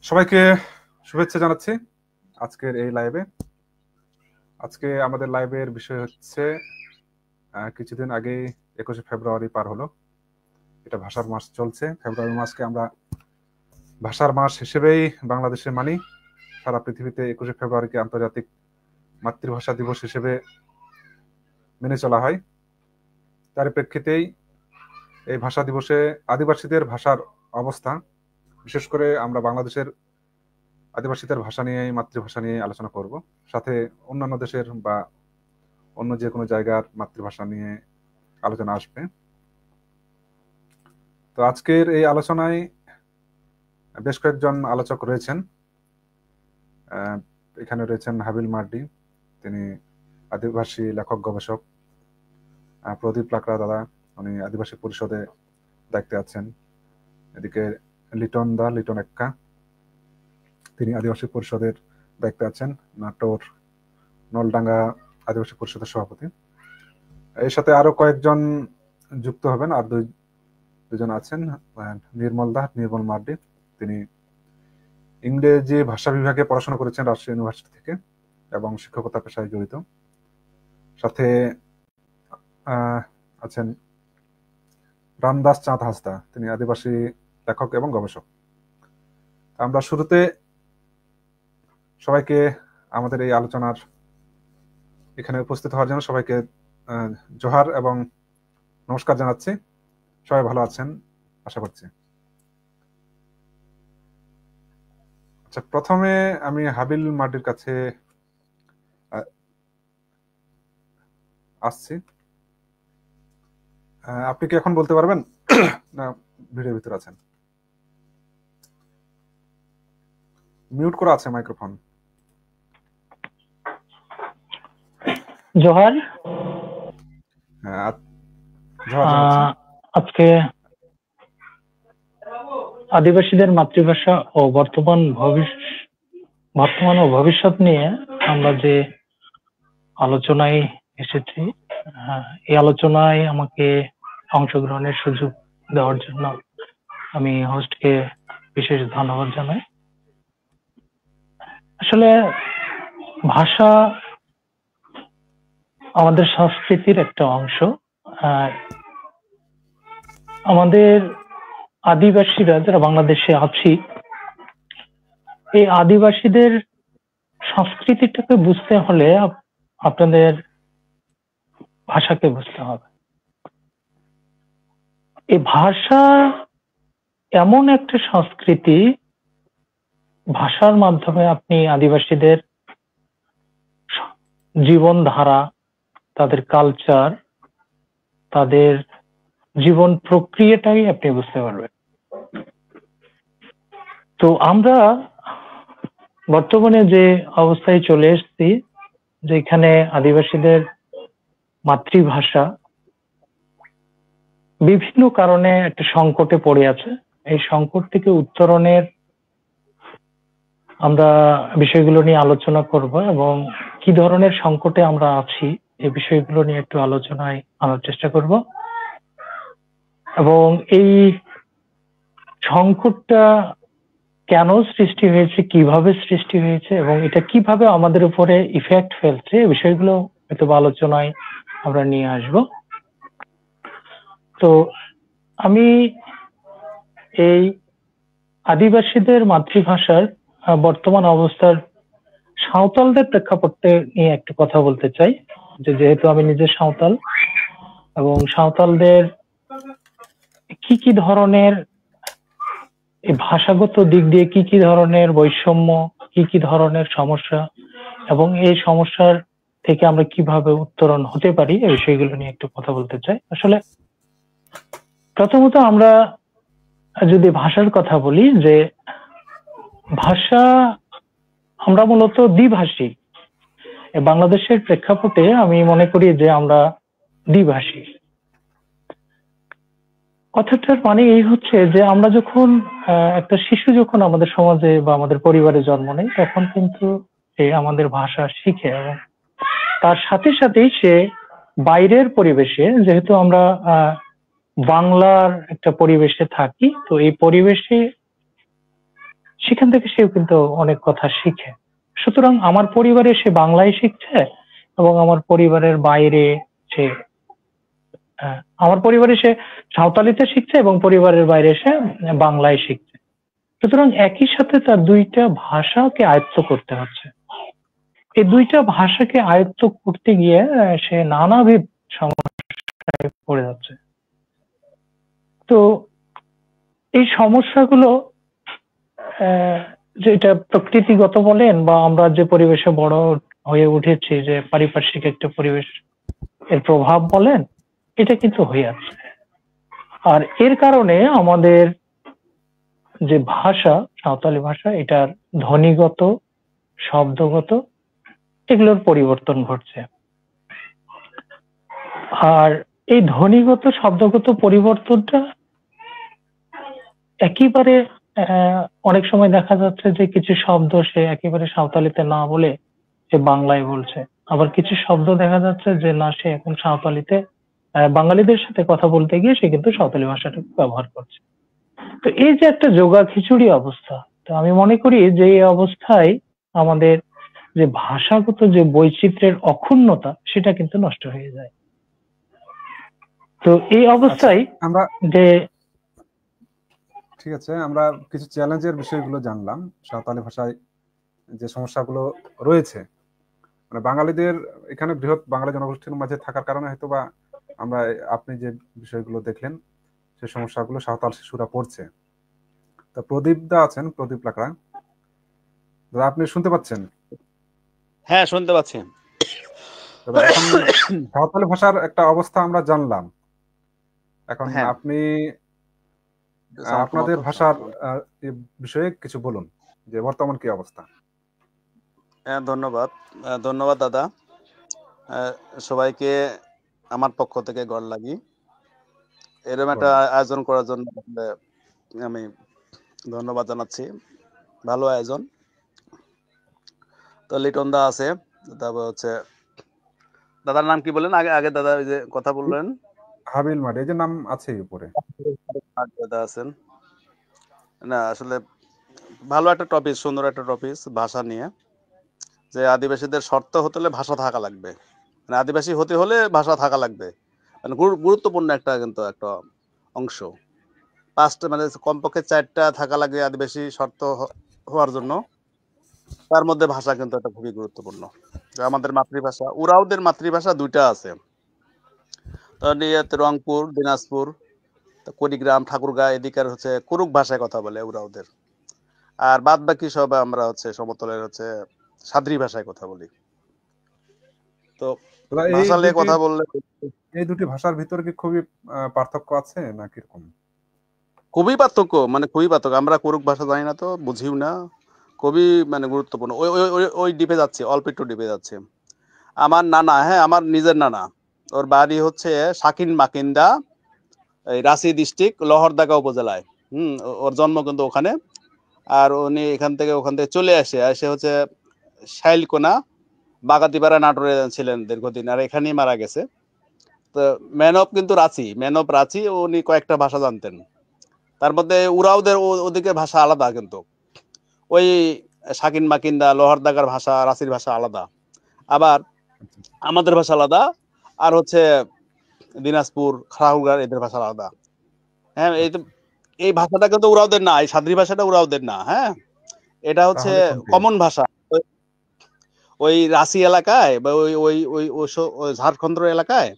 সবাইকে শুভেচ্ছা জানাচ্ছি আজকের এই লাইভে। আজকে আমাদের লাইভের বিষয় হচ্ছে কিছুদিন আগেই 21শে ফেব্রুয়ারি পার হলো। এটা ভাষার মাস চলছে। ফেব্রুয়ারি মাসকে আমরা ভাষার মাস হিসেবেই বাংলাদেশে মানি। সারা পৃথিবীতে 21শে ফেব্রুয়ারিকে আন্তর্জাতিক মাতৃভাষা দিবস হিসেবে মেনে চলা হয়। তার প্রেক্ষিতেই এই ভাষা দিবসে আদিবাসীদের ভাষার অবস্থা, বিশেষ করে আমরা বাংলাদেশের আদিবাসীদের ভাষা নিয়ে, মাতৃভাষা নিয়ে আলোচনা করব। সাথে অন্যান্য দেশের বা অন্য যে কোনো জায়গার মাতৃভাষা নিয়ে আলোচনা আসবে। তো আজকের এই আলোচনায় বেশ কয়েকজন আলোচক রয়েছেন। এখানে রয়েছেন হাবিল মার্ডি, তিনি আদিবাসী লেখক গবেষক। প্রদীপ লাকড়া দাদা, উনি আদিবাসী পরিষদে দায়িত্বে আছেন। এদিকে লিটন এক্কা, তিনি আদিবাসী পরিষদের দায়িত্বে আছেন, নাটোর নলডাঙ্গা আদিবাসী পরিষদের সভাপতি। এর সাথে আরো কয়েকজন যুক্ত হবেন। আর দুজন আছেন, নির্মল মার্ডি, তিনি ইংরেজি ভাষা বিভাগে পড়াশোনা করেছেন রাজশাহী ইউনিভার্সিটি থেকে এবং শিক্ষকতা পেশায় জড়িত। সাথে আছেন রামদাস চাঁদ হাসদা, তিনি আদিবাসী লেখক এবং গবেষক। আমরা শুরুতে সবাইকে আমাদের এই আলোচনার এখানে উপস্থিত হওয়ার জন্য সবাইকে জোহার এবং নমস্কার জানাচ্ছি। সবাই ভালো আছেন আশা করছি। আচ্ছা, প্রথমে আমি হাবিল মার্ডির কাছে আসছি। আপনি কি এখন বলতে পারবেন না ভিডিওর ভিতরে আছেন? মিউট করা আছে মাইক্রোফোন। জোহার। আজকে আদিবাসীদের মাতৃভাষা ও বর্তমান ও ভবিষ্যৎ নিয়ে আমরা যে আলোচনায় এসেছি, এই আলোচনায় আমাকে অংশগ্রহণের সুযোগ দেওয়ার জন্য আমি হোস্টকে বিশেষ ধন্যবাদ জানাই। আসলে ভাষা আমাদের সংস্কৃতির একটা অংশ। আমাদের আদিবাসীরা যারা বাংলাদেশে আছি, এই আদিবাসীদের সংস্কৃতিটাকে বুঝতে হলে আপনাদের ভাষাকে বুঝতে হবে। এই ভাষা এমন একটা সংস্কৃতি, ভাষার মাধ্যমে আপনি আদিবাসীদের জীবনধারা, তাদের কালচার, তাদের জীবন প্রক্রিয়াটাই আপনি বুঝতে পারবেন। তো আমরা বর্তমানে যে অবস্থায় চলে এসেছি, যেখানে আদিবাসীদের মাতৃভাষা বিভিন্ন কারণে একটা সংকটে পড়ে আছে, এই সংকট থেকে উত্তরণের আমরা বিষয়গুলো নিয়ে আলোচনা করব এবং কি ধরনের সংকটে আমরা আছি এই বিষয়গুলো নিয়ে একটু আলোচনায় আনার চেষ্টা করব। এবং এই সংকটটা কেন সৃষ্টি হয়েছে, কিভাবে সৃষ্টি হয়েছে এবং এটা কিভাবে আমাদের উপরে ইফেক্ট ফেলছে, এই বিষয়গুলো হয়তো আলোচনায় আমরা নিয়ে আসব। তো আমি এই আদিবাসীদের মাতৃভাষার বর্তমান অবস্থার সাঁওতালদের প্রেক্ষাপটে নিয়ে একটু কথা বলতে চাই। যেহেতু আমি নিজে সাঁওতাল এবং সাঁওতালদের কি ধরনের এই ভাষাগত দিক দিয়ে কি ধরনের বৈষম্য, কি ধরনের সমস্যা এবং এই সমস্যার থেকে আমরা কিভাবে উত্তরণ হতে পারি, এই বিষয়গুলো নিয়ে একটু কথা বলতে চাই। আসলে প্রথমত আমরা যদি ভাষার কথা বলি, যে ভাষা আমরা মূলত দ্বিভাষী। বাংলাদেশের প্রেক্ষাপটে আমি মনে করি যে আমরা দ্বিভাষী। কথাটার মানে এই হচ্ছে যে আমরা যখন একটা শিশু যখন আমাদের সমাজে বা আমাদের পরিবারে জন্ম নেয়, তখন কিন্তু সে আমাদের ভাষা শিখে এবং তার সাথে সাথেই সে বাইরের পরিবেশে, যেহেতু আমরা বাংলার একটা পরিবেশে থাকি, তো এই পরিবেশে সেখান থেকে সেও কিন্তু অনেক কথা শিখে। সুতরাং আমার পরিবারে সে বাংলায় শিখছে এবং আমার পরিবারের বাইরে সে আমার পরিবারে সে সাঁওতালিতে শিখছে এবং পরিবারের বাইরে সে বাংলায় শিখছে। সুতরাং একই সাথে তার দুইটা ভাষাকে আয়ত্ত করতে হচ্ছে। এই দুইটা ভাষাকে আয়ত্ত করতে গিয়ে সে নানাবিধ সমস্যায় পড়ে যাচ্ছে। তো এই সমস্যাগুলো যেটা প্রকৃতিগত বলেন বা আমরা যে পরিবেশে বড় হয়ে উঠেছি, যে পারিপার্শ্বিক একটা পরিবেশ এর প্রভাব বলেন, এটা কিন্তু হয়ে আছে। আর এর কারণে আমাদের যে ভাষা, সাঁওতালি ভাষা, এটার ধ্বনিগত, শব্দগত এগুলোর পরিবর্তন ঘটছে। আর এই ধ্বনিগত, শব্দগত পরিবর্তনটা একেবারে অনেক সময় দেখা যাচ্ছে যে কিছু শব্দ সে একেবারে সাঁওতালিতে না বলে সে বাংলায় বলছে, আবার কিছু শব্দ দেখা যাচ্ছে যে না, সে এখন সাঁওতালিতে বাঙালিদের সাথে কথা বলতে গিয়ে সে কিন্তু সাঁওতালি ভাষাটা ব্যবহার করছে। তো এই যে একটা যোগা খিচুড়ি অবস্থা, তো আমি মনে করি যে এই অবস্থায় আমাদের যে ভাষাগত যে বৈচিত্র্যের অক্ষুণ্ণতা, সেটা কিন্তু নষ্ট হয়ে যায়। তো এই অবস্থায় আমরা যে ঠিক আছে, আমরা কিছু চ্যালেঞ্জের বিষয়গুলো জানলাম। সাঁওতালি ভাষায় যে সমস্যাগুলো রয়েছে, মানে বাঙালিদের এখানে বৃহৎ বাঙালি জনগোষ্ঠীর মাঝে থাকার কারণে হয়তো বা আমরা, আপনি যে বিষয়গুলো দেখলেন, সেই সমস্যাগুলো সাঁওতাল শিশুরা পড়ছে। তা প্রদীপ দা আছেন, প্রদীপ লাকড়া দাদা, আপনি শুনতে পাচ্ছেন? হ্যাঁ, শুনতে পাচ্ছি। তবে এখন সাঁওতালি ভাষার একটা অবস্থা আমরা জানলাম। এখন হ্যাঁ, আপনি আপনাদের ভাষার বিষয়ে কিছু বলুন, যে বর্তমান কি অবস্থা। হ্যাঁ, ধন্যবাদ দাদা। সবাইকে আমার পক্ষ থেকে গড় লাগি এরকম একটা আয়োজন করার জন্য আমি ধন্যবাদ জানাচ্ছি। ভালো আয়োজন। তো লিটন দা আছে, তারপর হচ্ছে দাদার নাম কি বলেন? আগে দাদা ওই যে কথা বললেন, হাবিল মাঠ, এই যে নাম আছে উপরে, দাদা আছেন। না, আসলে ভালো একটা টপিক, সুন্দর একটা টপিক ভাষা নিয়ে। যে আদিবাসীদের শর্ত হতে হলে ভাষা থাকা লাগবে, মানে আদিবাসী হতে হলে ভাষা থাকা লাগবে, মানে গুরুত্বপূর্ণ একটা কিন্তু একটা অংশ। 5টা মানে কমপক্ষে 4টা থাকা লাগে আদিবাসী শর্ত হওয়ার জন্য। তার মধ্যে ভাষা কিন্তু একটা খুবই গুরুত্বপূর্ণ। আমাদের মাতৃভাষা, উরাওদের মাতৃভাষা 2টা আছে, রংপুর, দিনাজপুর, কুড়িগ্রাম, ঠাকুরগাঁ এদিকের হচ্ছে কুরুক ভাষায় কথা বলে উরাওদের। আর বাদ বাকি সব আমরা হচ্ছে সমতলের হচ্ছে সাদ্রি ভাষায় কথা বলি। তো ভাষা নিয়ে কথা বললে, এই দুটি ভাষার ভিতরে কি খুবই পার্থক্য আছে না কিরকম? খুবই পার্থক্য, মানে খুবই পার্থক্য। আমরা কুরুক ভাষা জানি না, তো বুঝিও না। খুবই মানে গুরুত্বপূর্ণ। ওই ডিপে যাচ্ছে, অল্প একটু ডিপে যাচ্ছে। আমার নানা, হ্যাঁ আমার নিজের নানা, ওর বাড়ি হচ্ছে শাকিন মাকিন্দা, এই রাঁচি ডিস্ট্রিক্ট লহরদাগা উপজেলায়। ওর জন্ম কিন্তু ওখানে। আর উনি ওখান থেকে চলে আসে হচ্ছে শাইলকোনা, বাগাতিপাড়া, নাটোরে ছিলেন দীর্ঘদিন, আর এখানেই মারা গেছে। তো ম্যান অফ রাঁচি, উনি কয়েকটা ভাষা জানতেন। তার মধ্যে উরাওদের ওদিকে ভাষা আলাদা, কিন্তু ওই শাকিন মাকিন্দা লোহারদাগার ভাষা, রাঁচির ভাষা আলাদা, আবার আমাদের ভাষা আলাদা, আর হচ্ছে দিনাজপুর, খাড়াহুগার এদের ভাষা আলাদা। হ্যাঁ, এই ভাষাটা কিন্তু উরাওদের না, এই সাদ্রি ভাষাটা উরাওদের না। হ্যাঁ, এটা হচ্ছে কমন ভাষা। ওই রাঁচি এলাকায় বা ওই ওই ওই ওই ঝাড়খণ্ড এলাকায়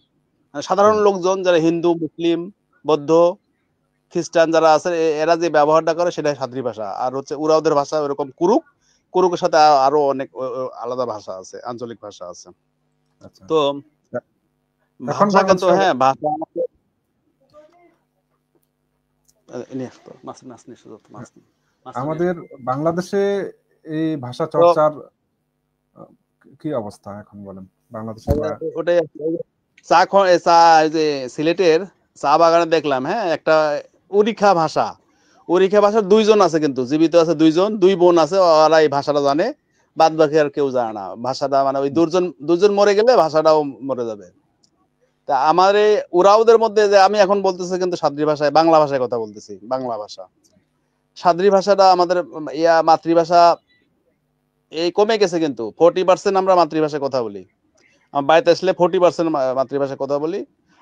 সাধারণ লোকজন যারা হিন্দু, মুসলিম, বৌদ্ধ, খ্রিস্টান যারা আছে, এরা যে ব্যবহারটা করে সেটা সাদ্রি ভাষা। আর হচ্ছে উরাওদের ভাষা ওরকম কুরুকের সাথে আরো অনেক আলাদা ভাষা আছে, আঞ্চলিক ভাষা আছে। তো ভাষা কিন্তু, হ্যাঁ ভাষা আমাদের বাংলাদেশে এই ভাষা চর্চার কি অবস্থা এখন বলেন? বাংলাদেশে ওটাই যে সিলেটের চা বাগানে দেখলাম, হ্যাঁ একটা উড়িখা ভাষা 2জন আছে, কিন্তু জীবিত আছে 2জন, 2 বোন আছে, ওরা এই ভাষাটা জানে, বাদ বাকি আর কেউ জানে না ভাষাটা। মানে ওই দুজন মরে গেলে ভাষাটাও মরে যাবে। তা আমার এই উরাওদের মধ্যে যে আমি এখন বলতেছি কিন্তু সাদ্রি ভাষায়, বাংলা ভাষায় কথা বলতেছি, বাংলা ভাষা। সাদ্রি ভাষাটা আমাদের মাতৃভাষা এই কমে গেছে, কিন্তু 40% আমরা মাতৃভাষায় কথা বলি। আমার বাড়িতে আসলে 40% মাতৃভাষায় কথা বলি,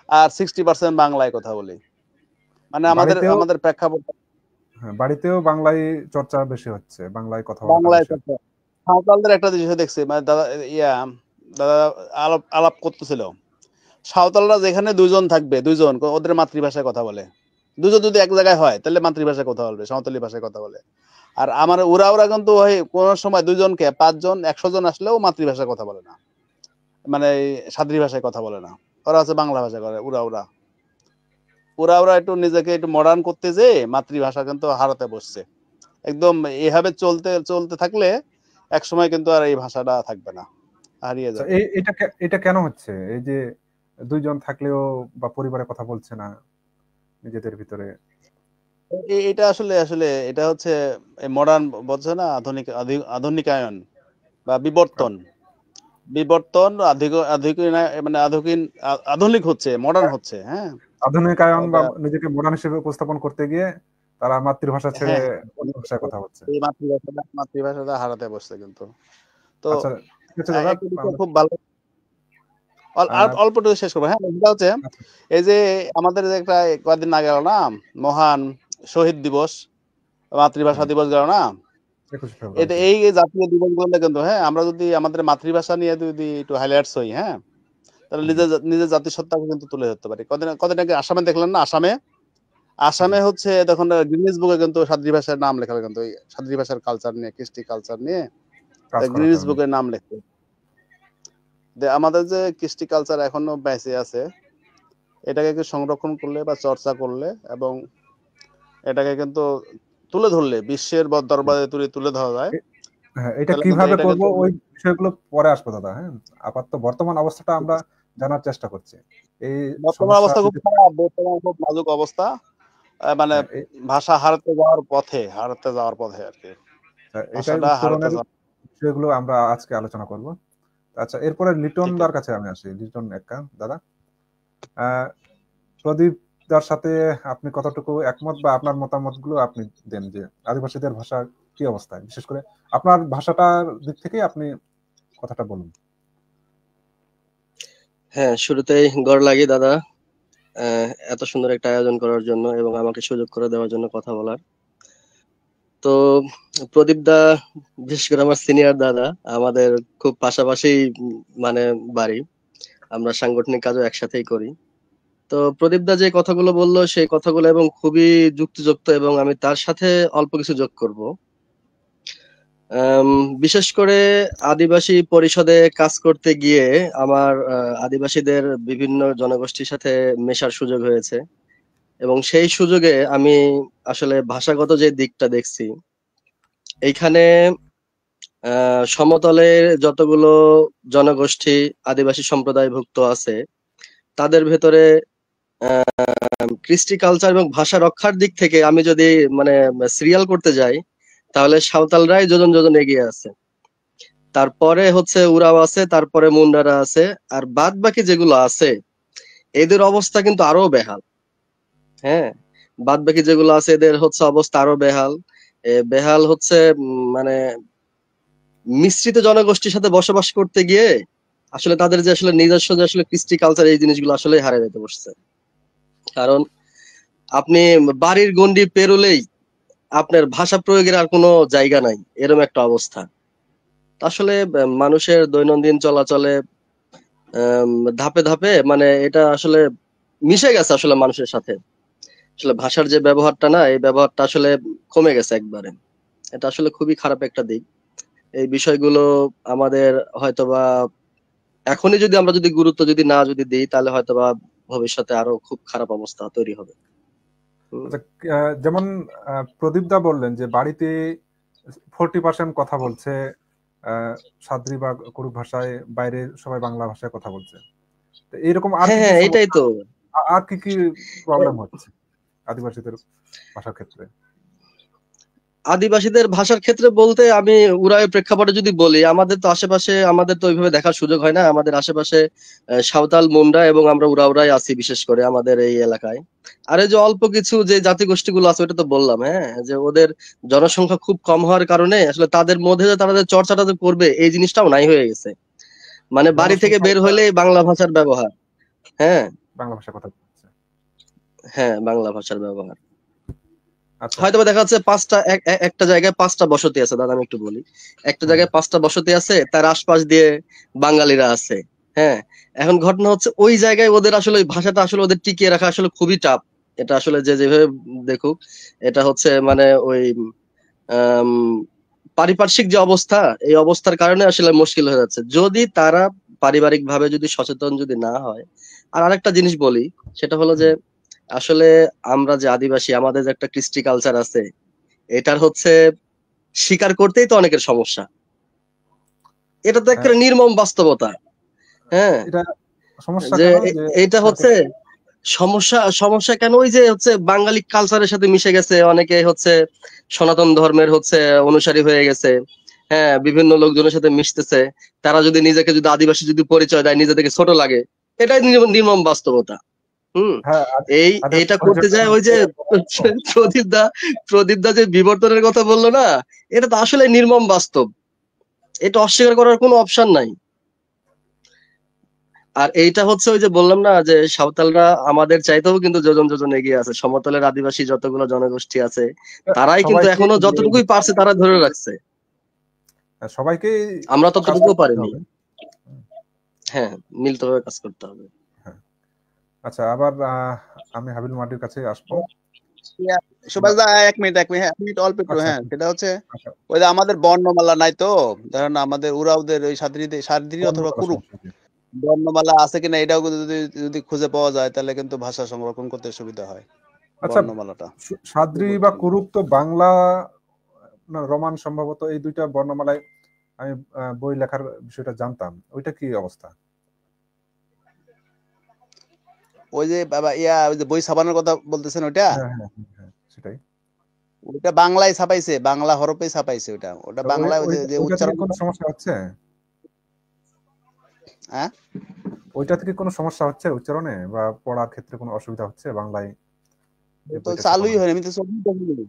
আর 60% বাংলায় কথা বলি। মানে আমাদের বাড়িতেও আমাদের প্রেক্ষাপট বাড়িতেও বাংলায় চর্চা বেশি হচ্ছে, বাংলায় কথা বলাটা বাংলায় বেশি হচ্ছে। কথা। সাঁওতালদের একটা জিনিস দেখছি, মানে দাদা দাদা আলাপ আলাপ করতেছিল, সাঁওতালরা যেখানে দুইজন থাকবে, দুইজন ওদের মাতৃভাষায় কথা বলে। দুজন যদি এক জায়গায় হয় তাহলে মাতৃভাষায় কথা বলবে, সাঁওতালি ভাষায় কথা বলে। আর আমার ওরা কিন্তু ওই কোন সময় দুজনকে 5 জন 100 জন আসলেও মাতৃভাষায় কথা বলে না, মানে সাদ্রি ভাষায় কথা বলে না। ওরা হচ্ছে বাংলা ভাষা করে। ওরা একটু নিজেকে একটু মডার্ন করতে যে মাতৃভাষা কিন্তু হারাতে বসছে। একদম এভাবে চলতে চলতে থাকলে এক সময় কিন্তু আর এই ভাষাটা থাকবে না, হারিয়ে আচ্ছা, যাবে। এটা কেন হচ্ছে? এই যে দুইজন থাকলেও বা পরিবারে কথা বলছে না নিজেদের ভিতরে। এটা আসলে আসলে এটা হচ্ছে মডার্ন, বলছে না, আধুনিকায়ন বা বিবর্তন। বিবর্তন মানে আধুনিক হচ্ছে, মডার্ন হচ্ছে। হ্যাঁ, আধুনিকায়ন বা এটা নিজেকে মডার্ন হিসেবে উপস্থাপন করতে গিয়ে তারা মাতৃভাষা ছেড়ে হ্যাঁ, হ্যাঁ, অন্য ভাষায় কথা বলছে। এই মাতৃভাষাটা হারাতে বসছে কিন্তু। তো আচ্ছা, ঠিক আছে দাদা। একটা বিষয় আমরা খুব ভালো, আর আহ, অল্প একটু শেষ করবো। হ্যাঁ, সেটা হচ্ছে আচ্ছা, এই যে আমাদের যে একটা কয়েকদিন আগে গেল না, মহান শহীদ দিবস, মাতৃভাষা হ্যাঁ, দিবস গেল না। 21শে ফেব্রুয়ারি, এটা হ্যাঁ। এই জাতীয় দিবস গুলো কিন্তু, হ্যাঁ, আমরা যদি আমাদের মাতৃভাষা নিয়ে যদি একটু হাইলাইটস হই, হ্যাঁ, তাহলে হুম, নিজের নিজের জাতিসত্তাকে কিন্তু তুলে ধরতে পারি। কদিন আগে আসামে দেখলেন না, আসামে জি, আসামে হচ্ছে তখন গিনেস বুকে কিন্তু সাদ্রি ভাষার নাম লেখা, কিন্তু ওই সাদ্রি ভাষার কালচার নিয়ে, কৃষ্টি কালচার নিয়ে কাজ করার গিনেস কারণে। বুকে নাম লেখে। আমাদের যে কৃষ্টি কালচার এখনো বেঁচে আছে, এটাকে কি সংরক্ষণ করলে বা চর্চা করলে এবং এটাকে কিন্তু তুলে ধরলে, বিশ্বের দরবারে তুলে ধরা যায়, এ- হ্যাঁ, এটা তাহলে কিন্তু কিভাবে এটা করব কিন্তু ওই বিষয়গুলো পরে আসবো দাদা। হ্যাঁ, আপাতত বর্তমান অবস্থাটা আমরা জানার চেষ্টা করছি। এই বর্তমান সমস্যা অবস্থা খুব যদি খারাপ, বর্তমান খুব নাজুক অবস্থা। মানে হ্যাঁ, ভাষা হারাতে যাওয়ার পথে আর কি, এটাই ভাষাটা হারাতে উত্তরণের যাওয়ার। বিষয়গুলো আমরা আজকে আলোচনা করব। আচ্ছা, এরপরে লিটন ঠিক দার আছে। কাছে আমি আসি। লিটন এক্কা দাদা, আহ, প্রদীপ দার সাথে আপনি কতটুকু একমত, বা আপনার মতামত গুলো আপনি দেন যে আদিবাসীদের ভাষা কি অবস্থায়, বিশেষ করে আপনার ভাষাটার দিক থেকে আপনি কথাটা বলুন। হ্যাঁ, শুরুতেই গড় লাগি দাদা, এত সুন্দর একটা আয়োজন করার জন্য এবং আমাকে সুযোগ করে দেওয়ার জন্য কথা বলার। তো প্রদীপ দা, বিশেষ করে আমার সিনিয়র দাদা, আমাদের খুব পাশাপাশি মানে বাড়ি, আমরা সাংগঠনিক কাজও একসাথেই করি। তো প্রদীপ দা যে কথাগুলো বললো সেই কথাগুলো এবং খুবই যুক্তিযুক্ত, এবং আমি তার সাথে অল্প কিছু যোগ করব। আম, বিশেষ করে আদিবাসী পরিষদে কাজ করতে গিয়ে আমার আদিবাসীদের বিভিন্ন জনগোষ্ঠীর সাথে মেশার সুযোগ হয়েছে, এবং সেই সুযোগে আমি আসলে ভাষাগত যে দিকটা দেখছি এইখানে সমতলে যতগুলো জনগোষ্ঠী আদিবাসী সম্প্রদায়ভুক্ত আছে তাদের ভেতরে কৃষ্টি কালচার এবং ভাষা রক্ষার দিক থেকে আমি যদি মানে সিরিয়াল করতে যাই, তাহলে সাঁওতালরাই যোজন যোজন এগিয়ে আছে। তারপরে হচ্ছে উরাও আছে, তারপরে মুন্ডারা আছে, আর বাদ বাকি যেগুলো আছে এদের অবস্থা কিন্তু আরো বেহাল। হ্যাঁ, বাদ বাকি যেগুলো আছে এদের হচ্ছে অবস্থা আরো বেহাল। বেহাল হচ্ছে মানে মিশ্রিত জনগোষ্ঠীর সাথে বসবাস করতে গিয়ে আসলে তাদের যে আসলে নিজস্ব যে আসলে কৃষ্টি কালচার, এই জিনিসগুলো আসলে হারিয়ে যেতে বসছে। কারণ আপনি বাড়ির গন্ডি পেরোলেই আপনার ভাষা প্রয়োগের আর কোনো জায়গা নাই, এরকম একটা অবস্থা। আসলে মানুষের দৈনন্দিন চলাচলে ধাপে ধাপে মানে এটা আসলে মিশে গেছে আসলে মানুষের সাথে। আসলে ভাষার যে ব্যবহারটা, না এই ব্যবহারটা আসলে কমে গেছে একবারে। এটা আসলে খুবই খারাপ একটা দিক। এই বিষয়গুলো আমাদের হয়তোবা এখনই যদি আমরা যদি গুরুত্ব যদি না যদি দিই, তাহলে হয়তোবা ভবিষ্যতে আরো খুব খারাপ অবস্থা তৈরি হবে। হুম। আচ্ছা, যেমন প্রদীপ দা বললেন যে বাড়িতে 40% কথা বলছে আহ, সাদ্রি বা কুড়ুক ভাষায়, বাইরে সবাই বাংলা ভাষায় কথা বলছে। তো এরকম আর হ্যাঁ কি কি হ্যাঁ, এটাই সমস্যা, তো। আর কি কি প্রবলেম হচ্ছে আদিবাসীদের ভাষার ক্ষেত্রে? আদিবাসীদের ভাষার ক্ষেত্রে বলতে আমি উড়াওয়ের প্রেক্ষাপটে যদি বলি, আমাদের তো আশেপাশে আমাদের তো ওইভাবে দেখার সুযোগ হয় না। আমাদের আশেপাশে সাঁওতাল, মুন্ডা এবং আমরা উড়াই আছি বিশেষ করে আমাদের এই এলাকায়। আর এই যে অল্প কিছু যে জাতিগোষ্ঠীগুলো আছে ওটা তো বললাম, হ্যাঁ, যে ওদের জনসংখ্যা খুব কম হওয়ার কারণে আসলে তাদের মধ্যে যে তারা যে চর্চাটা যে করবে এই জিনিসটাও নাই হয়ে গেছে। মানে বাড়ি থেকে বের জনসংখ্যা হলে বাংলা ভাষার ব্যবহার। হ্যাঁ, বাংলা ভাষা কথা বলছে। হ্যাঁ, বাংলা ভাষার ব্যবহার। আচ্ছা, হয়তো দেখা যাচ্ছে একটা জায়গায় 5টা বসতি আছে, দাদা আমি একটু বলি। একটা হুম, জায়গায় 5টা বসতি আছে, তার আশপাশ দিয়ে বাঙালিরা আছে। হ্যাঁ, এখন ঘটনা হচ্ছে ওই জায়গায় ওদের আসলে ওই ভাষাটা আসলে ওদের টিকিয়ে রাখা আসলে খুবই টাফ। এটা আসলে যে যেভাবে দেখুক, এটা হচ্ছে মানে ওই আম, পারিপার্শ্বিক যে অবস্থা, এই অবস্থার কারণে আসলে মুশকিল হয়ে যাচ্ছে যদি তারা পারিবারিক ভাবে যদি সচেতন যদি না হয়। আর আরেকটা জিনিস বলি, সেটা হলো যে হুম, আসলে আমরা যে আদিবাসী, আমাদের যে একটা কৃষ্টি কালচার আছে, এটার হচ্ছে স্বীকার করতেই তো অনেকের সমস্যা। এটা তো একটা হ্যাঁ, নির্মম বাস্তবতা। হ্যাঁ, এটা সমস্যা যে কেন যে এটা স্বীকার হচ্ছে করতে? সমস্যা। সমস্যা কেন? ওই যে হচ্ছে বাঙালি কালচারের সাথে মিশে গেছে, অনেকে হচ্ছে সনাতন ধর্মের হচ্ছে অনুসারী হয়ে গেছে। হ্যাঁ, বিভিন্ন লোকজনের সাথে মিশতেছে। তারা যদি নিজেকে যদি আদিবাসী যদি পরিচয় দেয়, নিজেদেরকে ছোট লাগে। এটাই নির্মম বাস্তবতা। হুম। হ্যাঁ, এইটা করতে পরিচয়টা যায় ওই যে নিজে বলা তো। প্রদীপ দা প্রদীপ দা যে বিবর্তনের কথা বললো না, এটা তো আসলে নির্মম বাস্তব। এটা অস্বীকার করার কোনো অপশন নাই। আর এইটা হচ্ছে ওই যে বললাম না যে সাঁওতালরা আমাদের চাইতেও কিন্তু যোজন যোজন এগিয়ে আছে। সমতলের আদিবাসী যতগুলো জনগোষ্ঠী আছে, তারাই কিন্তু সবাইকে এখনো মিলিয়ে যতটুকুই দিতে পারছে হবে, তারা ধরে রাখছে। সবাইকে আমরা কাজ ততটুকুও করতে পারিনি। হবে। হুম, হ্যাঁ, মিলিতভাবে কাজ করতে হবে। হ্যাঁ। আচ্ছা, আবার আমি হাবিল মাটির কাছে আসবো। সুভাষ দা, 1 মিনিট, 1 মিনিট, হ্যাঁ, 1 মিনিট অল্প একটু। আচ্ছা, হ্যাঁ, সেটা হচ্ছে আচ্ছা, ওই যে আমাদের বর্ণমালা নাই তো, ধরেন আমাদের উরাওদের ওই সাদ্রি অথবা বর্ণমালা কুরুক সমস্যা কি? বর্ণমালা আছে কিনা এটাও কিন্তু যদি যদি খুঁজে পাওয়া যায় তাহলে কিন্তু ভাষা সংরক্ষণ করতে সুবিধা হয়। আচ্ছা, বর্ণমালাটা খুব সাদ্রি বা গুরুত্বপূর্ণ। কুরুক তো বাংলা না রোমান সম্ভবত, এই দুইটা বর্ণমালায় আমি বই লেখার বিষয়টা জানতাম। ওইটা কি অবস্থা? ওই যে বাবা ওই যে বই ছাপানোর কথা বলতেছেন, ওইটা হ্যাঁ, হ্যাঁ, হ্যাঁ, হ্যাঁ, সেটাই। ওইটা বাংলায় ছাপাইছে, বাংলা হরফে ছাপাইছে। ওইটা ওটা তো বাংলায় ওই যে যে ওইটা থেকে কোনো উচ্চারণটা। সমস্যা হচ্ছে? হ্যাঁ, ওইটা থেকে কোনো সমস্যা হচ্ছে উচ্চারণে বা পড়ার ক্ষেত্রে কোনো অসুবিধা হচ্ছে বাংলায় ও এই তো বইটা চালুই ছাপানো? হয়নি, আমি তো চোখেই দেখিনি।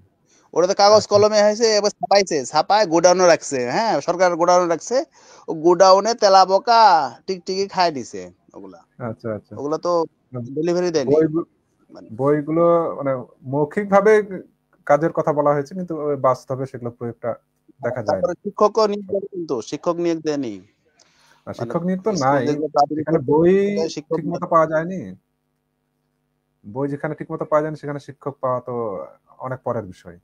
ওটা তো কাগজ আচ্ছা, কলমে হয়েছে, এবার ছাপাইছে, ছাপায় গোডাউনে রাখছে। হ্যাঁ, সরকার গোডাউনে রাখছে। ও গোডাউনে তেলা পোকা টিকটিকি খায় দিছে ওগুলা। আচ্ছা, আচ্ছা। ওগুলা তো ডেলিভারি দেয়নি। বইগুলো মানে বইগুলো মানে মৌখিকভাবে কাজের কথা বলা হয়েছে, কিন্তু ওই বাস্তবে সেগুলো প্রয়োগটা দেখা যায়নি। তারপরে শিক্ষকও নিয়োগ দেয়নি, কিন্তু শিক্ষক নিয়োগ দেয়নি। আর মানে শিক্ষক নিয়োগ তো স্কুল নাই, যেগুলো প্রাথমিক যেখানে বই পর্যায়ে শিক্ষক ঠিক নেই। মতো পাওয়া যায়নি। বই যেখানে ঠিক মতো পাওয়া যায়নি সেখানে শিক্ষক পাওয়া তো অনেক পরের বিষয়।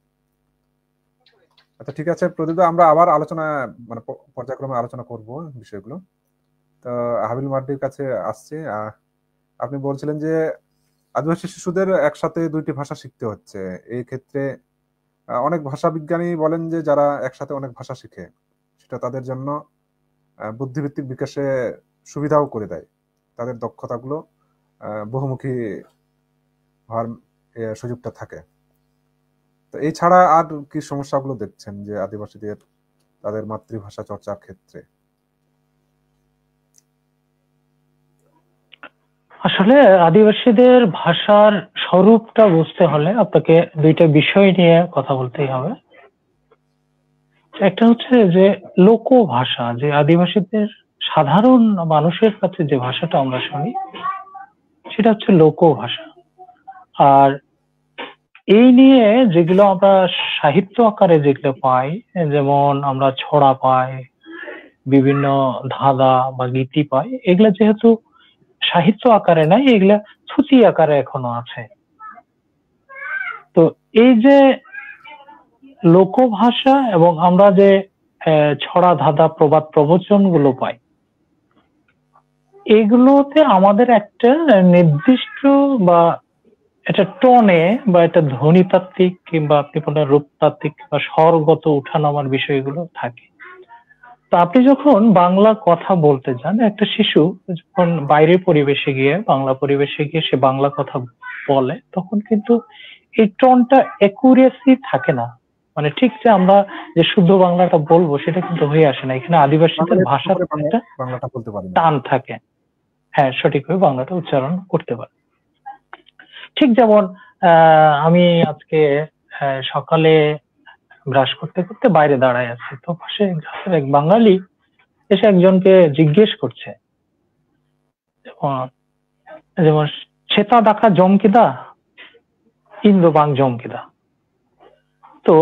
আচ্ছা, ঠিক আছে প্রদীপ দা, আমরা আবার আলোচনা মানে পর্যায়ক্রমে আলোচনা করব বিষয়গুলো। তো হাবিল মার্ডির কাছে আসছে। আপনি বলছিলেন যে আদিবাসী শিশুদের একসাথে দুইটি ভাষা শিখতে হচ্ছে। এই ক্ষেত্রে অনেক ভাষা বিজ্ঞানী বলেন যে যারা একসাথে অনেক ভাষা শিখে সেটা তাদের জন্য বুদ্ধিভিত্তিক বিকাশে সুবিধাও করে দেয়। তাদের দক্ষতাগুলো বহুমুখী হওয়ার সুযোগটা থাকে। তো এই ছাড়া আর কি সমস্যাগুলো দেখছেন যে আদিবাসীদের তাদের মাতৃভাষা চর্চার ক্ষেত্রে? আসলে আদিবাসীদের ভাষার স্বরূপটা বুঝতে হলে আপনাকে দুইটা বিষয় নিয়ে কথা বলতেই হবে। একটা হচ্ছে যে লোকভাষা, যে আদিবাসীদের সাধারণ মানুষের কাছে যে ভাষাটা আমরা শুনি সেটা হচ্ছে লোকভাষা। আর এই নিয়ে যেগুলো আমরা সাহিত্য আকারে যেগুলো পাই, যেমন আমরা ছড়া পাই, বিভিন্ন ধাঁধা বা গীতি পাই, এগুলা যেহেতু সাহিত্য আকারে নাই, এগুলা শ্রুতি আকারে এখনো আছে। তো এই যে লোকভাষা এবং আমরা যে ছড়া ধাঁধা প্রবাদ প্রবচন গুলো পাই, এগুলোতে আমাদের একটা নির্দিষ্ট বা একটা টোনে বা একটা ধ্বনিতাত্ত্বিক কিংবা আপনি বলেন রূপতাত্ত্বিক বা স্বরগত উঠানামার বিষয়গুলো থাকে। তো আপনি যখন বাংলা কথা বলতে যান, একটা শিশু যখন বাইরের পরিবেশে গিয়ে বাংলা পরিবেশে গিয়ে সে বাংলা কথা বলে, তখন কিন্তু এই টোনটা একুরেসি থাকে না। মানে ঠিক যে আমরা যে শুদ্ধ বাংলাটা বলবো সেটা কিন্তু হয়ে আসে না, এখানে আদিবাসীদের ভাষার একটা বাংলাটা বলতে পারি না। টান থাকে, হ্যাঁ সঠিকভাবে বাংলাটা উচ্চারণ করতে পারে। ঠিক যেমন আমি আজকে সকালে ব্রাশ করতে করতে বাইরে দাঁড়ায় আছি, তো পাশে এক বাঙালি এসে একজনকে জিজ্ঞেস করছে যেমন সেতা ডাকা জমকিদা ইন্দ্র বাং জমকিদা। তো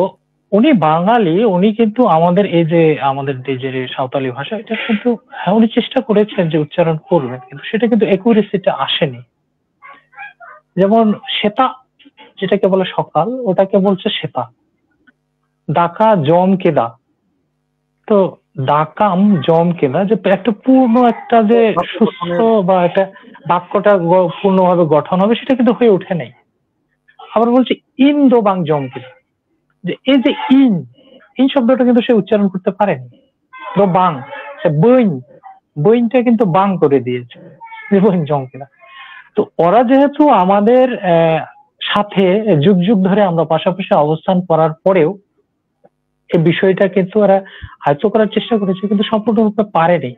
উনি বাঙালি, উনি কিন্তু আমাদের এই যে আমাদের যে সাঁওতালি ভাষা এটা কিন্তু হ্যাঁ উনি চেষ্টা করেছেন যে উচ্চারণ করবেন, কিন্তু সেটা কিন্তু একুরেসিটা আসেনি। যেমন শ্বেতা যেটাকে বলে সকাল, ওটাকে বলছে শ্বেতা। ডাকা জম কেদা, তো ডাকাম জম কেদা যে একটা পূর্ণ একটা যে সুস্থ বা একটা বাক্যটা পূর্ণভাবে গঠন হবে সেটা কিন্তু হয়ে ওঠে নাই। আবার বলছে ইন দো বাং জম কেদা, যে এই যে ইন ইন শব্দটা কিন্তু সে উচ্চারণ করতে পারেনি। দো বাং সে বইন, বইনটা কিন্তু বাং করে দিয়েছে, বইন জম কেদা। তো ওরা যেহেতু আমাদের সাথে যুগ যুগ ধরে আমরা পাশাপাশি অবস্থান করার পরেও এই বিষয়টা কিন্তু ওরা আয়ত্ত করার চেষ্টা করেছে, কিন্তু সম্পূর্ণরূপে পারেনি।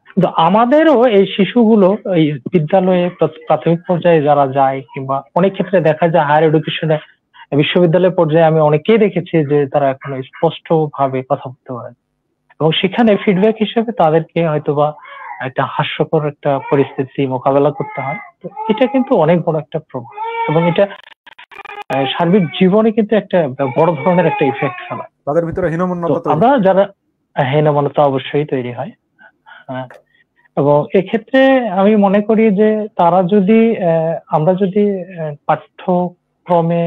কিন্তু আমাদেরও এই শিশুগুলো এই বিদ্যালয়ে প্রাথমিক পর্যায়ে যারা যায়, কিংবা অনেক ক্ষেত্রে দেখা যায় হায়ার এডুকেশনে বিশ্ববিদ্যালয় পর্যায়ে আমি অনেকেই দেখেছি যে তারা এখন স্পষ্ট ভাবে কথা বলতে পারে, এবং সেখানে ফিডব্যাক হিসেবে তাদেরকে হয়তোবা একটা হাস্যকর একটা পরিস্থিতি মোকাবেলা করতে হয়। তো এটা কিন্তু অনেক বড় একটা প্রভাব, এবং এটা সার্বিক জীবনে কিন্তু একটা বড় ধরনের একটা ইফেক্ট ফেলায়। তাদের ভিতরে হীনমন্যতা আমরা যারা হীনমন্যতা অবশ্যই তৈরি হয়, এবং এক্ষেত্রে আমি মনে করি যে তারা যদি আমরা যদি পাঠ্যক্রমে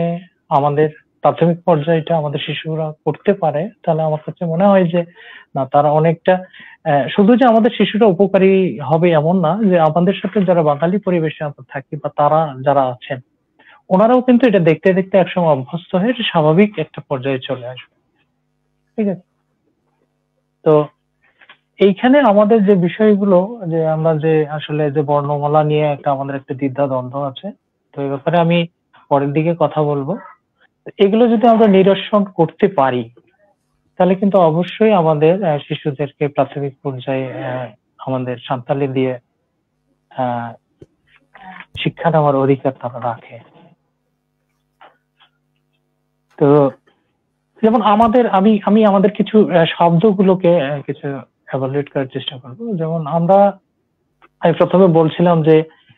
আমাদের প্রাথমিক পর্যায়টা আমাদের শিশুরা করতে পারে, তাহলে আমার কাছে মনে হয় যে না তারা অনেকটা শুধু যে আমাদের শিশুরা উপকারী হবে এমন না, যে আমাদের সাথে যারা বাঙালি পরিবেশে আমরা থাকি বা তারা যারা আছেন ওনারাও কিন্তু এটা দেখতে দেখতে একসময় অভ্যস্ত হয়ে স্বাভাবিক একটা পর্যায়ে চলে আসবে। ঠিক আছে, তো এইখানে আমাদের যে বিষয়গুলো যে আমরা যে আসলে যে বর্ণমালা নিয়ে একটা আমাদের একটা দ্বিধা দ্বন্দ্ব আছে, তো এই ব্যাপারে আমি পরের দিকে কথা বলবো। এগুলো যদি আমরা নিরসন করতে পারি তাহলে কিন্তু অবশ্যই আমাদের শিশুদেরকে প্রাথমিক পর্যায়ে আমাদের সান্তালি দিয়ে শিক্ষা নেওয়ার অধিকার তারা রাখে। তো যেমন আমাদের আমি আমাদের কিছু শব্দগুলোকে কিছু এভালুয়েট করার চেষ্টা করবো। যেমন আমি প্রথমে বলছিলাম যে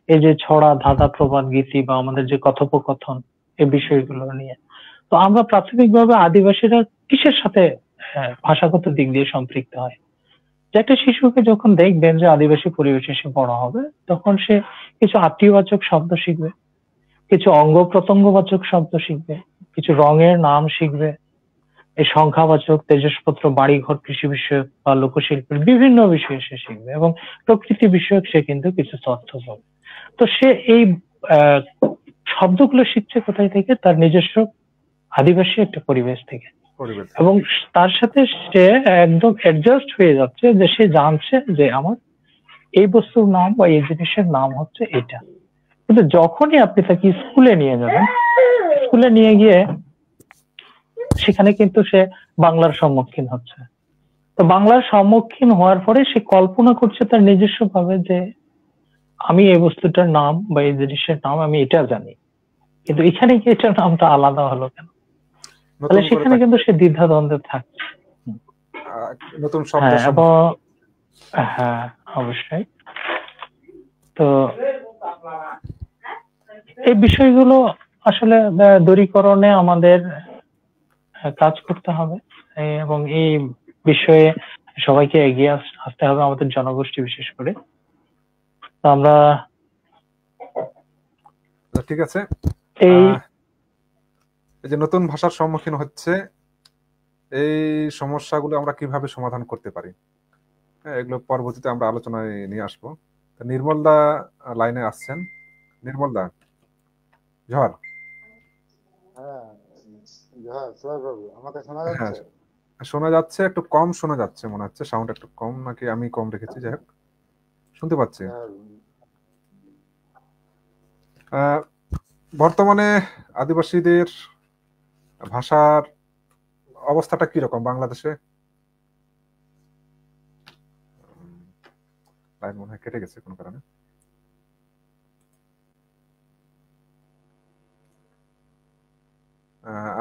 এই যে ছড়া, ধাঁধা, প্রবাদ, গীতি বা আমাদের যে কথোপকথন এই বিষয়গুলো নিয়ে, তো আমরা প্রাথমিকভাবে আদিবাসীরা কিসের সাথে ভাষাগত দিক দিয়ে সম্পৃক্ত হয়? যে একটা শিশুকে যখন দেখবেন যে আদিবাসী পরিবেশে সে বড় হবে, তখন সে কিছু আত্মীয়বাচক শব্দ শিখবে, কিছু অঙ্গ প্রত্যঙ্গবাচক শব্দ শিখবে, কিছু রঙের নাম শিখবে, এই সংখ্যাবাচক, তেজস্পত্র, বাড়িঘর, কৃষি বিষয়ক বা লোকশিল্পের বিভিন্ন বিষয়ে সে শিখবে, এবং প্রকৃতি বিষয়ক সে কিন্তু কিছু তথ্য পাবে। তো সে এই শব্দগুলো শিখছে কোথায় থেকে? তার নিজস্ব আদিবাসী একটা পরিবেশ থেকে, এবং তার সাথে সে একদম অ্যাডজাস্ট হয়ে যাচ্ছে, যে সে জানছে যে আমার এই বস্তুর নাম বা এই জিনিসের নাম হচ্ছে এটা। কিন্তু যখনই আপনি তাকে স্কুলে নিয়ে যাবেন, স্কুলে নিয়ে গিয়ে সেখানে কিন্তু সে বাংলার সম্মুখীন হচ্ছে। তো বাংলার সম্মুখীন হওয়ার পরে সে কল্পনা করছে তার নিজস্ব ভাবে যে আমি এই বস্তুটার নাম বা এই জিনিসের নাম আমি এটা জানি, কিন্তু এখানে কি এটার নামটা আলাদা হলো কেন? তাহলে সেখানে কিন্তু সে দ্বিধা দ্বন্দ্বে থাকছে। নতুন শব্দ, হ্যাঁ অবশ্যই। তো এই বিষয়গুলো আসলে দূরীকরণে আমাদের কাজ করতে হবে, এবং এই বিষয়ে সবাইকে এগিয়ে আসতে হবে, আমাদের জনগোষ্ঠী বিশেষ করে। তো আমরা ঠিক আছে, এই যে নতুন ভাষার সম্মুখীন হচ্ছে, এই সমস্যাগুলো আমরা কিভাবে সমাধান করতে পারি, এগুলো পরবর্তীতে আমরা আলোচনায় নিয়ে আসবো। নির্মল দা লাইনে আসছেন। নির্মল দা, ঝড়। শোনা যাচ্ছে, একটু কম শোনা যাচ্ছে মনে হচ্ছে, সাউন্ড একটু কম, নাকি আমি কম রেখেছি? যাই হোক, শুনতে পাচ্ছি। বর্তমানে আদিবাসীদের ভাষার অবস্থাটা কিরকম বাংলাদেশে? লাইন মনে হয় কেটে গেছে কোনো কারণে।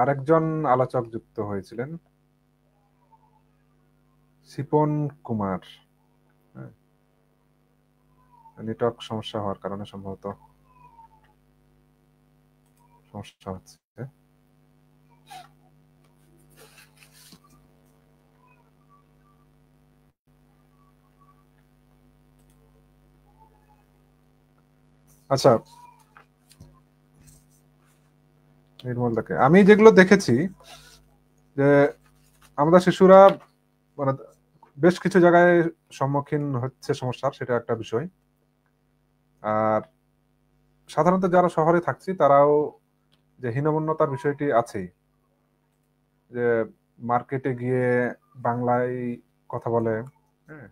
আরেকজন আলোচক যুক্ত হয়েছিলেন, শিপন কুমার। নেটওয়ার্ক সমস্যা হওয়ার কারণে সম্ভবত সমস্যা হচ্ছে। আচ্ছা, নির্মল দাকে আমি যেগুলো দেখেছি যে আমাদের শিশুরা মানে বেশ কিছু জায়গায় সম্মুখীন হচ্ছে সমস্যার, সেটা একটা বিষয়। আর সাধারণত যারা শহরে থাকছি তারাও যে হীনমন্যতার বিষয়টি আছেই, যে মার্কেটে গিয়ে বাংলায় কথা বলে। হ্যাঁ,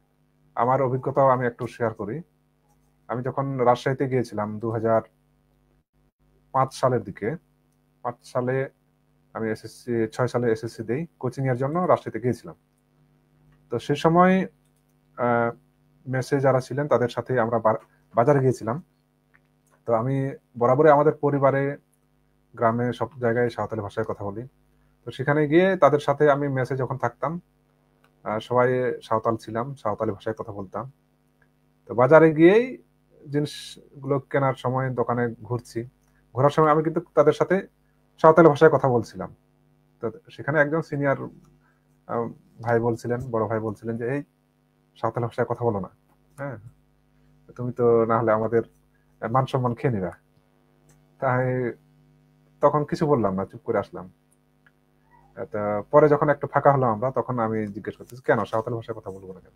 আমার অভিজ্ঞতাও আমি একটু শেয়ার করি। আমি যখন রাজশাহীতে গিয়েছিলাম 2005 সালের দিকে, 5 সালে আমি এসএসসি, 6 সালে এসএসসি দেই, কোচিং এর জন্য রাজশাহীতে গিয়েছিলাম। তো সে সময় মেসে যারা ছিলেন তাদের সাথে আমরা বাজারে গিয়েছিলাম। তো আমি বরাবরই আমাদের পরিবারে গ্রামে সব জায়গায় সাঁওতালি ভাষায় কথা বলি। তো সেখানে গিয়ে তাদের সাথে আমি মেসে যখন থাকতাম সবাই সাঁওতাল ছিলাম, সাঁওতালি ভাষায় কথা বলতাম। তো বাজারে গিয়েই জিনিসগুলো কেনার সময় দোকানে ঘোরার সময় আমি কিন্তু তাদের সাথে সাঁওতালি ভাষায় কথা বলছিলাম। তো সেখানে একজন সিনিয়র ভাই বলছিলেন, বড় ভাই বলছিলেন যে এই সাঁওতালি ভাষায় কথা বলো না, হ্যাঁ তুমি তো না হলে আমাদের মান সম্মান খেয়ে নিবা। তাই তখন কিছু বললাম না, চুপ করে আসলাম। তা পরে যখন একটু ফাঁকা হলাম আমরা, তখন আমি জিজ্ঞেস করতেছি কেন সাঁওতালি ভাষায় কথা বলবো না কেন?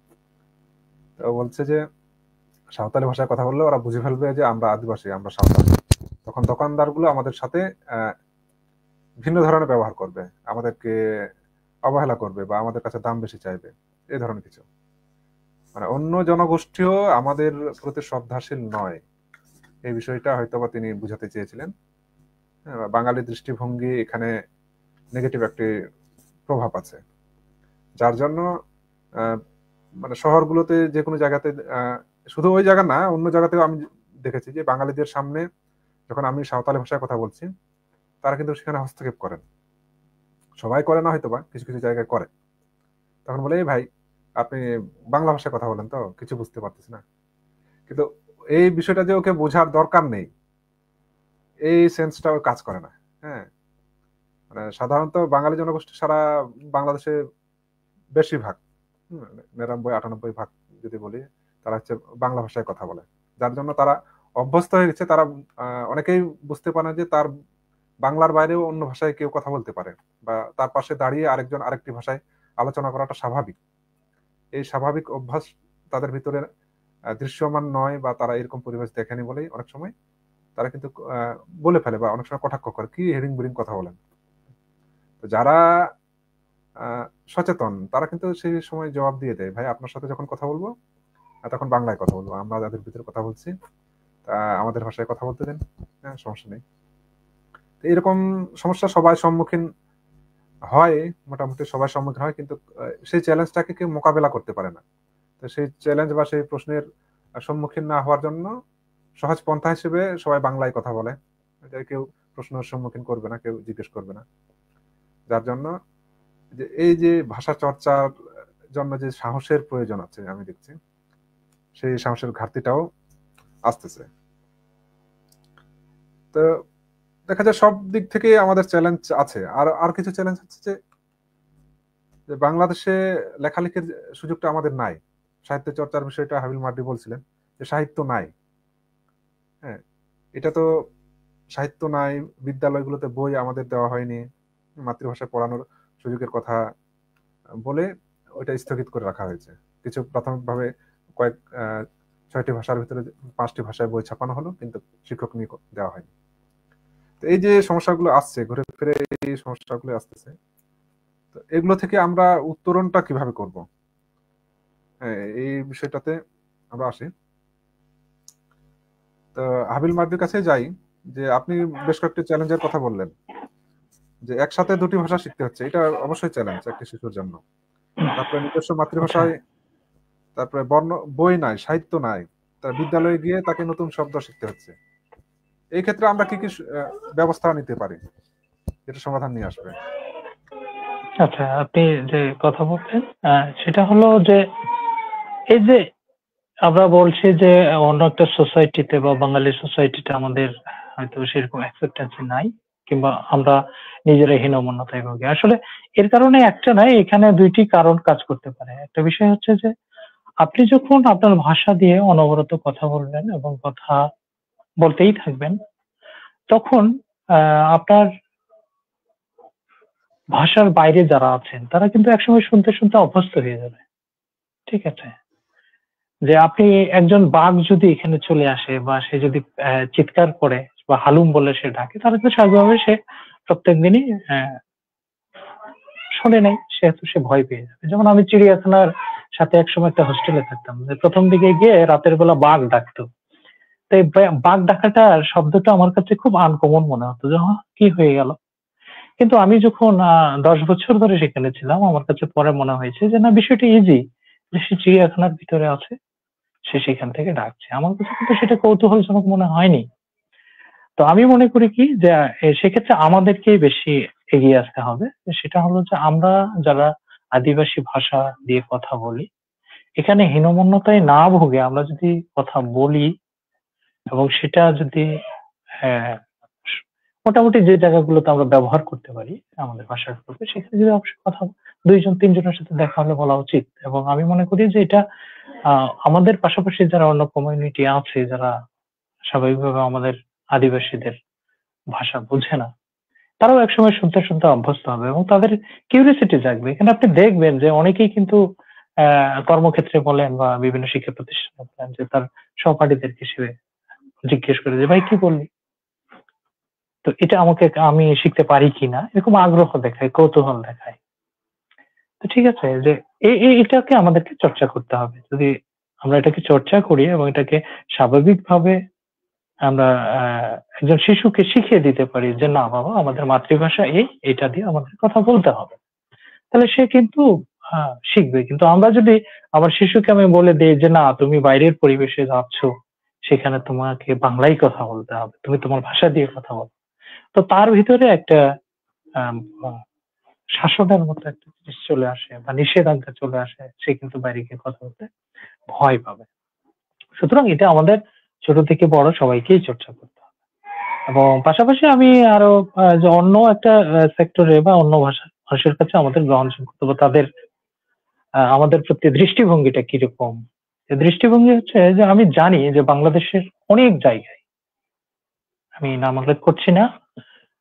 তো বলছে যে সাঁওতালি ভাষায় কথা বললে ওরা বুঝে ফেলবে যে আমরা আদিবাসী, আমরা সাঁওতাল। তখন দোকানদারগুলো আমাদের সাথে ভিন্ন ধরনের ব্যবহার করবে, আমাদেরকে অবহেলা করবে বা আমাদের কাছে দাম বেশি চাইবে, এই ধরনের কিছু। মানে অন্য জনগোষ্ঠীও আমাদের প্রতি শ্রদ্ধাশীল নয়, এই বিষয়টা হয়তোবা তিনি বুঝাতে চেয়েছিলেন। বাঙালি দৃষ্টিভঙ্গি এখানে নেগেটিভ একটি প্রভাব আছে, যার জন্য মানে শহরগুলোতে যে কোনো জায়গাতে, শুধু ওই জায়গা না অন্য জায়গাতেও আমি দেখেছি যে বাঙালিদের সামনে যখন আমি সাঁওতালি ভাষায় কথা বলছি, তারা কিন্তু সেখানে হস্তক্ষেপ করেন। সবাই করে না হয়তোবা, কিছু কিছু জায়গায় করে। তখন বলে এই ভাই আপনি বাংলা ভাষায় কথা বলেন, তো কিছু বুঝতে পারতেছি না। কিন্তু এই বিষয়টা যে ওকে বোঝার দরকার নেই, এই সেন্সটা ওর কাজ করে না। হ্যাঁ, মানে সাধারণত বাঙালি জনগোষ্ঠী সারা বাংলাদেশে বেশিরভাগ 99-98% যদি বলি, তারা হচ্ছে বাংলা ভাষায় কথা বলে, যার জন্য তারা অভ্যস্ত হয়ে গেছে। তারা অনেকেই বুঝতে পারে যে তার বাংলার বাইরেও অন্য ভাষায় কেউ কথা বলতে পারে, বা তার পাশে দাঁড়িয়ে আরেকজন আরেকটি ভাষায় আলোচনা করাটা স্বাভাবিক। এই স্বাভাবিক অভ্যাস তাদের ভিতরে দৃশ্যমান নয়, বা তারা এরকম পরিবেশ দেখেনি বলেই অনেক সময় তারা কিন্তু বলে ফেলে, বা অনেক সময় কটাক্ষ করে, কি হেডিং বিডিং কথা বলেন। তো যারা সচেতন তারা কিন্তু সেই সময় জবাব দিয়ে দেয়, ভাই আপনার সাথে যখন কথা বলবো তখন বাংলায় কথা বলবো, আমরা যাদের ভিতরে কথা বলছি আমাদের ভাষায় কথা বলতে দেন, হ্যাঁ সমস্যা নেই। তো এরকম সমস্যা সবাই সম্মুখীন হয়, মোটামুটি সবাই সম্মুখীন হয়, কিন্তু সেই চ্যালেঞ্জটাকে কেউ মোকাবেলা করতে পারে না। তো সেই চ্যালেঞ্জ বা সেই প্রশ্নের সম্মুখীন না হওয়ার জন্য সহজ পন্থা হিসেবে সবাই বাংলায় কথা বলে, কেউ প্রশ্নের সম্মুখীন করবে না, কেউ জিজ্ঞেস করবে না। যার জন্য যে এই যে ভাষা চর্চার জন্য যে সাহসের প্রয়োজন আছে আমি দেখছি, সেই সাহসের ঘাটতিটাও আসতেছে। তো দেখা যায় সব দিক থেকে আমাদের চ্যালেঞ্জ আছে। আর আর কিছু চ্যালেঞ্জ হচ্ছে যে বাংলাদেশে লেখালেখির সুযোগটা আমাদের নাই। সাহিত্য চর্চার বিষয়টা হাবিল মার্ডি বলছিলেন যে সাহিত্য নাই। হ্যাঁ, এটা তো সাহিত্য নাই, বিদ্যালয়গুলোতে বই আমাদের দেওয়া হয়নি, মাতৃভাষায় পড়ানোর সুযোগের কথা বলে ওইটা স্থগিত করে রাখা হয়েছে। কিছু প্রাথমিকভাবে কয়েক 6টি ভাষার ভিতরে 5টি ভাষায় বই ছাপানো হলো, কিন্তু শিক্ষক নিয়োগ দেওয়া হয়নি। তো এই যে সমস্যাগুলো আসছে, ঘুরে ফিরে এই সমস্যাগুলো আসতেছে, তো এগুলো থেকে আমরা উত্তরণটা কিভাবে করব, হ্যাঁ এই বিষয়টাতে আমরা আসি। তো হাবিল মার্দির কাছে যাই, যে আপনি বেশ কয়েকটি চ্যালেঞ্জের কথা বললেন। যে একসাথে দুটি ভাষা শিখতে হচ্ছে, এটা অবশ্যই চ্যালেঞ্জ একটি শিশুর জন্য। তারপরে নিজস্ব মাতৃভাষায়, তারপরে বই নাই, সাহিত্য নাই, তার বিদ্যালয়ে গিয়ে তাকে নতুন শব্দ শিখতে হচ্ছে। এই ক্ষেত্রে আমরা কি কি ব্যবস্থা নিতে পারি, এটা সমাধান নিয়ে আসবে? আচ্ছা, আপনি যে কথা বলছেন সেটা হলো যে এই যে আমরা বলছি যে অন্য একটা সোসাইটিতে বা বাঙালি সোসাইটিতে আমাদের হয়তো সেরকম অ্যাকসেপ্টেন্সি নাই, কিংবা আমরা নিজেরা হীনমন্যতায় ভুগি। আসলে এর কারণে একটা নয়, এখানে দুইটি কারণ কাজ করতে পারে। একটা বিষয় হচ্ছে যে আপনি যখন আপনার ভাষা দিয়ে অনবরত কথা বলবেন এবং কথা বলতেই থাকবেন, তখন আপনার ভাষার বাইরে যারা আছেন তারা কিন্তু একসময় শুনতে শুনতে অভ্যস্ত হয়ে যাবে। ঠিক আছে? যে আপনি একজন বাঘ যদি এখানে চলে আসে বা সে যদি চিৎকার করে বা হালুম বলে সে ডাকে, তাহলে তো স্বাভাবিকভাবে সে প্রত্যেক দিনই শোনে নাই, সেহেতু সে ভয় পেয়ে যাবে। যেমন আমি চিড়িয়াখানার সাথে একসময় একটা হোস্টেলে থাকতাম, যে প্রথম দিকে গিয়ে রাতের বেলা বাঘ ডাকতো। তো এই বাঘ ডাকাটার শব্দটা আমার কাছে খুব আনকমন মনে হতো, যে কি হয়ে গেল। কিন্তু আমি যখন 10 বছর ধরে সেখানে ছিলাম, আমার কাছে পরে মনে হয়েছে যে না, বিষয়টা ইজি, যে সে চিড়িয়াখানার ভিতরে আছে, সে সেখান থেকে ডাকছে। আমার কাছে কিন্তু সেটা কৌতূহলজনক মনে হয়নি। তো আমি মনে করি কি যে সেক্ষেত্রে আমাদেরকেই বেশি এগিয়ে আসতে হবে। সেটা হলো যে আমরা যারা আদিবাসী ভাষা দিয়ে কথা বলি, এখানে হীনমন্যতায় না ভুগে আমরা যদি কথা বলি এবং সেটা যদি হ্যাঁ, মোটামুটি যে জায়গাগুলোতে আমরা ব্যবহার করতে পারি আমাদের ভাষার উপরে, সেখানে যদি অবশ্যই কথা 2-3 জনের সাথে দেখা হলে বলা উচিত। এবং আমি মনে করি যে এটা আমাদের পাশাপাশি যারা অন্য কমিউনিটি আছে, যারা স্বাভাবিকভাবে আমাদের আদিবাসীদের ভাষা বোঝে না, তারাও একসময় শুনতে শুনতে অভ্যস্ত হবে এবং তাদের কিউরিওসিটি জাগবে। এখানে আপনি দেখবেন যে অনেকেই কিন্তু কর্মক্ষেত্রে বলেন বা বিভিন্ন শিক্ষা প্রতিষ্ঠানে বলেন যে তার সহপাঠীদেরকে সে জিজ্ঞেস করে যে ভাই কি বললি, তো এটা আমি শিখতে পারি কিনা, এরকম আগ্রহ দেখায়, কৌতূহল দেখায়। তো ঠিক আছে, যে এটাকে আমাদেরকে চর্চা করতে হবে। যদি আমরা এটাকে চর্চা করি এবং এটাকে স্বাভাবিকভাবে আমরা একজন শিশুকে শিখিয়ে দিতে পারি যে না বাবা, আমাদের মাতৃভাষা এটা দিয়ে আমাদের কথা বলতে হবে, তাহলে সে কিন্তু শিখবে। কিন্তু আমরা যদি আমার শিশুকে আমি বলে দিই যে না, তুমি বাইরের পরিবেশে যাচ্ছ, সেখানে তোমাকে বাংলায় কথা বলতে হবে, তুমি তোমার ভাষা দিয়ে কথা বলো, তো তার ভিতরে একটা আম, আহ, শাসনের মতো একটা জিনিস চলে আসে বা নিষেধাজ্ঞা চলে আসে, সে কিন্তু বাইরে গিয়ে কথা বলতে ভয় পাবে। সুতরাং এটা আমাদের ছোট থেকে বড় সবাইকেই চর্চা করতে হবে। এবং পাশাপাশি আমি আরো যে অন্য একটা সেক্টরে বা অন্য ভাষার কাছে আমাদের গ্রহণযোগ্য বা তাদের আমাদের প্রতি দৃষ্টিভঙ্গিটা কিরকম। দৃষ্টিভঙ্গি হচ্ছে যে আমি জানি যে বাংলাদেশের অনেক জায়গায়, আমি নাম উল্লেখ করছি না,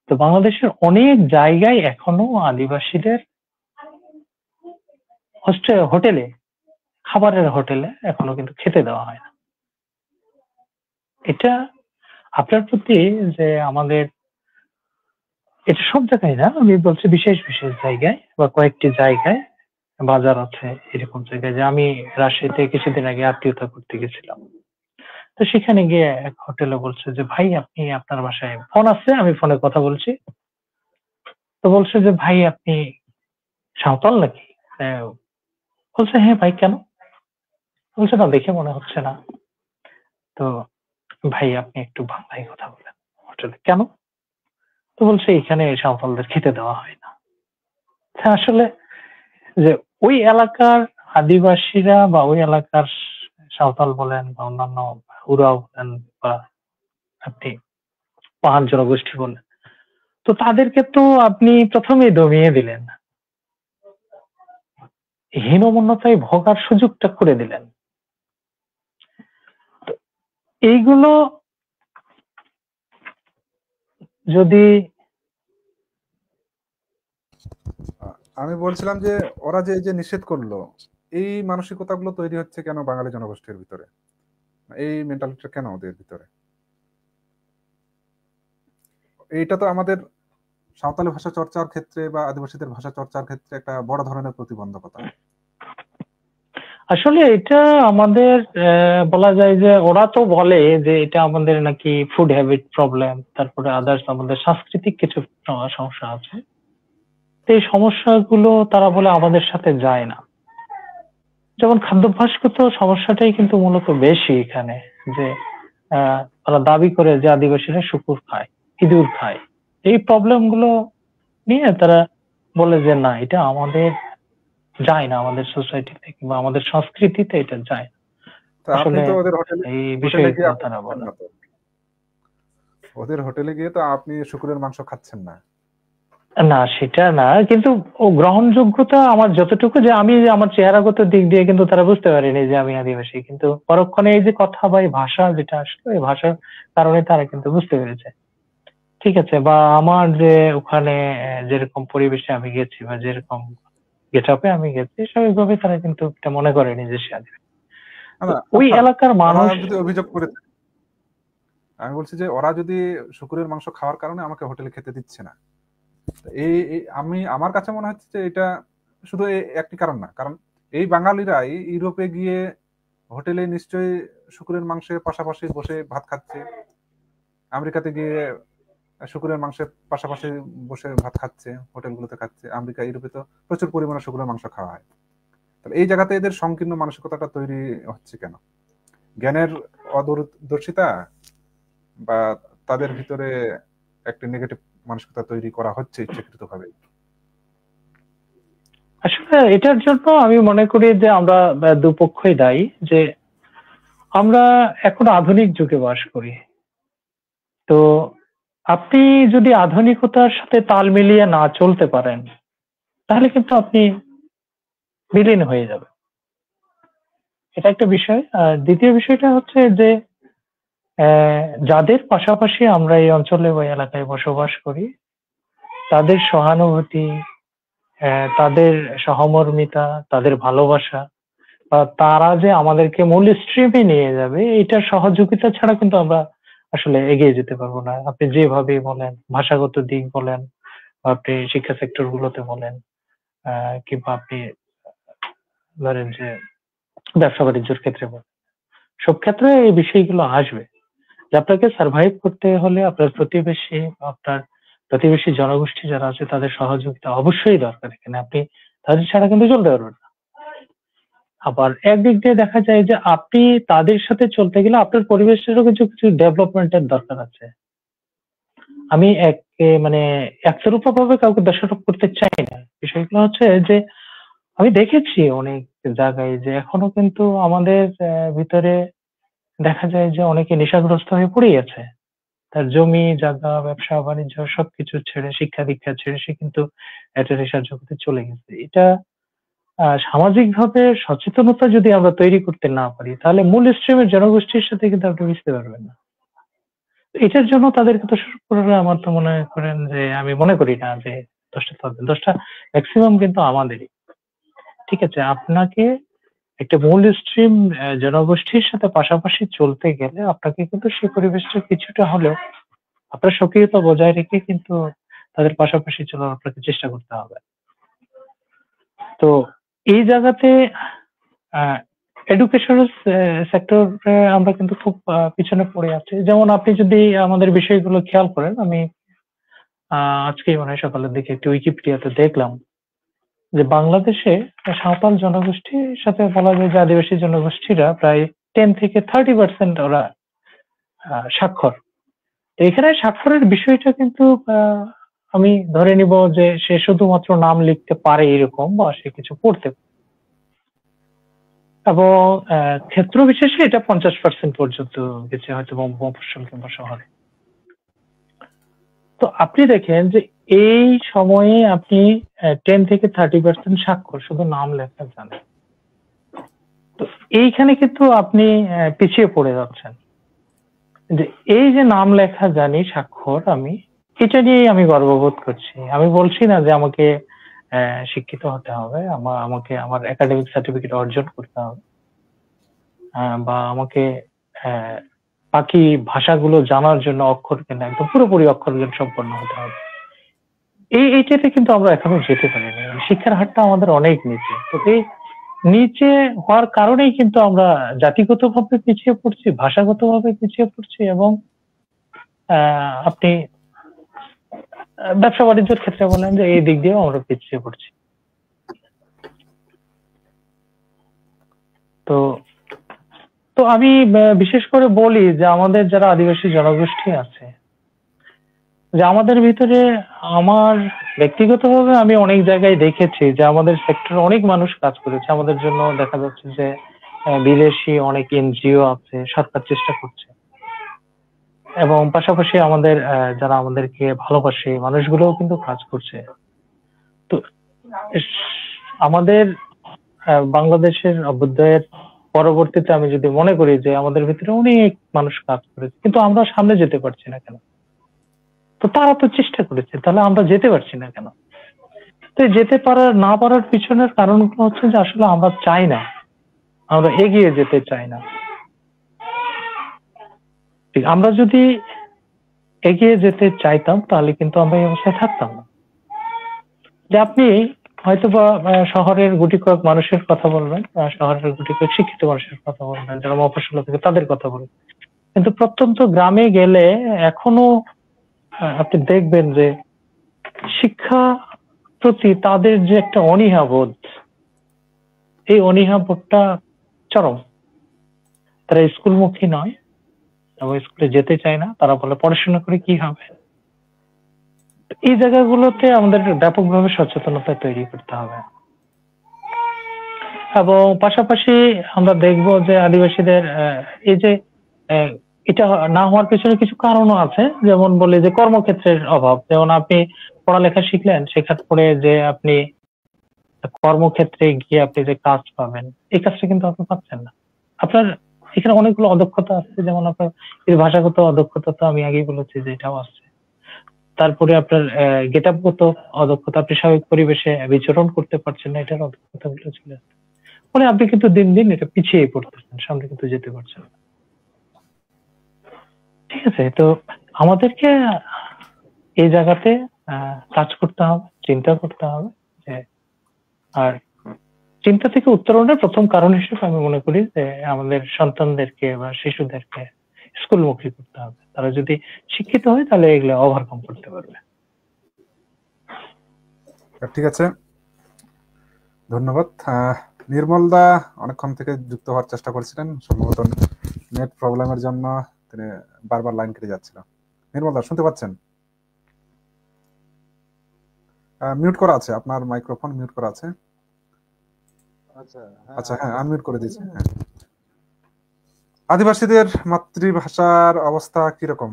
তো বাংলাদেশের অনেক জায়গায় এখনো আদিবাসীদের হোটেলে, খাবারের হোটেলে এখনো কিন্তু খেতে দেওয়া হয় না। এটা আপনার প্রতি যে আমাদের, এটা সব জায়গায় না, আমি বলছি বিশেষ বিশেষ জায়গায় বা কয়েকটি জায়গায় বাজার আছে এরকম জায়গায়। যে আমি রাজশাহীতে কিছুদিন আগে আত্মীয়তা করতে গেছিলাম, তো সেখানে গিয়ে এক হোটেলে বলছে যে ভাই আপনি, আপনার বাসায় ফোন আছে, আমি ফোনে কথা বলছি, তো বলছে যে ভাই আপনি সাঁওতাল নাকি? বলছে হ্যাঁ ভাই, কেন? বলছে না, দেখে মনে হচ্ছে না। তো ভাই আপনি একটু বাংলায় কথা বলেন হোটেলে। কেন? তো বলছে এখানে সাঁওতালদের খেতে দেওয়া হয় না। আসলে যে ওই এলাকার আদিবাসীরা বা ওই এলাকার সাঁওতাল বলেন বা অন্যান্য উরাও বলেন বা আপনি পাহাড় জনগোষ্ঠী বলেন, তো তাদেরকে তো আপনি প্রথমেই দমিয়ে দিলেন, হীনমন্যতায় ভোগার সুযোগটা করে দিলেন। তো এইগুলো যদি আমি বলছিলাম যে ওরা যে যে নিষেধ করলো, এই মানসিকতাগুলো তৈরি হচ্ছে কেন বাঙালি জনগোষ্ঠীর ভিতরে? এই মেন্টালিটিটা কেন ওদের ভিতরে? এইটা তো আমাদের সাঁওতালি ভাষা চর্চার ক্ষেত্রে বা আদিবাসীদের ভাষা চর্চার ক্ষেত্রে একটা বড় ধরনের প্রতিবন্ধকতা। আসলে এটা আমাদের বলা যায় যে ওরা তো বলে যে এটা আমাদের নাকি ফুড হ্যাবিট প্রবলেম, তারপরে আদার্স আমাদের সাংস্কৃতিক কিছু সমস্যা আছে। এই সমস্যাগুলো তারা বলে আমাদের সাথে যায় না। যেমন খাদ্যাভ্যাসগত সমস্যাটাই কিন্তু মূলত বেশি এখানে, যে তারা দাবি করে যে আদিবাসীরা শুকুর খায়, ইঁদুর খায়। এই প্রবলেম গুলো নিয়ে তারা বলে যে না, এটা আমাদের যায় না, আমাদের সোসাইটিতে কিংবা আমাদের সংস্কৃতিতে এটা যায় না। তো আপনি আসলে তো ওদের হোটেলে এই গিয়ে বিষয়গুলো আপনি তারা খাচ্ছেন বলে। না তো। ওদের হোটেলে গিয়ে তো আপনি শুকুরের মাংস খাচ্ছেন না। না, সেটা না, কিন্তু ও গ্রহণযোগ্যতা আমার যতটুকু, যে আমি আমার চেহারাগত দিক দিয়ে কিন্তু তারা বুঝতে পারেনি যে আমি আদিবাসী, কিন্তু পরক্ষণে এই যে কথা বা এই ভাষা যেটা আসলো, এই ভাষার কারণে তারা কিন্তু বুঝতে পেরেছে। ঠিক আছে, বা আমার যে ওখানে যেরকম পরিবেশে আমি গেছি বা যেরকম গেটআপে আমি গেছি, স্বাভাবিকভাবে তারা কিন্তু এটা মনে করেনি যে সে আদিবাসী। তো ওই আচ্ছা, এলাকার ওরা মানুষ, যদি অভিযোগ করে থাকে, আমি বলছি যে ওরা যদি শুকুরের মাংস খাওয়ার কারণে আমাকে হোটেলে খেতে দিচ্ছে না, আমার কাছে মনে হচ্ছে যে এটা শুধু একটি কারণ না। কারণ এই বাঙালিরা ইউরোপে গিয়ে হোটেলে নিশ্চয়ই শুকুরের মাংসের পাশাপাশি বসে ভাত খাচ্ছে, আমেরিকাতে গিয়ে শুকুরের মাংসের পাশাপাশি বসে ভাত খাচ্ছে, হোটেলগুলোতে খাচ্ছে। আমেরিকা, ইউরোপে তো প্রচুর পরিমাণে শুকুরের মাংস খাওয়া হয়। তাহলে এই জায়গাতে এদের সংকীর্ণ মানসিকতাটা তৈরি হচ্ছে কেন? জ্ঞানের অদূরদর্শিতা, বা তাদের ভিতরে একটা নেগেটিভ মানসিকতা তৈরি করা হচ্ছে ইচ্ছাকৃতভাবে? আসলে এটার জন্য আমি মনে করি যে আমরা দুপক্ষই দায়ী, যে আমরা এখন আধুনিক যুগে বাস করি। তো আপনি যদি আধুনিকতার সাথে তাল মিলিয়ে না চলতে পারেন, তাহলে কিন্তু আপনি বিলীন হয়ে যাবেন। এটা একটা বিষয়। আর দ্বিতীয় বিষয়টা হচ্ছে যে যাদের পাশাপাশি আমরা এই অঞ্চলে বা এলাকায় বসবাস করি, তাদের সহানুভূতি, তাদের সহমর্মিতা, তাদের ভালোবাসা, বা তারা যে আমাদেরকে মূল স্ট্রিমে নিয়ে যাবে, এটার সহযোগিতা ছাড়া কিন্তু আমরা আসলে এগিয়ে যেতে পারবো না। আপনি যেভাবে বলেন, ভাষাগত দিক বলেন, বা আপনি শিক্ষা সেক্টর গুলোতে বলেন, কিংবা আপনি ধরেন যে ব্যবসা বাণিজ্যের ক্ষেত্রে বলেন, সব ক্ষেত্রে এই বিষয়গুলো আসবে। যে আপনাকে সার্ভাইভ করতে হলে আপনার প্রতিবেশী জনগোষ্ঠী যারা আছে তাদের সহযোগিতা অবশ্যই দরকার। এখানে আপনি তাদের ছাড়া কিন্তু চলতে পারবেন না। আবার একদিক দিয়ে দেখা যায় যে আপনি তাদের সাথে চলতে গেলে আপনার পরিবেশেরও কিছু কিছু ডেভেলপমেন্টের দরকার আছে। আমি মানে একতরফা ভাবে কাউকে দোষারোপ করতে চাই না। বিষয়গুলো হচ্ছে যে আমি দেখেছি অনেক জায়গায় যে এখনো কিন্তু আমাদের ভিতরে দেখা যায় যে অনেকে নেশাগ্রস্ত হয়ে পড়ে আছে। তার জমি জায়গা, ব্যবসা বাণিজ্য সবকিছু ছেড়ে, শিক্ষা দীক্ষা ছেড়ে সে কিন্তু একটা নেশার জগতে চলে গেছে। এটা সামাজিকভাবে সচেতনতা যদি আমরা তৈরি করতে না পারি, তাহলে মূল স্ট্রিমের জনগোষ্ঠীর সাথে কিন্তু আপনি মিশতে পারবেন না। এটার জন্য তাদেরকে দোষারোপ করে আমার তো মনে করেন যে আমি মনে করি না যে দোষটা তাদের, দোষটা ম্যাক্সিমাম কিন্তু আমাদেরই। ঠিক আছে, আপনাকে একটা মূল স্ট্রিম জনগোষ্ঠীর সাথে পাশাপাশি চলতে গেলে আপনাকে কিন্তু সেই পরিবেশটা কিছুটা হলেও আপনার সক্রিয়তা বজায় রেখে কিন্তু তাদের পাশাপাশি চলার আপনাকে চেষ্টা করতে হবে। তো এই জায়গাতে এডুকেশনাল সেক্টরে আমরা কিন্তু খুব পিছনে পড়ে আছি। যেমন আপনি যদি আমাদের বিষয়গুলো খেয়াল করেন, আমি আজকেই মনে হয় সকালের দিকে একটু উইকিপিডিয়াতে দেখলাম যে বাংলাদেশে সাঁওতাল জনগোষ্ঠীর সাথে বলা যায় যে আদিবাসী জনগোষ্ঠীরা প্রায় 10 থেকে 30% ওরা স্বাক্ষর। এখানে স্বাক্ষরের বিষয়টা কিন্তু আমি ধরে নিব যে সে শুধুমাত্র নাম লিখতে পারে এরকম, বা সে কিছু পড়তে পারে, এবং ক্ষেত্র বিশেষে এটা 50% পর্যন্ত গেছে হয়তো মফস্বল কিংবা শহরে। তো আপনি দেখেন যে এই সময়ে আপনি 10 থেকে 30% স্বাক্ষর শুধু নাম লেখা জানেন। তো এইখানে কিন্তু আপনি পিছিয়ে পড়ে যাচ্ছেন। যে এই যে নাম লেখা জানি, স্বাক্ষর, আমি এটা নিয়েই আমি গর্ববোধ করছি। আমি বলছি না যে আমাকে শিক্ষিত হতে হবে, আমাকে আমার একাডেমিক সার্টিফিকেট অর্জন করতে হবে, বা আমাকে বাকি ভাষাগুলো জানার জন্য অক্ষর জ্ঞান, একদম পুরোপুরি অক্ষর জ্ঞান সম্পন্ন হতে হবে। এইটাতে কিন্তু আমরা এখনো যেতে পারিনি। শিক্ষার হারটা আমাদের অনেক নিচে। তো এই নিচে হওয়ার কারণেই কিন্তু আমরা জাতিগতভাবে পিছিয়ে পড়ছি, ভাষাগতভাবে পিছিয়ে পড়ছি, এবং আপনি ব্যবসা বাণিজ্যের ক্ষেত্রে বলেন যে এই দিক দিয়েও আমরা পিছিয়ে পড়ছি। তো তো আমি বিশেষ করে বলি যে আমাদের যারা আদিবাসী জনগোষ্ঠী আছে, যে আমাদের ভিতরে, আমার ব্যক্তিগতভাবে আমি অনেক জায়গায় দেখেছি যে আমাদের সেক্টরে অনেক মানুষ কাজ করেছে আমাদের জন্য। দেখা যাচ্ছে যে বিদেশি অনেক এনজিও আছে, সরকার চেষ্টা করছে, এবং পাশাপাশি আমাদের যারা আমাদেরকে ভালোবাসে মানুষগুলোও কিন্তু কাজ করছে। তো আমাদের বাংলাদেশের অভ্যুদয়ের পরবর্তীতে আমি যদি মনে করি যে আমাদের ভিতরে অনেক মানুষ কাজ করেছে, কিন্তু আমরা সামনে যেতে পারছি না কেন? তো তারা তো চেষ্টা করেছে, তাহলে আমরা যেতে পারছি না কেন? তো যেতে পারার না পারার পিছনের কারণগুলো হচ্ছে যে আসলে আমরা চাই না, আমরা এগিয়ে যেতে চাই না। ঠিক, আমরা যদি এগিয়ে যেতে চাইতাম তাহলে কিন্তু আমরা এই অবস্থায় থাকতাম না। যে আপনি হয়তো বা শহরের গুটি কয়েক মানুষের কথা বলবেন, শহরের গুটি কয়েক শিক্ষিত মানুষের কথা বলবেন যারা মফস্বল থেকে, তাদের কথা বলবেন, কিন্তু প্রত্যন্ত গ্রামে গেলে এখনো আপনি দেখবেন যে শিক্ষা প্রতি তাদের যে একটা অনীহাবোধ, এই অনীহাবোধটা চরম। তারা স্কুলমুখী নয় এবং স্কুলে যেতে চায় না, তারা বলে পড়াশোনা করে কি হবে। এই জায়গাগুলোতে আমাদের ব্যাপকভাবে সচেতনতা তৈরি করতে হবে। এবং পাশাপাশি আমরা দেখব যে আদিবাসীদের এই যে এটা না হওয়ার পেছনে কিছু কারণও আছে, যেমন বলে যে কর্মক্ষেত্রের অভাব। যেমন আপনি পড়ালেখা শিখলেন, শেখার পরে যে আপনি কর্মক্ষেত্রে গিয়ে আপনি যে কাজ পাবেন, এই কাজটা কিন্তু আপনি পাচ্ছেন না। আপনার এখানে অনেকগুলো অদক্ষতা আছে, যেমন আপনার এই ভাষাগত অদক্ষতা তো আমি আগেই বলেছি যে এটাও আছে। তারপরে আপনার গেটআপগত অদক্ষতা, আপনি স্বাভাবিক পরিবেশে বিচরণ করতে পারছেন না, এটার অদক্ষতা গুলো চলে আসছে। ফলে আপনি কিন্তু দিন দিন এটা পিছিয়ে পড়তেছেন, সামনে কিন্তু যেতে পারছেন না। ঠিক আছে, তো আমাদেরকে এই জায়গাতে কাজ করতে হবে, চিন্তা করতে হবে যে, আর চিন্তা থেকে উত্তরণের প্রথম কারণ হিসেবে আমি মনে করি যে আমাদের সন্তানদেরকে বা শিশুদেরকে স্কুলমুখী করতে হবে। তারা যদি শিক্ষিত হয় তাহলে এগুলো ওভারকাম করতে পারবে। ঠিক আছে, ধন্যবাদ। নির্মল দা অনেকক্ষণ থেকে যুক্ত হওয়ার চেষ্টা করছিলেন, সম্ভবত নেট প্রবলেমের জন্য তিনি বারবার লাইন কেটে যাচ্ছিল। নির্মল দা শুনতে পাচ্ছেন? মিউট করা আছে, আপনার মাইক্রোফোন মিউট করা আছে। আচ্ছা, হ্যাঁ, আনমিউট করে দিয়েছি। হ্যাঁ, আদিবাসীদের মাতৃভাষার অবস্থা কিরকম,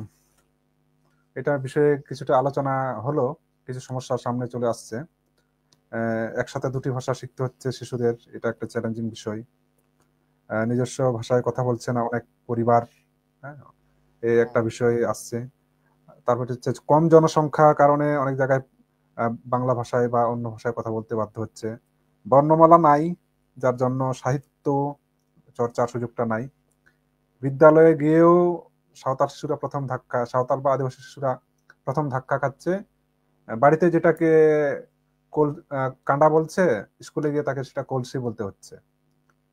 এটা বিষয়ে কিছুটা আলোচনা হলো। কিছু সমস্যার সামনে চলে আসছে। একসাথে দুটি ভাষা শিখতে হচ্ছে শিশুদের, এটা একটা চ্যালেঞ্জিং বিষয়। নিজস্ব ভাষায় কথা বলছে না অনেক পরিবার, হ্যাঁ, এই একটা বিষয় আসছে। তারপরে হচ্ছে কম জনসংখ্যা কারণে অনেক জায়গায় বাংলা ভাষায় বা অন্য ভাষায় কথা বলতে বাধ্য হচ্ছে। বর্ণমালা নাই, যার জন্য সাহিত্য চর্চার সুযোগটা নাই। বিদ্যালয়ে গিয়েও সাঁওতাল শিশুরা প্রথম ধাক্কা, সাঁওতাল বা আদিবাসী শিশুরা প্রথম ধাক্কা খাচ্ছে। বাড়িতে যেটাকে কাঁডা বলছে, স্কুলে গিয়ে তাকে সেটা কলসি বলতে হচ্ছে।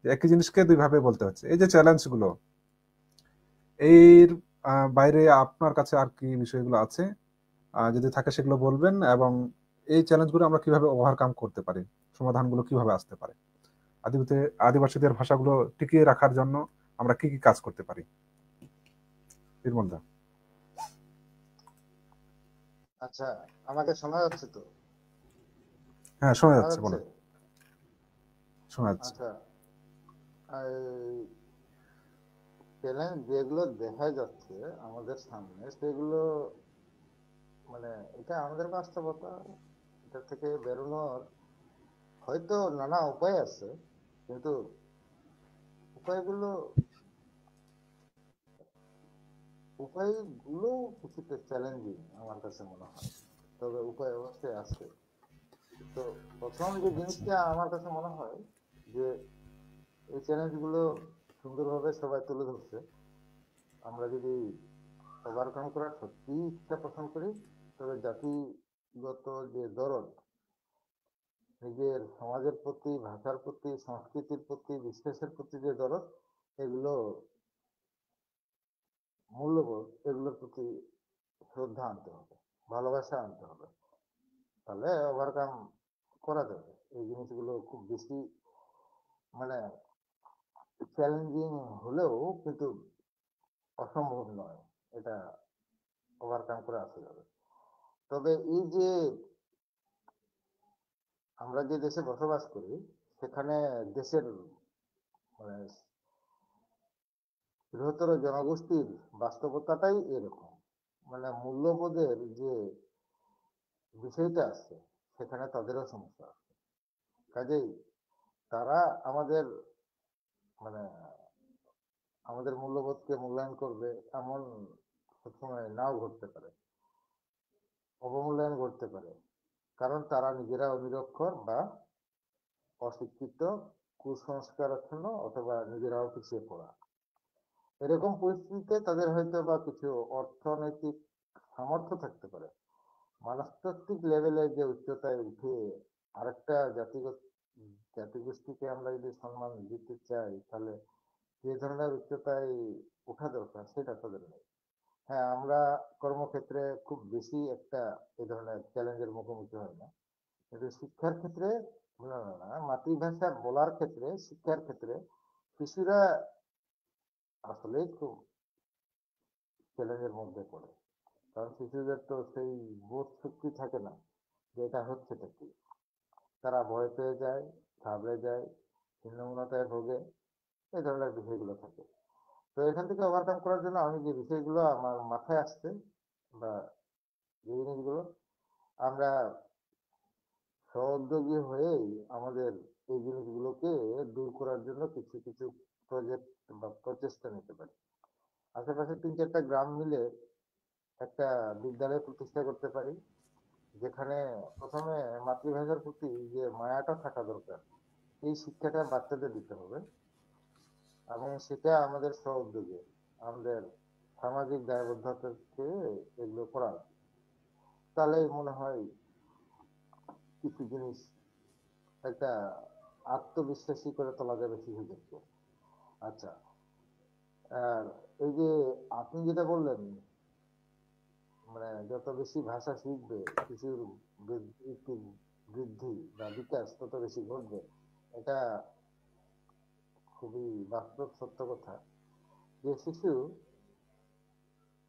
একই জিনিসকে দুই ভাবে বলতে হচ্ছে। এই যে চ্যালেঞ্জ গুলো, এর বাইরে আপনার কাছে আর কি বিষয়গুলো আছে যদি থাকে সেগুলো বলবেন, এবং এই চ্যালেঞ্জগুলো আমরা কিভাবে ওভারকাম করতে পারি, সমাধানগুলো কিভাবে আসতে পারে, আদিবাসীদের ভাষাগুলো টিকিয়ে রাখার জন্য আমরা কি কি কাজ করতে পারি। নির্মল দা। আচ্ছা, আমাকে শোনা যাচ্ছে তো? হ্যাঁ, শোনা যাচ্ছে, বলো। শোনা যাচ্ছে। আচ্ছা, চ্যালেঞ্জ যেগুলো দেখা যাচ্ছে আমাদের সামনে, সেগুলো মানে এটা আমাদের বাস্তবতা। এটা থেকে বেরোনোর হয়তো নানা উপায় আছে, কিন্তু উপায়গুলো কিছুটা চ্যালেঞ্জিং আমার কাছে মনে হয়, তবে উপায় অবশ্যই আছে। তো প্রথম যে জিনিসটা আমার কাছে মনে হয় যে এই চ্যালেঞ্জগুলো সুন্দরভাবে সবাই তুলে ধরছে। আমরা যদি ওভারকাম করার সত্যি ইচ্ছা পোষণ করি, তবে জাতিগত যে দরদ, নিজের সমাজের প্রতি, ভাষার প্রতি, সংস্কৃতির প্রতি, বিশ্বাসের প্রতি যে দরদ, এগুলো মূল্যবোধ, এগুলোর প্রতি শ্রদ্ধা আনতে হবে। ভালোবাসা আনতে হবে, তাহলে ওভারকাম করা যাবে। এই জিনিসগুলো খুব বেশি মানে চ্যালেঞ্জিং হলেও কিন্তু অসম্ভব নয়, এটা ওভারকাম করে আসা যাবে। তবে এই যে আমরা যে দেশে বসবাস করি সেখানে দেশের মানে বৃহত্তর জনগোষ্ঠীর বাস্তবতাটাই এরকম, মানে মূল্যবোধের যে বিষয়টা আছে সেখানে তাদেরও সমস্যা আছে। কাজেই তারা আমাদের মানে আমাদের মূল্যবোধকে মূল্যায়ন করবে এমন সবসময় নাও ঘটতে পারে, অবমূল্যায়ন ঘটতে পারে, কারণ তারা নিজেরা অনিরক্ষর বা অশিক্ষিত, কুসংস্কারাচ্ছন্ন অথবা নিজেরাও পিছিয়ে পড়া। এরকম পরিস্থিতিতে তাদের হয়তো বা কিছু অর্থনৈতিক সামর্থ্য থাকতে পারে, মনস্তাত্ত্বিক লেভেলে যে উচ্চতায় উঠে আরেকটা জাতিগোষ্ঠীকে আমরা যদি সম্মান দিতে চাই, তাহলে যে ধরনের উচ্চতায় ওঠা দরকার সেটা তাদের নেই। হ্যাঁ, আমরা কর্মক্ষেত্রে খুব বেশি একটা এই ধরনের চ্যালেঞ্জের মুখোমুখি হয় না, কিন্তু শিক্ষার ক্ষেত্রে মাতৃভাষা বলার ক্ষেত্রে, শিক্ষার ক্ষেত্রে শিশুরা আসলে খুব চ্যালেঞ্জের মধ্যে পড়ে। কারণ শিশুদের তো সেই বোধ শক্তি থাকে না যে এটা হচ্ছেটা কি, তারা ভয় পেয়ে যায়, ঘাবড়ে যায়, হীনমন্যতায় ভোগে, এই ধরনের বিষয়গুলো থাকে। তো এখান থেকে ওভারকাম করার জন্য আমি যে বিষয়গুলো আমার মাথায় আসছে বা যে জিনিসগুলো আমরা সহোদ্যোগী হয়েই আমাদের এই জিনিসগুলোকে দূর করার জন্য কিছু কিছু প্রজেক্ট বা প্রচেষ্টা নিতে পারি। আশেপাশে 3-4টা গ্রাম মিলে একটা বিদ্যালয় প্রতিষ্ঠা করতে পারি, যেখানে প্রথমে মাতৃভাষার প্রতি যে মায়াটা থাকা দরকার এই শিক্ষাটা বাচ্চাদের দিতে হবে, এবং সেটা আমাদের সহোদ্যোগে, আমাদের সামাজিক দায়বদ্ধতাকে এগুলো করা উচিত। তাহলে মনে হয় কিছু জিনিস একটা আত্মবিশ্বাসী করে তোলা যাবে শিশুদেরকে। আচ্ছা, আর এই যে আপনি যেটা বললেন মানে যত বেশি ভাষা শিখবে শিশুর বৃদ্ধি বা বিকাশ তত বেশি ঘটবে, এটা খুবই বাস্তব সত্য কথা। যে শিশু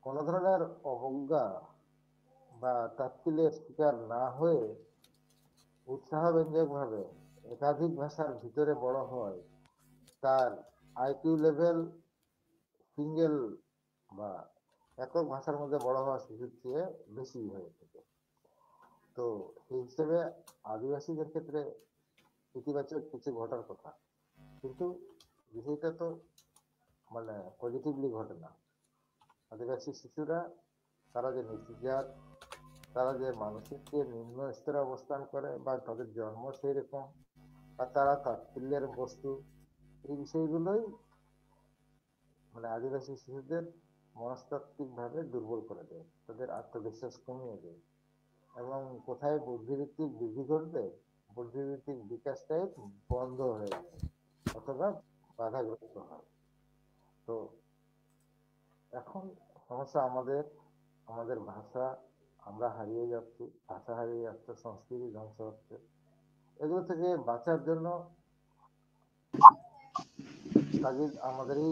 কোনো ধরনের অবজ্ঞা বা তাচ্ছিল্যের শিকার না হয়ে উৎসাহব্যঞ্জক ভাবে একাধিক ভাষার ভিতরে বড় হয়, তার আইকিউ লেভেল সিঙ্গেল বা একক ভাষার মধ্যে বড় হওয়া শিশুর চেয়ে বেশি হয়ে থাকে। তো সেই হিসেবে আদিবাসীদের ক্ষেত্রে ইতিবাচক কিছু ঘটার কথা, কিন্তু বিষয়টা তো মানে পজিটিভলি ঘটে না। আদিবাসী শিশুরা তারা যে নিচুজাত, তারা যে মানসিক নিম্ন স্তরে অবস্থান করে বা তাদের জন্ম সেই রকম, বা তারা তাচ্ছিল্যের বস্তু, এই বিষয়গুলোই মানে আদিবাসী শিশুদের মনস্তাত্ত্বিক ভাবে দুর্বল করে দেয়, তাদের আত্মবিশ্বাস কমিয়ে দেয়, এবং কোথায় বুদ্ধিভিত্তিক বৃদ্ধি ঘটবে, বুদ্ধিভিত্তিক বিকাশটাই বন্ধ হয়ে যায় অথবা বাধাগ্রস্ত হয়। তো এখন সমস্যা আমাদের, আমাদের ভাষা আমরা হারিয়ে যাচ্ছি, ভাষা হারিয়ে যাচ্ছে, সংস্কৃতি ধ্বংস হচ্ছে। এগুলো থেকে বাঁচার জন্য তাগিদ আমাদেরই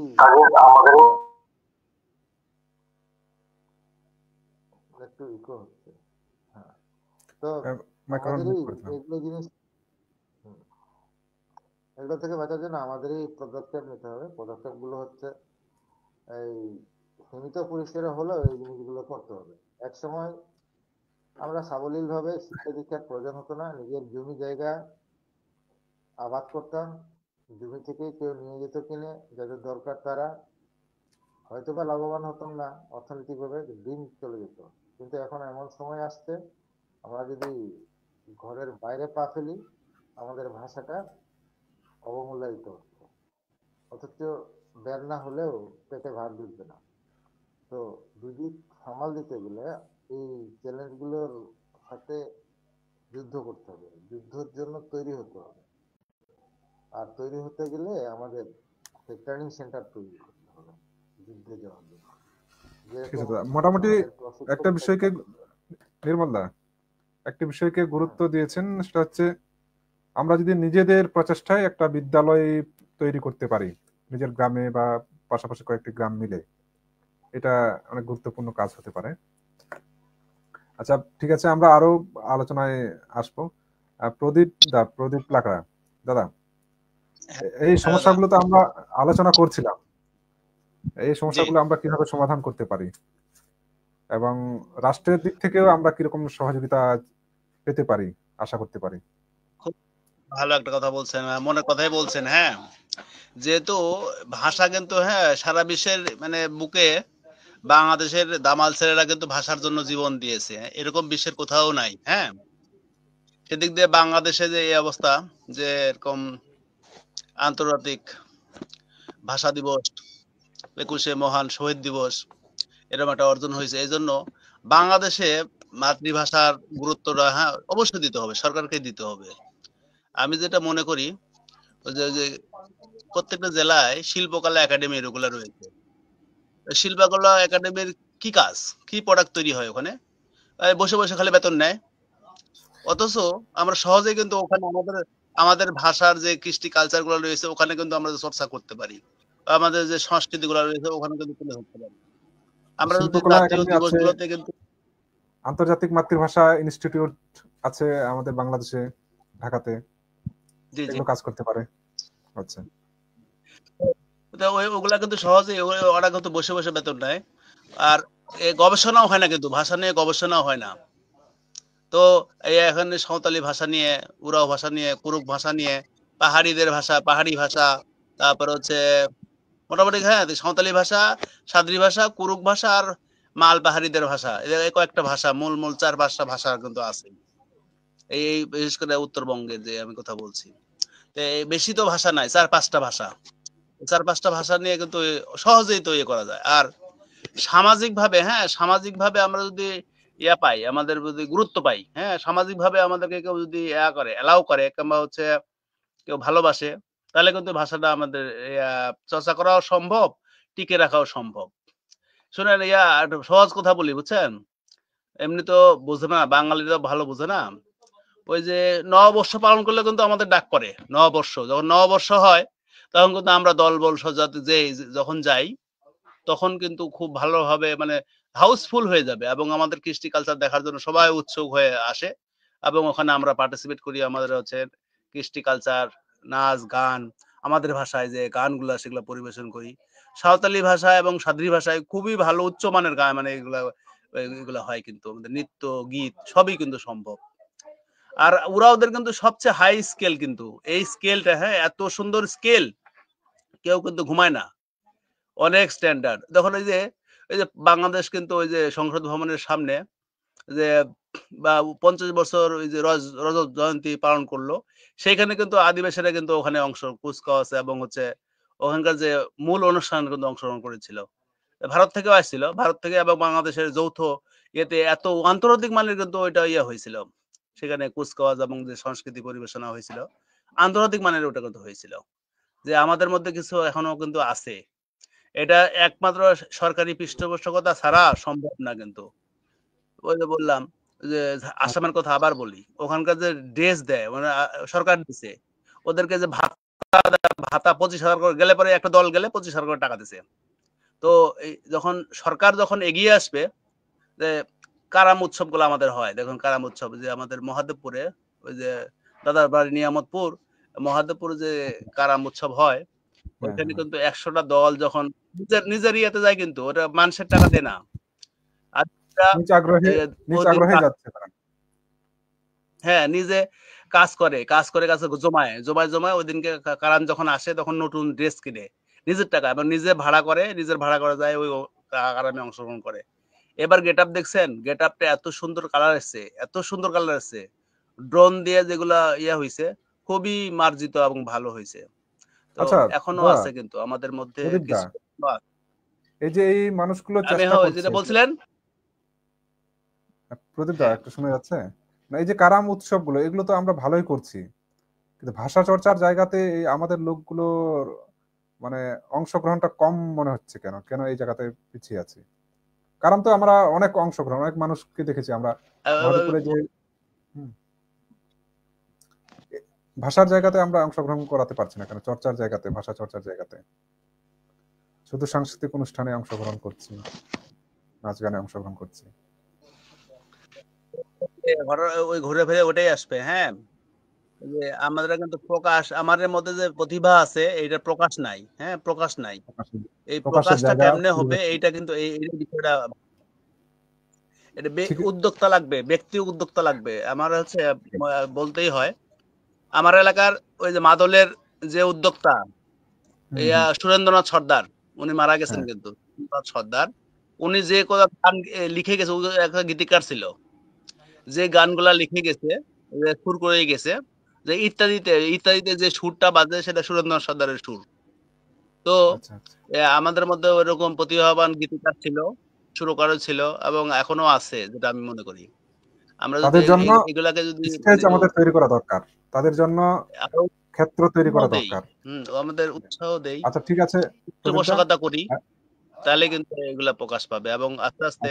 একটু ইকো হচ্ছে। হ্যাঁ, তো আমাদেরই এগুলো জিনিস এগুলো থেকে বাঁচার জন্য আমাদেরই পদক্ষেপ নিতে হবে। পদক্ষেপগুলো হচ্ছে এই সীমিত পরিসরে হলেও এই জিনিসগুলো করতে হবে। এক সময় আমরা সাবলীল ভাবে শিক্ষা দীক্ষার প্রয়োজন হতো না, নিজের জমি জায়গা আবাদ করতাম, জমি থেকে কেউ নিয়ে যেত কিনে, যাদের দরকার তারা, হয়তো বা লাভবান হতাম না অর্থনৈতিকভাবে, দিন চলে যেত। কিন্তু এখন এমন সময় আসছে, আমরা যদি ঘরের বাইরে পা ফেলি আমাদের ভাষাটা অবমূল্যায়িত হচ্ছে, অথচ বের না হলেও পেটে ভাত জুটবে না। তো দুদিক সামাল দিতে গেলে এই চ্যালেঞ্জগুলোর সাথে যুদ্ধ করতে হবে, যুদ্ধের জন্য তৈরি হতে হবে। আর তৈরি হতে গেলে আমাদের ট্রেনিং সেন্টার তৈরি করতে হবে যুদ্ধে যাওয়ার জন্য। মোটামুটি একটা বিষয়কে নির্মল দা একটি বিষয়কে গুরুত্ব দিয়েছেন, সেটা হচ্ছে আমরা যদি নিজেদের প্রচেষ্টায় একটা বিদ্যালয় তৈরি করতে পারি নিজের গ্রামে বা পাশাপাশি কয়েকটি গ্রাম মিলে, এটা অনেক গুরুত্বপূর্ণ কাজ হতে পারে। আচ্ছা ঠিক আছে, আমরা আরো আলোচনায় আসবো। প্রদীপ লাকড়া দাদা, এই হ্যাঁ দাদা, সমস্যাগুলো তো আমরা আলোচনা করছিলাম, এই জি সমস্যাগুলো আমরা কিভাবে সমাধান করতে পারি এবং রাষ্ট্রের দিক থেকেও আমরা কিরকম সহযোগিতা পেতে পারি, আশা করতে পারি? খুব ভালো একটা কথা বলছেন, মনের কথাই বলছেন। হ্যাঁ, যেহেতু ভাষা কিন্তু হ্যাঁ সারা বিশ্বের মানে বুকে বাংলাদেশের দামাল ছেলেরা কিন্তু ভাষার জন্য জীবন দিয়েছে, এরকম বিশ্বের কোথাও নাই। হ্যাঁ, সেদিক দিয়ে বাংলাদেশে যে এই অবস্থা, যে এরকম আন্তর্জাতিক ভাষা দিবস, 21শে মহান শহীদ দিবস, এরকম একটা অর্জন হয়েছে। এই জন্য বাংলাদেশে মাতৃভাষার গুরুত্বটা হ্যাঁ অবশ্যই দিতে হবে, সরকারকে দিতে হবে। আমি যেটা মনে করি ওই যে প্রত্যেকটা জেলায় শিল্পকলা একাডেমি এগুলো রয়েছে। শিল্পকলা একাডেমির কি কাজ, কি প্রোডাক্ট তৈরি হয় ওখানে? বসে বসে খালি বেতন নেয়। অথচ আমরা সহজেই কিন্তু ওখানে আমাদের আমাদের ভাষার যে কৃষ্টি কালচার গুলো রয়েছে ওখানে কিন্তু আমরা চর্চা করতে পারি, আমাদের যে সংস্কৃতি গুলো রয়েছে ওখানে কিন্তু তুলে ধরতে পারি। আমরা যদি শিল্পকলা জাতীয় একাডেমি দিবস আছে, গুলোতে কিন্তু আন্তর্জাতিক মাতৃভাষা ইনস্টিটিউট আছে আমাদের বাংলাদেশে, ঢাকাতে, জি জি এগুলো কাজ করতে পারে। আচ্ছা তো ওগুলা কিন্তু সহজেই ওরা কিন্তু বসে বসে বেতন নেয়। আর গবেষণাও হয় না, কিন্তু ভাষা নিয়ে গবেষণাও হয় না। তো এই এখানে সাঁওতালি ভাষা নিয়ে, উরাও ভাষা নিয়ে, কুরুক ভাষা নিয়ে, পাহাড়িদের ভাষা, পাহাড়ি ভাষা, তারপর হচ্ছে মোটামুটি হ্যাঁ সাঁওতালি ভাষা, সাদ্রি ভাষা, কুরুক ভাষা আর মাল পাহাড়িদের ভাষা, এই কয়েকটা ভাষা, মূল মূল 4-5টা ভাষা কিন্তু আছে। এই বিশেষ করে উত্তরবঙ্গের যে আমি কথা বলছি, বেশি তো ভাষা নাই, 4-5টা ভাষা। 4-5টা ভাষা নিয়ে কিন্তু সহজেই তো ইয়ে করা যায়। আর সামাজিক ভাবে হ্যাঁ সামাজিক ভাবে আমরা যদি ইয়া পাই, আমাদের যদি গুরুত্ব পাই, হ্যাঁ সামাজিক ভাবে আমাদেরকে কেউ যদি ইয়া করে, এলাও করে, কিংবা হচ্ছে কেউ ভালোবাসে, তাহলে কিন্তু ভাষাটা আমাদের চর্চা করাও সম্ভব, টিকে রাখাও সম্ভব। শুনেন একটা সহজ কথা বলি, বুঝছেন? এমনি তো বোঝে না, বাঙালিরা ভালো বোঝে না। ওই যে নববর্ষ পালন করলে কিন্তু আমাদের ডাক পড়ে। নববর্ষ যখন নববর্ষ হয় তখন কিন্তু আমরা দলবল সজাতে যে যখন যাই তখন কিন্তু খুব ভালোভাবে মানে হাউসফুল হয়ে যাবে, এবং আমাদের কৃষ্টি কালচার দেখার জন্য সবাই উৎসুক হয়ে আসে, এবং ওখানে আমরা পার্টিসিপেট করি। আমাদের হচ্ছে কৃষ্টি কালচার, নাচ গান, আমাদের ভাষায় যে গানগুলা সেগুলো পরিবেশন করি। সাঁওতালি ভাষা এবং সাদ্রি ভাষায় খুবই ভালো উচ্চমানের গান, মানে এগুলা এগুলা হয়, কিন্তু আমাদের নৃত্য গীত সবই কিন্তু সম্ভব। আর ওদের কিন্তু সবচেয়ে হাই স্কেল, কিন্তু এই স্কেলটা হ্যাঁ এত সুন্দর স্কেল, কেউ কিন্তু ঘুমায় না, অনেক স্ট্যান্ডার্ড। দেখুন এই যে বাংলাদেশ কিন্তু ওই যে সংসদ ভবনের সামনে যে বা 50 বছর ওই যে রজত জয়ন্তী পালন করলো, সেইখানে কিন্তু আদিবাসীরা কিন্তু ওখানে কুচকাওয়াজ এবং হচ্ছে ওখানকার যে মূল অনুষ্ঠান কিন্তু অংশগ্রহণ করেছিল। ভারত থেকেও আসছিল, ভারত থেকে এবং বাংলাদেশের যৌথ ইয়েতে এত আন্তর্জাতিক মানের কিন্তু ওইটা ইয়ে হয়েছিল, সেখানে কুচকাওয়াজ এবং যে সংস্কৃতি পরিবেশনা হয়েছিল আন্তর্জাতিক মানের, ওটা কিন্তু হয়েছিল। যে আমাদের মধ্যে কিছু এখনো কিন্তু আছে, এটা একমাত্র সরকারি পৃষ্ঠপোষকতা ছাড়া সম্ভব না। কিন্তু ওই যে বললাম যে আসামের কথা আবার বলি, ওখানকার যে ড্রেস দেয় মানে সরকার দিছে, ওদেরকে যে ভাতা 25,000 করে, গেলে পরে একটা দল গেলে 25,000 করে টাকা দিছে। তো যখন সরকার যখন এগিয়ে আসবে, যে কারাম উৎসব গুলো আমাদের হয়, দেখুন কারাম উৎসব যে আমাদের মহাদেবপুরে, ওই যে দাদার বাড়ি নিয়ামতপুর, মহাদেবপুরে যে কারাম উৎসব হয়, ওইখানে কিন্তু 100টা দল যখন নিজের ইয়েতে যায়, কিন্তু ওটা মানুষের টাকা দেয় না। আর নিজ আগ্রহে যাচ্ছে তারা। হ্যাঁ নিজে কাজ করে কাছে জমায় ওইদিনকে কারান যখন আসে তখন নতুন ড্রেস কিনে নিজের টাকা, এবং নিজের ভাড়া করে যায়, ওই কারামে অংশগ্রহণ করে। এবার গেট আপ দেখছেন, গেট আপটা এত সুন্দর কালার এসছে, ড্রোন দিয়ে যেগুলা ইয়া হয়েছে, খুবই মার্জিত এবং ভালো হয়েছে। তো আচ্ছা এখনো দাদা, আছে কিন্তু আমাদের মধ্যে প্রদীপ দা, কিছু। এই যে এই মানুষগুলো আমি চেষ্টা করছে, যেটা বলছিলেন, প্রদীপ দা হ্যাঁ একটু শোনা যাচ্ছে না? এই যে কারাম উৎসবগুলো, এগুলো তো আমরা ভালোই করছি, কিন্তু ভাষা চর্চার জায়গাতে এই আমাদের লোকগুলোর মানে অংশগ্রহণটা কম মনে হচ্ছে। কেন কেন এই জায়গাতে পিছিয়ে আছি? কারণ তো আমরা অনেক অংশগ্রহণ, অনেক মানুষকে দেখেছি আমরা মাধবপুরে যে ভাষার জায়গাতে আমরা অংশগ্রহণ করাতে পারছি না কেন? চর্চার জায়গাতে, ভাষা চর্চার জায়গাতে শুধু সাংস্কৃতিক অনুষ্ঠানে অংশগ্রহণ করছি, নাচ গানে অংশগ্রহণ করছি। ওই ঘুরে ফিরে ওটাই আসবে। হ্যাঁ, যে আমাদের কিন্তু প্রকাশ, আমাদের মধ্যে যে প্রতিভা আছে এইটার প্রকাশ নাই। হ্যাঁ, প্রকাশ নাই। এই প্রকাশটা কেমনে হবে এইটা কিন্তু এই বিষয়টা, এটা উদ্যোক্তা লাগবে, ব্যক্তি উদ্যোক্তা লাগবে। আমার হচ্ছে বলতেই হয়, আমার এলাকার ওই যে মাদলের যে উদ্যোক্তা সুরেন্দ্রনাথ সর্দার, উনি মারা গেছেন কিন্তু সর্দার, উনি যে গান লিখে গেছে, একটা গীতিকার ছিল, যে গানগুলা লিখে গেছে, সুর করে গেছে, যে ইত্যাদিতে যে সুরটা বাজে সেটা সুরেন্দ্রনাথ সর্দারের সুর। তো আমাদের মধ্যে ওইরকম প্রতিভাবান গীতিকার ছিল, সুরকারও ছিল, এবং এখনো আছে, যেটা আমি মনে করি। আমরা তাদের জন্য এগুলাকে যদি আমাদের তৈরি করা দরকার, তাদের জন্য ক্ষেত্র তৈরি করা দরকার। আমাদের উৎসাহ দেই, আচ্ছা ঠিক আছে, পৃষ্ঠপোষকতা করি, তাহলে কিন্তু এগুলা প্রকাশ পাবে এবং আস্তে আস্তে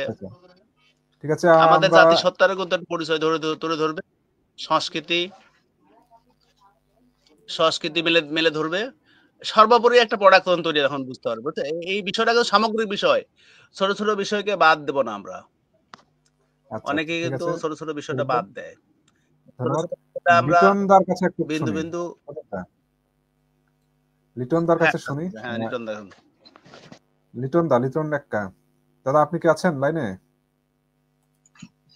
ঠিক আছে আমাদের জাতিসত্তার কিন্তু পরিচয় তুলে ধরবে, সংস্কৃতি মেলে ধরবে। সর্বোপরি একটা প্রোডাকশন তৈরি এখন বুঝতে পারবো। এই বিষয়টা কিন্তু সামগ্রিক বিষয়, ছোট ছোট বিষয়কে বাদ দেব না আমরা। অনেকে কিন্তু ছোট ছোট বিষয়টা বাদ দেয়। আমরা বিন্দু বিন্দু লিটনদার কাছে শুনি। লিটন একটা দাদা, আপনি কি আছেন লাইনে?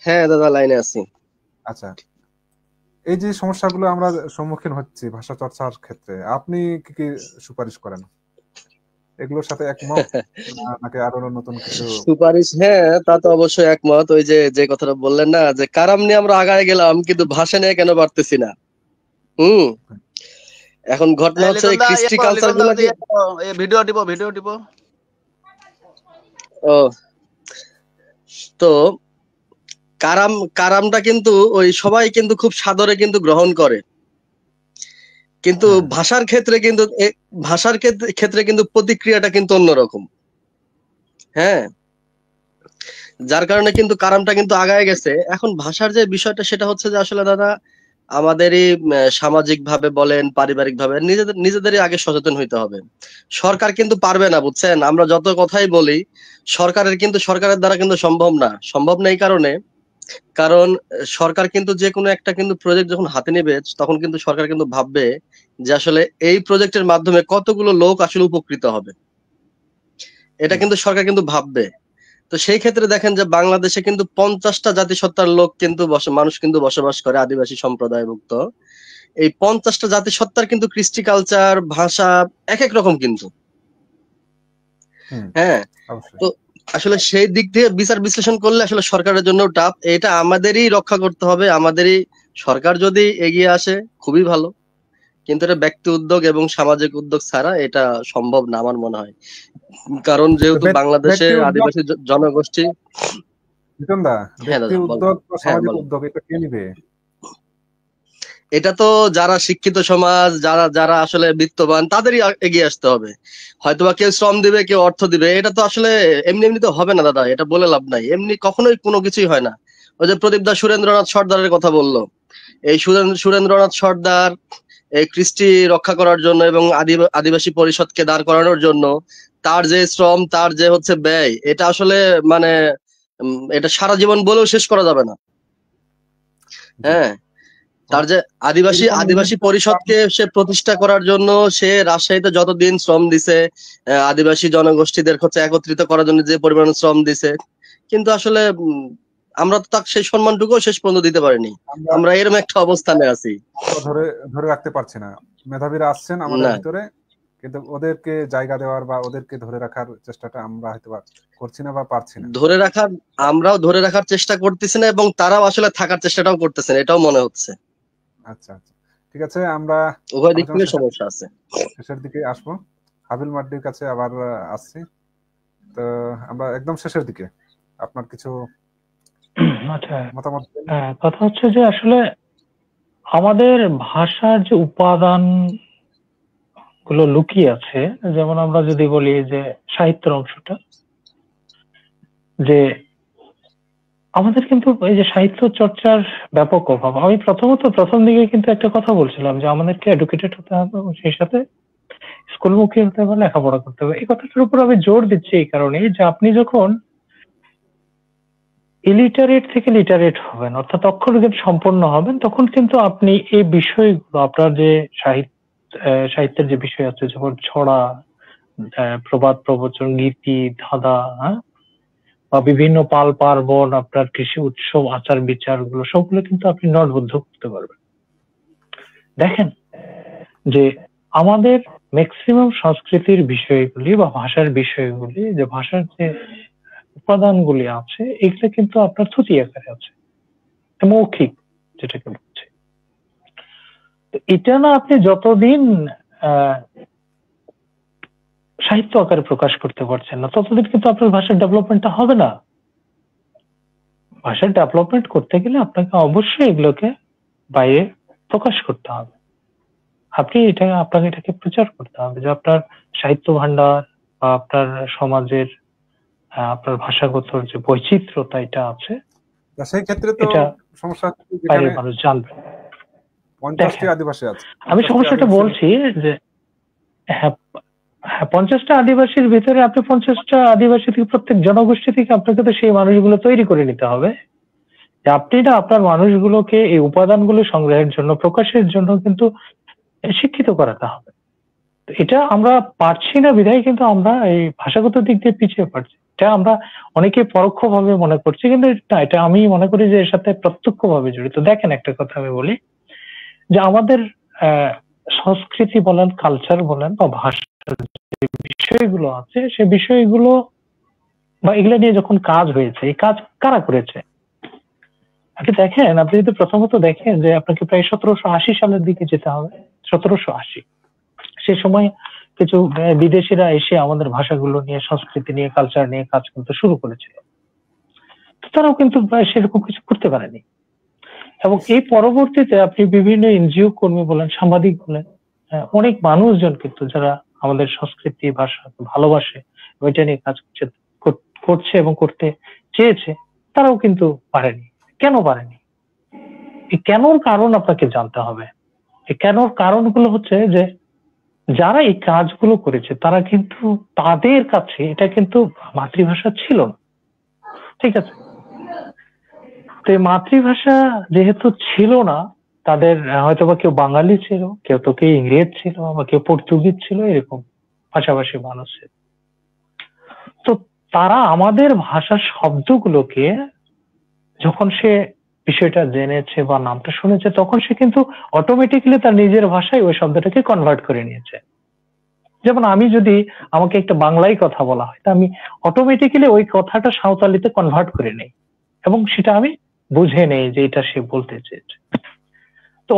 হ্যাঁ দাদা, লাইনে আছি। আচ্ছা, এই যে সমস্যাগুলো আমরা সম্মুখীন হচ্ছি ভাষা চর্চার ক্ষেত্রে, আপনি কি কি সুপারিশ করেন? এগুলোর সাথে একমত নাকি আরো নতুন কিছু সুপারিশ? হ্যাঁ, তা তো অবশ্যই একমত। ওই যে কথাটা বললেন না, যে কারাম নিয়ে আমরা আগায় গেলাম কিন্তু ভাষা নিয়ে কেন পারতেছি না। এখন ঘটনা হচ্ছে এই কৃষ্টি কালচার গুলোকে ভিডিও দিব। ও তো কারামটা কিন্তু ওই সবাই কিন্তু খুব সাদরে কিন্তু গ্রহণ করে, কিন্তু ভাষার ক্ষেত্রে কিন্তু প্রতিক্রিয়াটা কিন্তু অন্যরকম। হ্যাঁ, যার কারণে কিন্তু কারামটা কিন্তু আগায় গেছে। এখন ভাষার যে বিষয়টা সেটা হচ্ছে যে আসলে দাদা আমাদেরই সামাজিক ভাবে বলেন, পারিবারিক ভাবে নিজেদেরই আগে সচেতন হইতে হবে। সরকার কিন্তু পারবে না, বুঝছেন? আমরা যত কথাই বলি সরকারের দ্বারা কিন্তু সম্ভব না। এই কারণ সরকার কিন্তু যে কোনো একটা কিন্তু প্রজেক্ট যখন হাতে নেবে তখন কিন্তু সরকার কিন্তু ভাববে যে আসলে এই প্রজেক্টের মাধ্যমে কতগুলো লোক আসলে উপকৃত হবে, এটা কিন্তু সরকার কিন্তু ভাববে। তো সেই ক্ষেত্রে দেখেন যে বাংলাদেশে কিন্তু 50টা জাতিসত্তার লোক কিন্তু মানুষ কিন্তু বসবাস করে, আদিবাসী সম্প্রদায়ভুক্ত। এই 50টা জাতিসত্তার কিন্তু কৃষ্টি কালচার, ভাষা এক এক রকম কিন্তু। হ্যাঁ, তো আসলে সেই দিক দিয়ে বিচার বিশ্লেষণ করলে আসলে সরকারের জন্য টাফ। এটা আমাদেরই রক্ষা করতে হবে, আমাদেরই। সরকার যদি এগিয়ে আসে খুবই ভালো, কিন্তু এটা ব্যক্তি উদ্যোগ এবং সামাজিক উদ্যোগ ছাড়া এটা সম্ভব না আমার মনে হয়। কারণ যেহেতু বাংলাদেশে আদিবাসী জনগোষ্ঠী, এটা তো যারা শিক্ষিত সমাজ, যারা আসলে বিত্তবান তাদেরই এগিয়ে আসতে হবে। হয়তোবা কেউ শ্রম দিবে, কেউ অর্থ দিবে। এটা তো আসলে এমনি তো হবে না দাদা, এটা বলে লাভ নাই। এমনি কখনোই কোনো কিছুই হয় না। ওই যে প্রদীপ দা সুরেন্দ্রনাথ সর্দারের কথা বললো, এই সুরেন্দ্রনাথ সর্দার এই কৃষ্টি রক্ষা করার জন্য এবং আদিবাসী পরিষদকে দাঁড় করানোর জন্য তার যে শ্রম, তার যে হচ্ছে ব্যয়, এটা আসলে মানে এটা সারা জীবন বলেও শেষ করা যাবে না। হ্যাঁ, তার যে আদিবাসী পরিষদকে সে প্রতিষ্ঠা করার জন্য সে রাজশাহীতে যতদিন শ্রম দিছে, আদিবাসী জনগোষ্ঠীদের হচ্ছে একত্রিত করার জন্য যে পরিমাণ শ্রম দিছে, কিন্তু আসলে আমরা তো তাকে সেই সম্মানটুকু শেষ পর্যন্ত দিতে পারিনি। আমরা এরকম একটা অবস্থানে আছি, ধরে রাখতে পারছি না। মেধাবীরা আসছেন আমাদের ভিতরে, কিন্তু ওদেরকে জায়গা দেওয়ার বা ওদেরকে ধরে রাখার চেষ্টাটা আমরা হয়তো করছি না বা পারছি না। আমরাও ধরে রাখার চেষ্টা করতেছি না, এবং তারাও আসলে থাকার চেষ্টাটাও করতেছে না, এটাও মনে হচ্ছে। আচ্ছা, ঠিক আছে, আমরা উভয় দিক থেকে সমস্যা আছে। শেষের দিকে আসবো, হাবিল মাড্ডির কাছে আবার আসছি। তো আমরা একদম শেষের দিকে, আপনার কিছু মতামত? কথা হচ্ছে যে আসলে আমাদের ভাষার যে উপাদান গুলো লুকিয়ে আছে, যেমন আমরা যদি বলি যে সাহিত্যের অংশটা, যে আমাদের কিন্তু এই যে সাহিত্য চর্চার ব্যাপক অভাব। আমি প্রথম দিকে কিন্তু একটা কথা বলছিলাম যে আমাদেরকে এডুকেটেড হতে হবে এবং সেই সাথে স্কুলমুখী হতে হবে, লেখাপড়া করতে হবে। এই কথাটার উপর আমি জোর দিচ্ছি এই কারণে যে আপনি যখন ইলিটারেট থেকে লিটারেট হবেন, অর্থাৎ অক্ষরজ্ঞান সম্পন্ন হবেন, তখন কিন্তু আপনি এই বিষয়গুলো, আপনার যে সাহিত্যের যে বিষয় আছে, যেমন ছড়া, প্রবাদ প্রবচন, গীতি, ধাঁধা, হ্যাঁ, বা বিভিন্ন পাল পার্বণ, আপনার কৃষি উৎসব, আচার বিচারগুলো সবগুলো কিন্তু আপনি নথিবদ্ধ করতে পারবেন। দেখেন যে আমাদের ম্যাক্সিমাম সংস্কৃতির বিষয়গুলি বা ভাষার বিষয়গুলি, যে ভাষার যে উপাদানগুলি আছে, এগুলো কিন্তু আপনার থুতী আকারে আছে, মৌখিক যেটাকে বলছে। তো এটা না আপনি যতদিন সাহিত্য আকারে প্রকাশ করতে পারছেন না, ততদিন কিন্তু আপনার ভাষার ডেভেলপমেন্টটা হবে না। ভাষার ডেভেলপমেন্ট করতে গেলে আপনাকে অবশ্যই এগুলোকে বাইরে প্রকাশ করতে হবে। আপনাকে এটাকে প্রচার করতে হবে যে আপনার সাহিত্য ভান্ডার বা আপনার সমাজের আপনার ভাষাগত যে বৈচিত্র্যতা এটা আছে, সেই ক্ষেত্রে তো সমস্যা বাইরের মানুষ জানবে। 50টি আদিবাসী আছে। আমি সমস্যাটা বলছি যে হ্যাঁ, 50টা আদিবাসীর ভিতরে আপনি 50টা আদিবাসী থেকে, প্রত্যেক জনগোষ্ঠী থেকে আপনাকে তো সেই মানুষগুলো তৈরি করে নিতে হবে। যে আপনি না আপনার মানুষগুলোকে এই উপাদানগুলো সংগ্রহের জন্য, প্রকাশের জন্য কিন্তু শিক্ষিত করাতে হবে। এটা আমরা পারছি না বিধায় কিন্তু আমরা এই ভাষাগত দিক দিয়ে পিছিয়ে পড়ছি। এটা আমরা অনেকে পরোক্ষভাবে মনে করছি, কিন্তু এটা আমি মনে করি যে এর সাথে প্রত্যক্ষভাবে জড়িত। দেখেন, একটা কথা আমি বলি যে আমাদের সংস্কৃতি বলেন, কালচার বলেন বা ভাষার যে বিষয়গুলো আছে, সে বিষয়গুলো বা এগুলো নিয়ে যখন কাজ হয়েছে, এই কাজ কারা করেছে? আপনি দেখেন, আপনি যদি প্রথমত দেখেন যে আপনাকে প্রায় 1780 সালের দিকে যেতে হবে। 1780 সে সময় কিছু বিদেশিরা এসে আমাদের ভাষাগুলো নিয়ে, সংস্কৃতি নিয়ে, কালচার নিয়ে কাজ করতে শুরু করেছিল। তারাও কিন্তু প্রায় সেরকম কিছু করতে পারেনি। এবং এই পরবর্তীতে আপনি বিভিন্ন এনজিও কর্মী বলেন, সাংবাদিক বলেন, অনেক মানুষজন কিন্তু যারা আমাদের সংস্কৃতি, ভাষা ভালোবাসে, ওইটা নিয়ে কাজ করছে এবং করতে চেয়েছে, তারাও কিন্তু পারেনি। কেন পারেনি? এই কেনর কারণ আপনাকে জানতে হবে। এই কেনর কারণগুলো হচ্ছে যে যারা এই কাজগুলো করেছে তারা কিন্তু, তাদের কাছে এটা কিন্তু মাতৃভাষা ছিল না। ঠিক আছে? তো এই মাতৃভাষা যেহেতু ছিল না, তাদের হয়তো বা কেউ বাঙালি ছিল, কেউ তো কেউ ইংরেজ ছিল, বা কেউ পর্তুগিজ ছিল, এরকম পাশাপাশি মানুষ ছিল। তো তারা আমাদের ভাষার শব্দগুলোকে যখন সে বিষয়টা জেনেছে বা নামটা শুনেছে, তখন সে কিন্তু অটোমেটিক্যালি তার নিজের ভাষায় ওই শব্দটাকে কনভার্ট করে নিয়েছে। যেমন আমি যদি, আমাকে একটা বাংলায় কথা বলা হয়, তা আমি অটোমেটিক্যালি ওই কথাটা সাঁওতালিতে কনভার্ট করে নেই এবং সেটা আমি বুঝে নেই যে এটা সে বলতে চেয়েছে। তো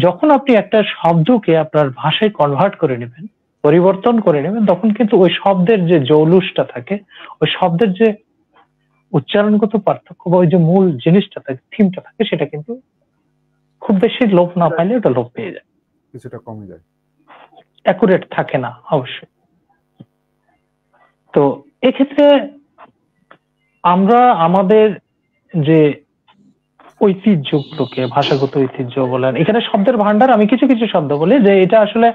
যখন আপনি একটা শব্দকে আপনার ভাষায় কনভার্ট করে নেবেন, পরিবর্তন করে নেবেন, তখন কিন্তু ওই শব্দের যে জৌলুসটা থাকে, ওই শব্দের যে উচ্চারণগত পার্থক্য বা ওই যে মূল জিনিসটা থাকে, থিমটা থাকে, সেটা কিন্তু খুব বেশি লোপ না পাইলে ওটা লোপ পেয়ে যায়, কিছুটা কমে যায়, অ্যাকুরেট থাকে না অবশ্যই। তো এক্ষেত্রে আমরা আমাদের যে ঐতিহ্যগুলোকে, ভাষাগত ঐতিহ্য বলেন, এখানে শব্দের ভান্ডার, আমি কিছু কিছু শব্দ বলি যে এটা আসলে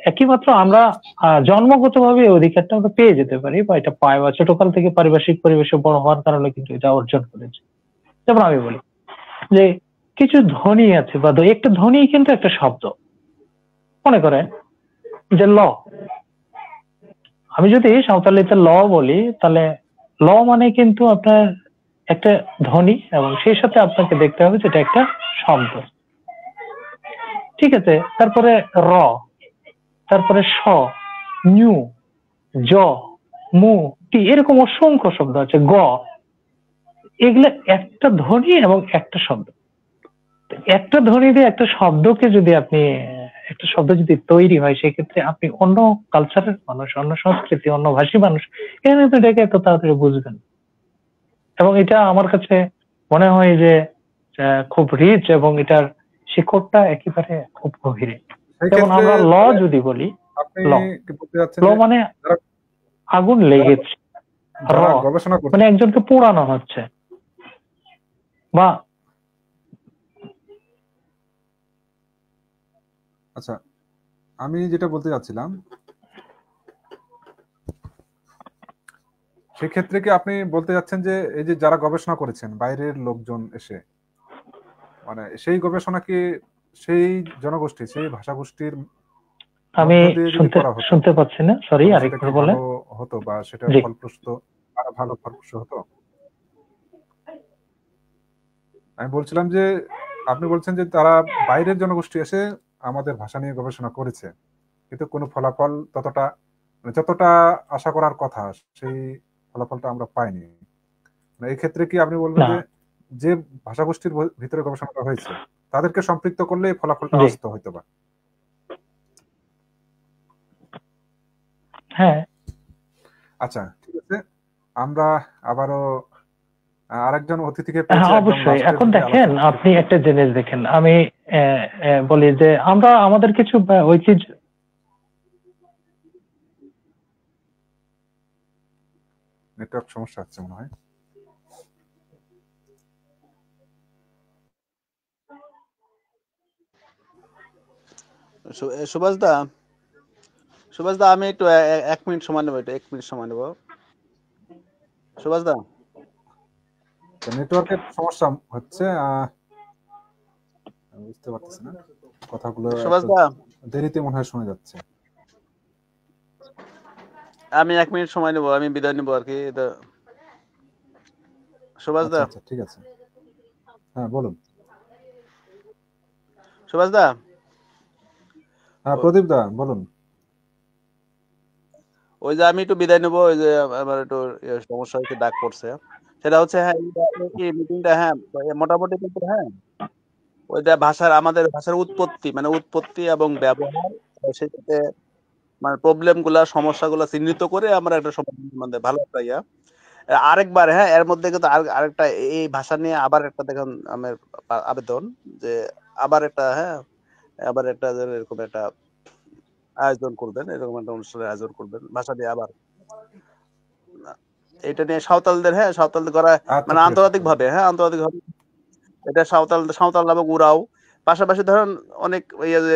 একই মাত্র আমরা জন্মগতভাবে অধিকারটা আমরা পেয়ে যেতে পারি, বা এটা পাই, বা ছোটকাল থেকে পারিপার্শ্বিক পরিবেশে বড় হওয়ার কারণে কিন্তু এটা অর্জন করেছে। যেমন আমি বলি যে কিছু ধ্বনি আছে, বা একটা ধ্বনি কিন্তু একটা শব্দ। মনে করেন যে ল, আমি যদি সাঁওতালিতে ল বলি, তাহলে ল মানে কিন্তু আপনার একটা ধ্বনি, এবং সেই সাথে আপনাকে দেখতে হবে যেটা একটা শব্দ। ঠিক আছে? তারপরে র, তারপরে স, নু, জ, মু, টি, এরকম অসংখ্য শব্দ আছে, গ। এগুলো একটা ধ্বনি এবং একটা শব্দ। একটা ধ্বনি দিয়ে একটা শব্দকে যদি আপনি, একটা শব্দ যদি তৈরি হয়, সেক্ষেত্রে আপনি অন্য কালচারের মানুষ, অন্য সংস্কৃতি, অন্য ভাষী মানুষ এখানে তো এটাকে এত তাড়াতাড়ি বুঝবেন। এবং এটা আমার কাছে মনে হয় যে খুব রিচ, এবং এটার শিকড়টা একেবারে খুব গভীরে। যেমন আমরা ল যদি বলি, ল মানে আগুন লেগেছে, যারা র, গবেষণা করছে, মানে একজনকে পোড়ানো হচ্ছে বা আচ্ছা আমি যেটা বলতে যাচ্ছিলাম, সেক্ষেত্রে কি আপনি বলতে যাচ্ছেন যে এই যে যারা গবেষণা করেছেন বাইরের লোকজন এসে, মানে সেই গবেষণা কি সেই জনগোষ্ঠী, সেই ভাষাগোষ্ঠীর আমি মধ্য দিয়ে যদি করা হতো শুনতে পাচ্ছি না, সরি, তাহলে সেটা আরেকবার কি বলেন। ভালো হতো বা সেটা জি, ফলপ্রসূ আরো ভালো ফলপ্রসূ হতো? আমি বলছিলাম যে আপনি বলছেন যে তারা বাইরের জনগোষ্ঠী এসে আমাদের ভাষা নিয়ে গবেষণা করেছে, কিন্তু কোনো ফলাফল ততটা, মানে যতটা আশা করার কথা সেই ফলাফলটা আমরা পাইনি। মানে এই ক্ষেত্রে কি আপনি বলবেন না, যে যে ভাষাগোষ্ঠীর ভিতরে গবেষণাটা হয়েছে তাদেরকে সম্পৃক্ত করলে এই ফলাফলটা জি, আসতো হয়তো বা? হ্যাঁ, আচ্ছা ঠিক আছে, আমরা আবারও আরেকজন অতিথিকে হ্যাঁ, পেয়েছি একদম অবশ্যই। লাস্টের এখন দিকে দেখেন, আলোচনা। আপনি একটা জিনিস দেখেন, আমি বলি যে আমরা আমাদের কিছু ঐতিহ্য, নেটওয়ার্ক সমস্যা হচ্ছে মনে হয়। সুভাষ দা, আমি একটু 1 মিনিট সময় নেবো, একটু 1 মিনিট সময় নেবো। সুভাষ দা, নেটওয়ার্কের সমস্যা হচ্ছে, আমি বুঝতে পারতেছি না, কথাগুলো সুভাষ একটু দা, দেরিতে মনে হয় শোনা যাচ্ছে। আমি 1 মিনিট সময় নেবো, আমি বিদায় নেবো আর কি। সুভাষ আচ্ছা দা, আচ্ছা ঠিক আছে, হ্যাঁ বলুন। সুভাষ দা, হ্যাঁ প্রদীপ দা বলুন। ওই যে আমি একটু বিদায় নেবো, ওই যে আমার একটু সমস্যা হচ্ছে, ডাক পড়ছে। সেটা হচ্ছে হ্যাঁ, এই মিটিংটা, হ্যাঁ মোটামুটি কিন্তু, হ্যাঁ ওইটা ভাষার, আমাদের ভাষার উৎপত্তি, মানে উৎপত্তি এবং ব্যবহার, সেটাতে মানে প্রবলেম গুলা, সমস্যাগুলা চিহ্নিত করে আমরা একটা সমাধান, মানে ভালো একটা ইয়া। আরেকবার, হ্যাঁ এর মধ্যে কিন্তু আরেকটা, এই ভাষা নিয়ে আবার একটা দেখুন আমার আবেদন, যে আবার একটা, হ্যাঁ আবার একটা যেন এরকম একটা আয়োজন করবেন, এরকম একটা অনুষ্ঠানের আয়োজন করবেন ভাষা নিয়ে আবার, এটা নিয়ে সাঁওতালদের, হ্যাঁ সাঁওতালদের করা, আচ্ছা মানে ঠিক আছে আন্তর্জাতিক ভাবে, হ্যাঁ আন্তর্জাতিক ভাবে এটা সাঁওতাল নামক উরাও, পাশাপাশি ধরেন অনেক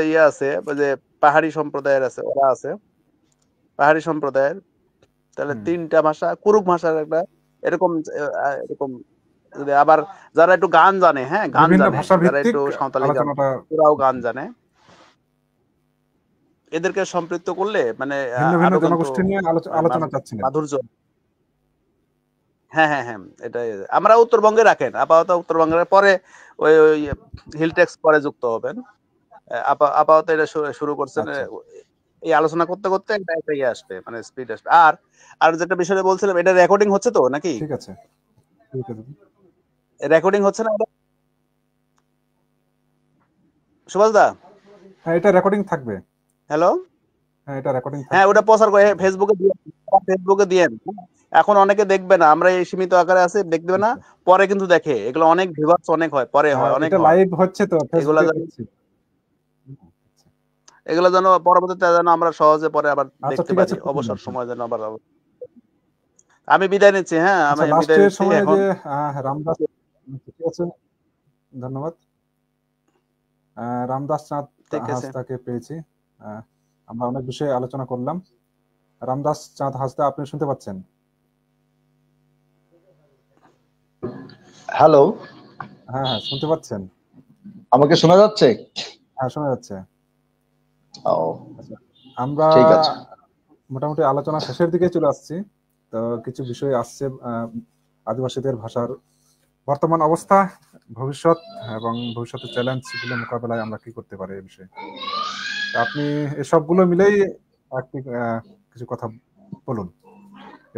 ইয়ে আছে, ওই যে পাহাড়ি সম্প্রদায়ের আছে, ওরা আছে পাহাড়ি সম্প্রদায়ের, তাহলে 3টা ভাষা, কুরুক ভাষার একটা এরকম, এরকম যদি আবার যারা একটু গান জানে, হ্যাঁ গান বিভিন্ন জানে, ভাষা যারা ভিত্তিক একটু সাঁওতালি গান, আলোচনাটা, ওরাও গান জানে, এদেরকে সম্পৃক্ত করলে মানে ভিন্ন ভিন্ন আরো কিন্তু জনগোষ্ঠী নিয়ে আলোচনা চাচ্ছিলেন। মাধুর্য। হ্যাঁ হ্যাঁ হ্যাঁ, এটাই আমরা উত্তরবঙ্গে রাখেন, আপাতত উত্তরবঙ্গের পরে ওই হিল ট্যাক্স পরে যুক্ত হবেন। আপাতত এটা শুরু করছেন, আচ্ছা এই আলোচনা করতে করতে একটা ইয়ে আসবে, মানে স্পিড আসবে। আর আর যেটা বিষয়ে বলছিলাম, এটা রেকর্ডিং হচ্ছে তো নাকি? ঠিক আছে ঠিক আছে। রেকর্ডিং হচ্ছে না সুভাষ দা? হ্যাঁ এটা রেকর্ডিং থাকবে। হ্যালো, হ্যাঁ এটা রেকর্ডিং হ্যাঁ থাকবে। ওটা প্রচার করে ফেসবুকে দিয়েন। এখন অনেকে দেখবে না, আমরা এই সীমিত আকারে আছে, দেখবে না, আচ্ছা। পরে কিন্তু দেখে, এগুলো অনেক ভিউয়ার্স অনেক হয়, পরে হয়, অনেক এটা হয়। লাইভ হচ্ছে তো এগুলা ফেসবুকে যেন, দেখছি। এগুলো যেন পরবর্তীতে যেন আমরা সহজে পরে আবার আচ্ছা দেখতে ঠিক পারি, আছে অবসর সময় যেন আবার। আমি বিদায় নিচ্ছি, হ্যাঁ আমি আচ্ছা বিদায় লাস্টের নিচ্ছি সময় এখন। যে রামদাস, ঠিক আছে ধন্যবাদ। রামদাস চাঁদ ঠিক আছে, হাসদাকে পেয়েছি, আমরা অনেক বিষয়ে আলোচনা করলাম। রামদাস চাঁদ হাসদা আপনি শুনতে পাচ্ছেন? হ্যালো, হ্যাঁ হ্যাঁ শুনতে পাচ্ছেন? আমাকে শোনা যাচ্ছে? হ্যাঁ শোনা যাচ্ছে। ও আচ্ছা, আমরা ঠিক আছে। মোটামুটি আলোচনা শেষের দিকে চলে আসছি। তো কিছু বিষয় আসছে, আদিবাসীদের ভাষার বর্তমান অবস্থা, ভবিষ্যৎ এবং ভবিষ্যতের চ্যালেঞ্জগুলো মোকাবেলায় আমরা কি করতে পারি এই বিষয়ে। আপনি এসবগুলো মিলেই একটি কিছু কথা বলুন,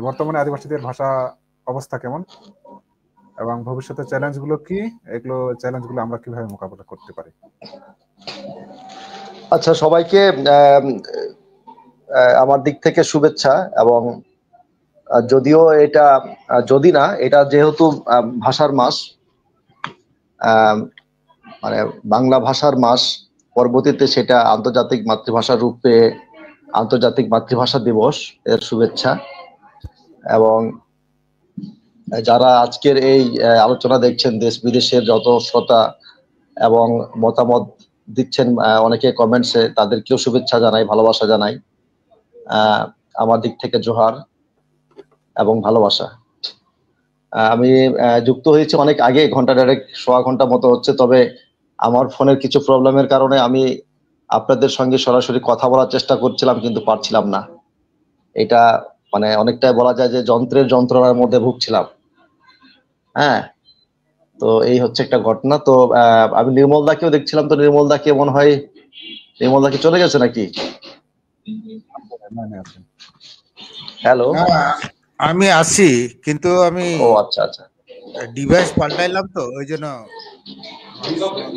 বর্তমানে আদিবাসীদের ভাষা অবস্থা কেমন এবং ভবিষ্যতের চ্যালেঞ্জগুলো কি, এগুলো চ্যালেঞ্জগুলো আমরা কিভাবে মোকাবেলা করতে পারি। আচ্ছা, সবাইকে আমার দিক থেকে শুভেচ্ছা। এবং যদিও এটা যদি না, এটা যেহেতু ভাষার মাস, মানে বাংলা ভাষার মাস, পরবর্তীতে সেটা আন্তর্জাতিক মাতৃভাষা রূপে আন্তর্জাতিক মাতৃভাষা দিবস এর শুভেচ্ছা। এবং যারা আজকের এই আলোচনা দেখছেন, দেশ বিদেশের যত শ্রোতা এবং মতামত দিচ্ছেন অনেকে কমেন্টসে, তাদেরকেও শুভেচ্ছা জানাই, ভালোবাসা জানাই। আমার দিক থেকে জোহার এবং ভালোবাসা। আমি যুক্ত হয়েছি অনেক আগে, ঘন্টা ডাইরেক্ট 1.5 ঘন্টা মতো হচ্ছে, তবে আমার ফোনের কিছু প্রবলেমের কারণে আমি আপনাদের সঙ্গে সরাসরি কথা বলার চেষ্টা করছিলাম, কিন্তু পারছিলাম না। এটা মানে অনেকটাই বলা যায় যে যন্ত্রের যন্ত্রণার মধ্যে ভুগছিলাম। হ্যাঁ, তো এই হচ্ছে একটা ঘটনা। তো আমি নির্মল দাকেও দেখছিলাম, তো নির্মল দাকে মনে হয়, নির্মল দাকে চলে গেছে নাকি? হ্যালো, আমি আছি, কিন্তু আমি ও আচ্ছা আচ্ছা ডিভাইস পাল্টাইলাম, তো ওই জন্য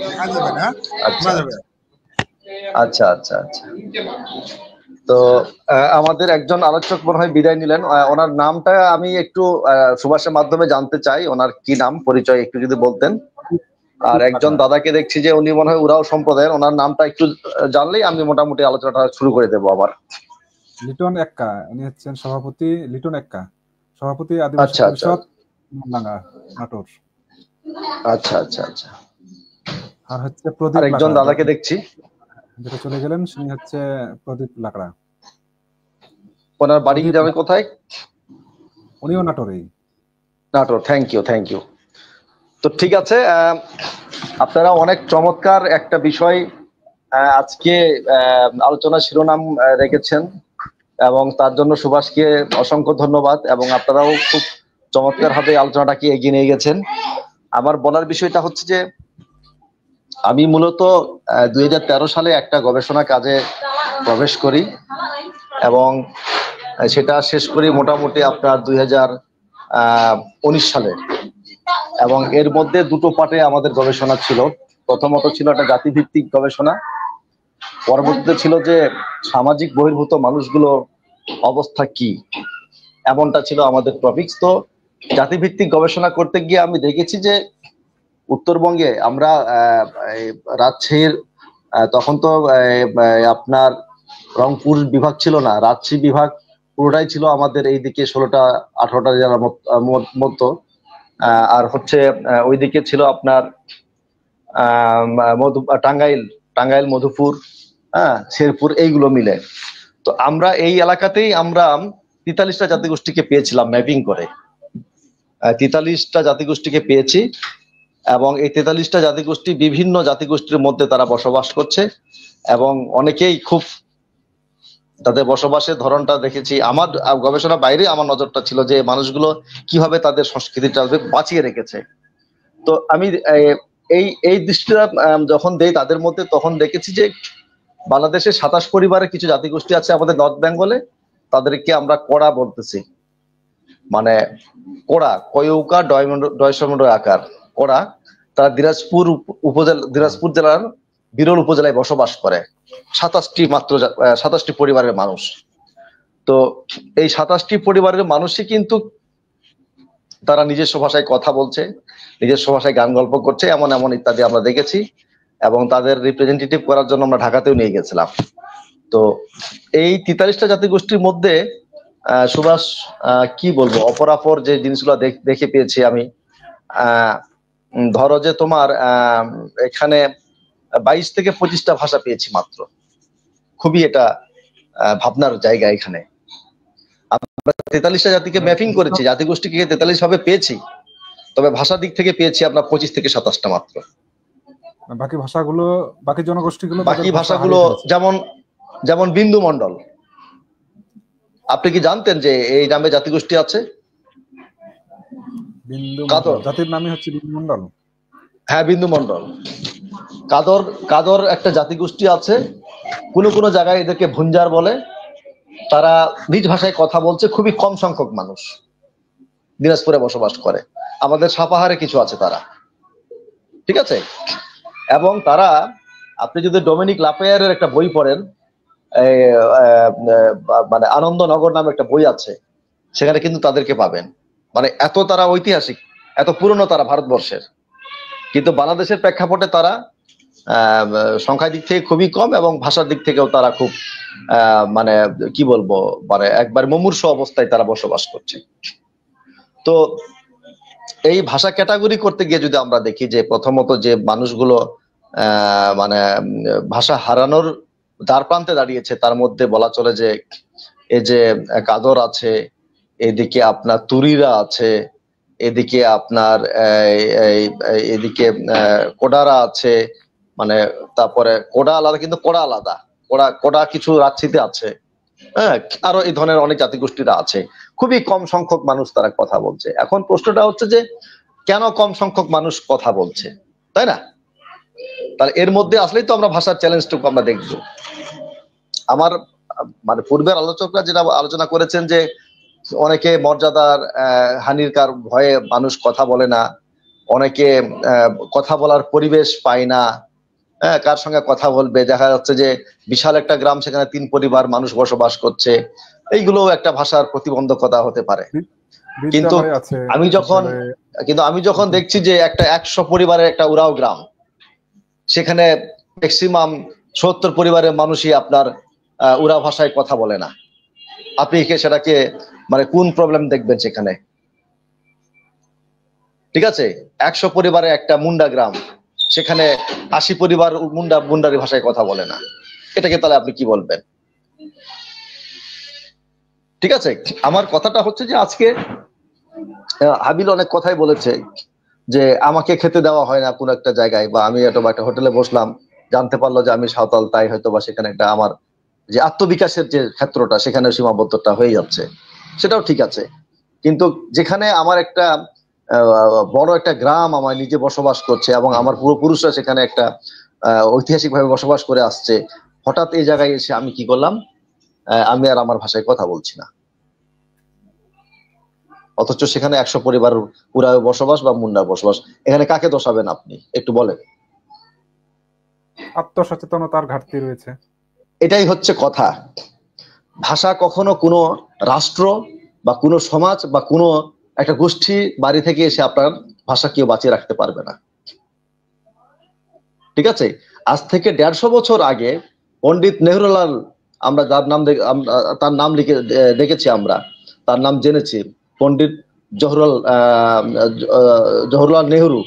দেখা যাবে না, আচ্ছা শোনা যাবে। আচ্ছা আচ্ছা আচ্ছা। তো আমাদের একজন আলোচক মনে হয় বিদায় নিলেন। ওনার নামটা আমি একটু সুভাষের মাধ্যমে জানতে চাই, ওনার কি নাম, পরিচয় একটু যদি বলতেন। আর একজন দাদাকে দেখছি যে উনি মনে হয় উরাও সম্প্রদায়ের, ওনার নামটা একটু জানলেই আমি মোটামুটি আলোচনাটা শুরু করে দেবো আবার। লিটন এক্কা, উনি হচ্ছেন সভাপতি, লিটন এক্কা, সভাপতি আদিবাসী আচ্ছা আচ্ছা পরিষদ মনডাঙ্গা, নাটোর। আচ্ছা আচ্ছা আচ্ছা। আর হচ্ছে প্রদীপ আর একজন লাকড়া, দাদাকে দেখছি, যেটা চলে গেলেন, তিনি হচ্ছে প্রদীপ লাকড়া। ওনার বাড়ি যাবে কোথায়? উনিও নাটোরেই। Natore, thank you thank you. তো ঠিক আছে, আপনারা অনেক চমৎকার একটা বিষয় আজকে আলোচনা শিরোনাম রেখেছেন, এবং তার জন্য সুভাষকে অসংখ্য ধন্যবাদ, এবং আপনারাও খুব চমৎকার ভাবে আলোচনাটাকে এগিয়ে নিয়ে গেছেন। আমার বলার বিষয়টা হচ্ছে যে আমি মূলত 2013 সালে একটা গবেষণা কাজে প্রবেশ করি, এবং সেটা শেষ করি মোটামুটি আপনার 2019 সালে। এবং এর মধ্যে দুটো পার্টে আমাদের গবেষণা ছিল। প্রথমত ছিল একটা জাতিভিত্তিক গবেষণা, পরবর্তীতে ছিল যে সামাজিক বহির্ভূত মানুষগুলো অবস্থা কি, এমনটা ছিল আমাদের টপিকস। তো জাতিভিত্তিক গবেষণা করতে গিয়ে আমি দেখেছি যে উত্তরবঙ্গে আমরা রাজশাহীর, তখন তো আপনার রংপুর বিভাগ ছিল না, রাজশাহী বিভাগ পুরোটাই ছিল আমাদের এইদিকে 16টা 18টা জেলার মতো। আর হচ্ছে ওইদিকে ছিল আপনার টাঙ্গাইল, মধুপুর, শেরপুর, এইগুলো মিলে। তো আমরা এই এলাকাতেই আমরা 43টা জাতিগোষ্ঠীকে পেয়েছিলাম ম্যাপিং করে, 43টা জাতিগোষ্ঠীকে পেয়েছি। এবং এই 43টা জাতিগোষ্ঠী বিভিন্ন জাতিগোষ্ঠীর মধ্যে তারা বসবাস করছে, এবং অনেকেই খুব তাদের বসবাসের ধরনটা দেখেছি। আমার গবেষণা বাইরে আমার নজরটা ছিল যে মানুষগুলো কিভাবে তাদের সংস্কৃতিটা বাঁচিয়ে রেখেছে। তো আমি এই দৃষ্টিটা যখন দেই তাদের মধ্যে, তখন দেখেছি যে বাংলাদেশের 27 পরিবারের কিছু জাতিগোষ্ঠী আছে আমাদের নর্থ বেঙ্গলে, তাদেরকে আমরা কোড়া বলতেছি, মানে কোড়া, কয়ৌকা ডয়সমন্ড আকার কোড়া। তারা দিনাজপুর জেলার বিরল উপজেলায় বসবাস করে, 27টি পরিবারের মানুষ। তো এই 27টি পরিবারের মানুষই কিন্তু তারা নিজস্ব ভাষায় কথা বলছে, নিজস্ব ভাষায় গান গল্প করছে, এমন এমন ইত্যাদি আমরা দেখেছি। এবং তাদের রিপ্রেজেন্টেটিভ করার জন্য আমরা ঢাকাতেও নিয়ে গেছিলাম। তো এই 43টা জাতিগোষ্ঠীর মধ্যে সুভাষ কি বলবো, অপরাপর যে জিনিসগুলো দেখে পেয়েছি আমি, ধরো যে তোমার এখানে 22 থেকে 25টা ভাষা পেয়েছি মাত্র। খুবই এটা ভাবনার জায়গা। এখানে আমরা 43টা জাতিকে ম্যাপিং করেছি, জাতিগোষ্ঠীকে 43 ভাবে পেয়েছি, তবে ভাষার দিক থেকে পেয়েছি আপনার 25 থেকে 27টা মাত্র। বাকি ভাষাগুলো, বাকি জনগোষ্ঠীগুলো, বাকি ভাষাগুলো যেমন বিন্দু মন্ডল, আপনি কি জানতেন যে এই নামে জাতিগোষ্ঠী আছে? কাদর, জাতির নামই হচ্ছে বিন্দু মন্ডল। হ্যাঁ, বিন্দু মন্ডল। কাদর একটা জাতিগোষ্ঠী আছে, কোন কোন জায়গায় এদেরকে ভুঞ্জার বলে। তারা নিজ ভাষায় কথা বলছে, খুবই কম সংখ্যক মানুষ দিনাজপুরে বসবাস করে। আমাদের সাপাহারে কিছু আছে তারা, ঠিক আছে। এবং তারা, আপনি যদি ডোমিনিক লাপেয়ারের একটা বই পড়েন, মানে আনন্দনগর নামে একটা বই আছে, সেখানে কিন্তু তাদেরকে পাবেন। মানে এত তারা ঐতিহাসিক, এত পুরনো তারা ভারতবর্ষের। কিন্তু বাংলাদেশের প্রেক্ষাপটে তারা সংখ্যার দিক থেকে খুবই কম, এবং ভাষার দিক থেকেও তারা খুব মানে কি বলবো, মানে একবার মুমূর্ষু অবস্থায় তারা বসবাস করছে। তো এই ভাষা ক্যাটাগরি করতে গিয়ে যদি আমরা দেখি যে প্রথমত যে মানুষগুলো মানে ভাষা হারানোর দ্বার প্রান্তে দাঁড়িয়েছে, তার মধ্যে বলা চলে যে এই যে কাদর আছে, এদিকে আপনার তুরিরা আছে, এদিকে আপনার এদিকে কোডারা আছে, মানে তারপরে কোডা আলাদা, কিন্তু কোডা আলাদা, কোডা কিছু রাজশাহীতে আছে, হ্যাঁ, আরো এই ধরনের অনেক জাতিগোষ্ঠীরা আছে। খুবই কম সংখ্যক মানুষ তারা কথা বলছে। এখন প্রশ্নটা হচ্ছে যে কেন কম সংখ্যক মানুষ কথা বলছে, তাই না? তাহলে এর মধ্যে আসলেই তো আমরা ভাষার চ্যালেঞ্জটুকু আমরা দেখবো। আমার মানে পূর্বের আলোচকরা যেটা আলোচনা করেছেন যে অনেকে মর্যাদার হানির ভয়ে মানুষ কথা বলে না, অনেকে কথা বলার পরিবেশ পায় না, হ্যাঁ, কার সঙ্গে কথা বলবে, দেখা যাচ্ছে যে বিশাল একটা গ্রাম, সেখানে 3 পরিবার মানুষ বসবাস করছে, এইগুলো একটা ভাষার প্রতিবন্ধকতা হতে পারে। কিন্তু আমি যখন দেখছি যে একটা 100 পরিবারের একটা উরাও গ্রাম, সেখানে ম্যাক্সিমাম 70 পরিবারের মানুষই আপনার উড়া ভাষায় কথা বলে না, আপনি সেটাকে মানে কোন প্রবলেম দেখবেন সেখানে? ঠিক আছে, 100 পরিবারের একটা মুন্ডা গ্রাম, সেখানে 80 পরিবার মুন্ডারি ভাষায় কথা বলে না, এটাকে তাহলে আপনি কি বলবেন? ঠিক আছে, আমার কথাটা হচ্ছে যে আজকে হাবিল অনেক কথাই বলেছে যে আমাকে খেতে দেওয়া হয় না কোন একটা জায়গায়, বা আমি একটা হোটেলে বসলাম, জানতে পারলো যে আমি সাঁওতাল, তাই হয়তো বা সেখানে একটা আমার যে আত্মবিকাশের যে ক্ষেত্রটা সেখানে সীমাবদ্ধতা হয়ে যাচ্ছে, সেটাও ঠিক আছে। কিন্তু যেখানে আমার একটা বড় একটা গ্রাম আমার নিজে বসবাস করছে এবং আমার পূর্বপুরুষরা সেখানে একটা ঐতিহাসিকভাবে বসবাস করে আসছে, হঠাৎ এই জায়গায় এসে আমি কি করলাম? আমি আর আমার ভাষায় কথা বলছি না, অথচ সেখানে 100 পরিবার উড়াও বসবাস বা মুন্ডার বসবাস। এখানে কাকে দোষাবেন আপনি একটু বলেন? আত্মসচেতনতার ঘাটতি রয়েছে, এটাই হচ্ছে কথা। ভাষা কখনো কোনো রাষ্ট্র বা কোনো সমাজ বা কোনো একটা গোষ্ঠী বাড়ি থেকে এসে আপনার ভাষা কেউ বাঁচিয়ে রাখতে পারবে না। ঠিক আছে, আজ থেকে 150 বছর আগে পণ্ডিত নেহরুলাল, আমরা যার নাম তার নাম লিখে দেখেছি, আমরা তার নাম জেনেছি, পণ্ডিত জওহরলাল নেহরু।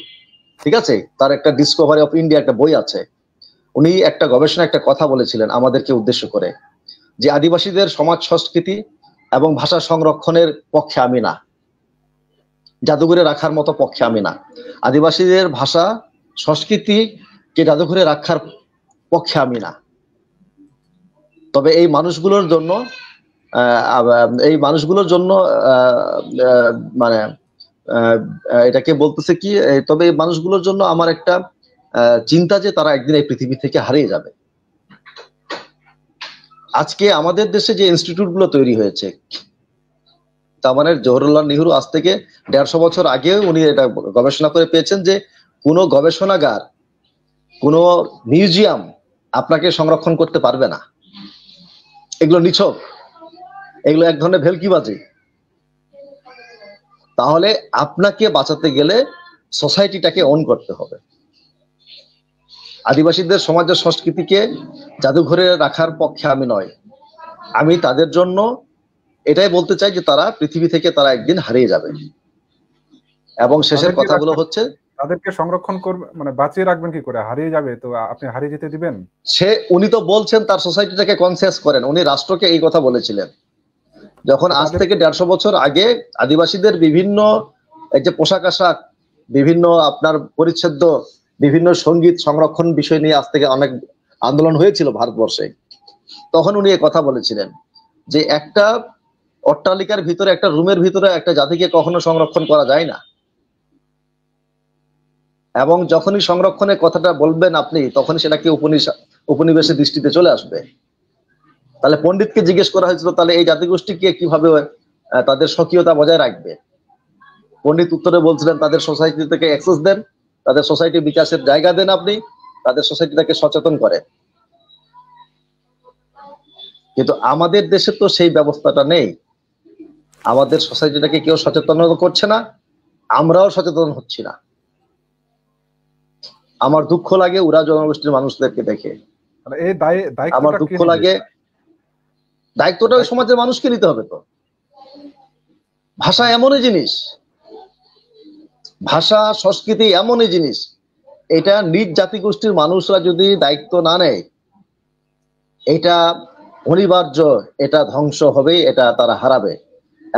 ঠিক আছে, তার একটা ডিসকভারি অফ ইন্ডিয়া একটা বই আছে, উনি একটা গবেষণা একটা কথা বলেছিলেন আমাদেরকে উদ্দেশ্য করে, যে আদিবাসীদের সমাজ সংস্কৃতি এবং ভাষা সংরক্ষণের পক্ষে আমি না, জাদুঘরে রাখার মতো পক্ষে আমি না, আদিবাসীদের ভাষা সংস্কৃতিকে জাদুঘরে রাখার পক্ষে আমি না। তবে এই মানুষগুলোর জন্য মানে এটাকে বলতেছে কি, তবে এই মানুষগুলোর জন্য আমার একটা চিন্তা যে তারা একদিন এই পৃথিবী থেকে হারিয়ে যাবে। আজকে আমাদের দেশে যে ইনস্টিটিউট গুলো তৈরি হয়েছে, তার মানে জওহরলাল নেহরু আজ থেকে 150 বছর আগে উনি এটা গবেষণা করে পেয়েছেন যে কোনো গবেষণাগার, কোনো মিউজিয়াম আপনাকে সংরক্ষণ করতে পারবে না, এগুলো নিছক, এগুলো এক ধরনের ভেলকিবাজি। তাহলে আপনাকে বাঁচাতে গেলে সোসাইটিটাকে অন করতে হবে। আদিবাসীদের সমাজের সংস্কৃতিকে জাদুঘরে রাখার পক্ষে আমি নয়, আমি তাদের জন্য এটাই বলতে চাই যে তারা পৃথিবী থেকে তারা একদিন হারিয়ে যাবে। এবং শেষের কথাগুলো হচ্ছে, তাদেরকে সংরক্ষণ করবে মানে বাঁচিয়ে রাখবেন কি করে? হারিয়ে যাবে তো আপনি হারিয়ে যেতে দিবেন? উনি তো বলছেন তার সোসাইটিটাকে কনসিয়াস করেন, উনি রাষ্ট্রকে এই কথা বলেছিলেন যখন আজ থেকে 150 বছর আগে আদিবাসীদের বিভিন্ন এই যে পোশাক আশাক, বিভিন্ন আপনার পরিচ্ছদ, বিভিন্ন সঙ্গীত সংরক্ষণ বিষয় নিয়ে আজ থেকে অনেক আন্দোলন হয়েছিল ভারতবর্ষে, তখন উনি এই কথা বলেছিলেন যে একটা অট্টালিকার ভিতরে, একটা রুমের ভিতরে একটা জাতিকে কখনো সংরক্ষণ করা যায় না। এবং যখনই সংরক্ষণের কথাটা বলবেন আপনি, তখনই সেটাকে উপনিবেশের দৃষ্টিতে চলে আসবে। তাহলে পণ্ডিতকে জিজ্ঞেস করা হয়েছিল তাহলে এই জাতিগোষ্ঠীকে কিভাবে তাদের স্বকীয়তা বজায় রাখবে? পণ্ডিত উত্তরে বলছিলেন তাদের সোসাইটি থেকে অ্যাক্সেস দেন, তাদের সোসাইটি বিকাশের জায়গা দেন, আপনি তাদের সোসাইটিটাকে সচেতন করেন। কিন্তু আমাদের দেশে তো সেই ব্যবস্থাটা নেই, আমাদের সোসাইটিটাকে কেউ সচেতন করছে না, আমরাও সচেতন হচ্ছি না। আমার দুঃখ লাগে উড়া জনগোষ্ঠীর মানুষদেরকে দেখে, আমার দুঃখ লাগে। দায়িত্বটা ওই সমাজের মানুষকে নিতে হবে। তো ভাষা এমনই জিনিস, ভাষা সংস্কৃতি এমনই জিনিস, এটা নিজ জাতিগোষ্ঠীর মানুষরা যদি দায়িত্ব না নেয়, এটা অনিবার্য, এটা ধ্বংস হবে, এটা তারা হারাবে।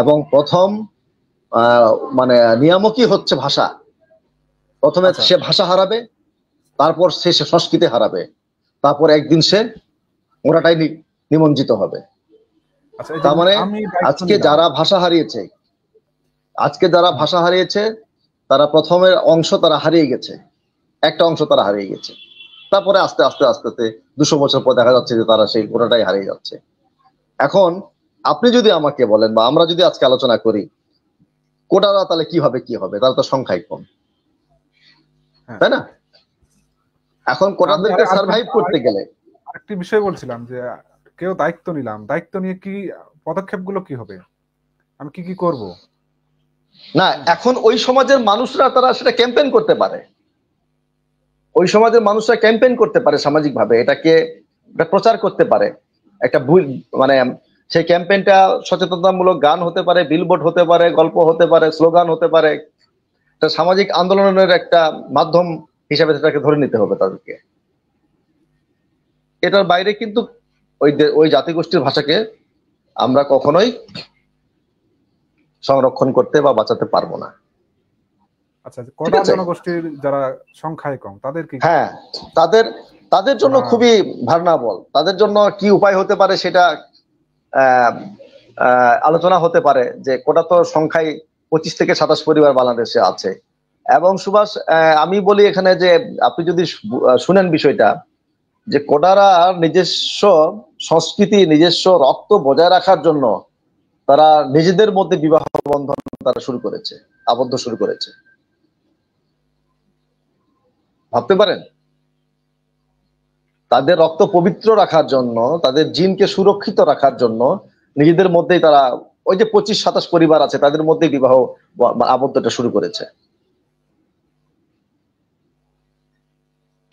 এবং প্রথম মানে নিয়ামকই হচ্ছে ভাষা। প্রথমে আচ্ছা। সে ভাষা হারাবে, তারপর সে সংস্কৃতি হারাবে, তারপর একদিন সে ওরাটাই নিমজ্জিত হবে। আচ্ছা, এই যে তার মানে আমি দায়িত্ব আজকে নিলাম, যারা ভাষা হারিয়েছে, তারা প্রথমের অংশ তারা হারিয়ে গেছে, একটা অংশ তারা হারিয়ে গেছে। তারপরে আস্তে আস্তে 200 বছর পর দেখা যাচ্ছে যে তারা সেই পুরোটাই হারিয়ে যাচ্ছে। এখন আপনি যদি আমাকে বলেন বা আমরা যদি আজকে আলোচনা করি কোটারা তাহলে কি হবে, তাহলে তো সংখ্যাই কম, হ্যাঁ। তাই না? এখন কোটাদেরকে সার্ভাইভ করতে গেলে আরেকটি বিষয় বলছিলাম যে কেউ দায়িত্ব নিলাম, দায়িত্ব নিয়ে কি পদক্ষেপগুলো কি হবে, আমি কি করব? না, এখন ওই সমাজের মানুষরা তারা সেটা ক্যাম্পেইন করতে পারে, ওই সমাজের মানুষরা ক্যাম্পেইন করতে পারে সামাজিক ভাবে, এটাকে প্রচার করতে পারে। একটা মানে সেই ক্যাম্পেইনটা সচেতনতামূলক গান হতে পারে, বিলবোর্ড হতে পারে, গল্প হতে পারে, স্লোগান হতে পারে। এটা সামাজিক আন্দোলনের একটা মাধ্যম হিসাবে সেটাকে ধরে নিতে হবে তাদেরকে। এটার বাইরে কিন্তু ওই জাতিগোষ্ঠীর ভাষাকে আমরা কখনোই সংরক্ষণ করতে বা বাঁচাতে পারবো না। আচ্ছা, কোটা জনগোষ্ঠীর যারা সংখ্যায় কম তাদের কি? হ্যাঁ, তাদের জন্য খুবই ভাবনাবল, তাদের জন্য কি উপায় হতে পারে সেটা আলোচনা হতে পারে। যে কোটা তো সংখ্যায় 25 থেকে 27 পরিবার বাংলাদেশে আছে। এবং সুভাষ, আমি বলি এখানে যে আপনি যদি শুনেন বিষয়টা, যে কোটারা নিজস্ব সংস্কৃতি, নিজস্ব রক্ত বজায় রাখার জন্য তারা নিজেদের মধ্যে বিবাহ বন্ধন তারা আবদ্ধ শুরু করেছে। ভাবতে পারেন, তাদের রক্ত পবিত্র রাখার জন্য, তাদের জিনকে সুরক্ষিত রাখার জন্য নিজেদের মধ্যেই তারা ওই যে 25-27 পরিবার আছে তাদের মধ্যে বিবাহ আবদ্ধটা শুরু করেছে।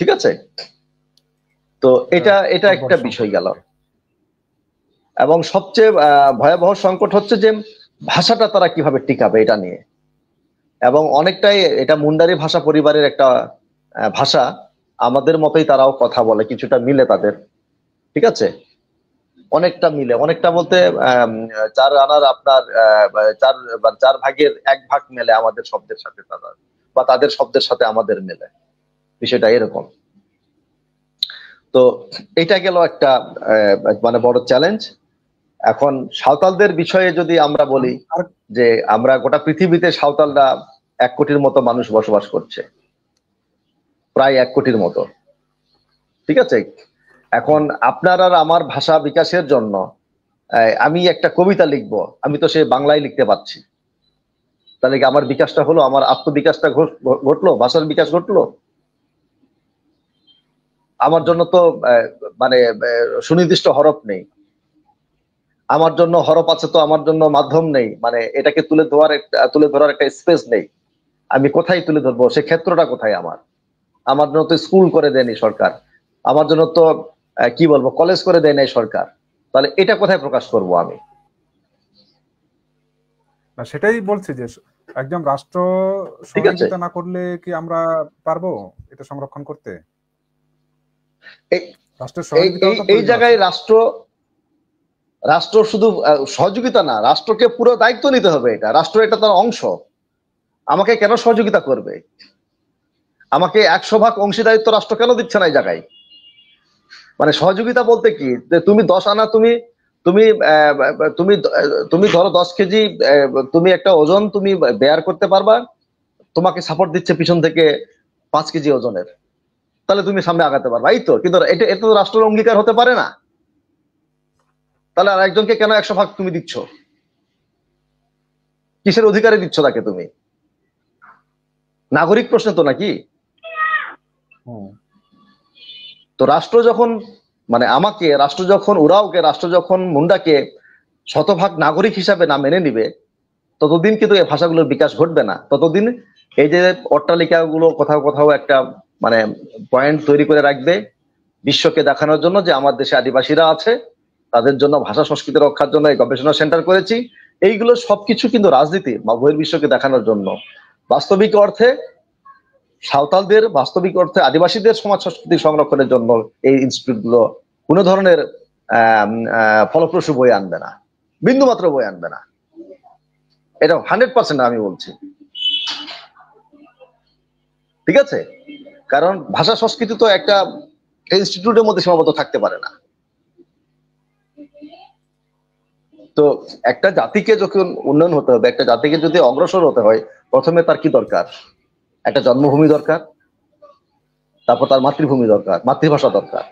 ঠিক আছে, তো এটা একটা বিষয় গেল। এবং সবচেয়ে ভয়াবহ সংকট হচ্ছে যে ভাষাটা তারা কিভাবে টিকাবে এটা নিয়ে। এবং অনেকটাই এটা মুন্ডারি ভাষা পরিবারের একটা ভাষা, আমাদের মতোই তারাও কথা বলে, কিছুটা মিলে তাদের। ঠিক আছে, অনেকটা মিলে, অনেকটা বলতে 4 আনার আপনার 4 ভাগের 1 ভাগ মেলে আমাদের শব্দের সাথে তাদের, বা তাদের শব্দের সাথে আমাদের মেলে, বিষয়টা এরকম। তো এটা গেল একটা মানে বড় চ্যালেঞ্জ। এখন সাঁওতালদের বিষয়ে যদি আমরা বলি, যে আমরা গোটা পৃথিবীতে সাঁওতালরা 1 কোটির মতো মানুষ বসবাস করছে, প্রায় 1 কোটির মতো। ঠিক আছে, এখন আপনার আর আমার ভাষা বিকাশের জন্য আমি একটা কবিতা লিখবো, আমি তো সে বাংলায় লিখতে পারছি, তাহলে কি আমার বিকাশটা হলো, আমার আত্মবিকাশটা ঘটলো, ভাষার বিকাশ ঘটলো? আমার জন্য তো মানে সুনির্দিষ্ট হরফ নেই, আমার জন্য হরফ আছে তো আমার জন্য মাধ্যম নেই, মানে এটাকে তুলে ধরার একটা স্পেস নেই। আমি কোথায় তুলে ধরবো, সে ক্ষেত্রটা কোথায়? আমার জন্য তো স্কুল করে দেয়নি সরকার, আমার জন্য তো কি বলবো কলেজ করে দেয় নাই সরকার, তাহলে এটা কোথায় প্রকাশ করব আমি? সেটাই বলছি যে একদম রাষ্ট্র সহযোগিতা না করলে কি আমরা পারবো এটা সংরক্ষণ করতে? এই জায়গায় রাষ্ট্র শুধু সহযোগিতা না, রাষ্ট্রকে পুরো দায়িত্ব নিতে হবে। রাষ্ট্র এটা তার অংশ। আমাকে কেন সহযোগিতা করবে? আমাকে 100 ভাগ অংশীদারিত্ব রাষ্ট্র কেন দিচ্ছে না এই জায়গায়? মানে সহযোগিতা বলতে কি, যে তুমি 10 আনা তুমি তুমি তুমি তুমি ধরো 10 কেজি তুমি একটা ওজন তুমি বেয়ার করতে পারবা, তোমাকে সাপোর্ট দিচ্ছে পিছন থেকে 5 কেজি ওজনের, তাহলে তুমি সামনে আগাতে পারবা, এই তো। কিন্তু এটা তো রাষ্ট্রের অঙ্গীকার হতে পারে না। তাহলে আর একজনকে কেন 100 ভাগ তুমি দিচ্ছ? কিসের অধিকারে দিচ্ছ তাকে তুমি? নাগরিক প্রশ্ন তো নাকি? তো রাষ্ট্র যখন মানে আমাকে, রাষ্ট্র যখন উরাওকে, রাষ্ট্র যখন মুন্ডাকে 100% নাগরিক হিসাবে না মেনে নিবে, ততদিন কিন্তু এই ভাষাগুলোর বিকাশ ঘটবে না। ততদিন এই যে অট্টালিকাগুলো কোথাও কোথাও একটা মানে পয়েন্ট তৈরি করে রাখবে বিশ্বকে দেখানোর জন্য যে আমার দেশে আদিবাসীরা আছে, তাদের জন্য ভাষা সংস্কৃতি রক্ষার জন্য এই গবেষণা সেন্টার করেছি, এইগুলো সবকিছু কিন্তু রাজনীতি বা বহির্বিশ্বকে দেখানোর জন্য। বাস্তবিক অর্থে সাঁওতালদের, বাস্তবিক অর্থে আদিবাসীদের সমাজ সংস্কৃতি সংরক্ষণের জন্য এই ইনস্টিটিউট গুলো কোনো ধরনের ফলপ্রসূ বই আনবে না, বিন্দুমাত্র বই আনবে না। এটা 100% আমি বলছি, ঠিক আছে? কারণ ভাষা সংস্কৃতি তো একটা ইনস্টিটিউটের মধ্যে সীমাবদ্ধ থাকতে পারে না। তো একটা জাতিকে যখন উন্নয়ন হতে হবে, একটা জাতিকে যদি অগ্রসর হতে হয়, প্রথমে তার কি দরকার? একটা জন্মভূমি দরকার, তারপর তার মাতৃভূমি দরকার, মাতৃভাষা দরকার।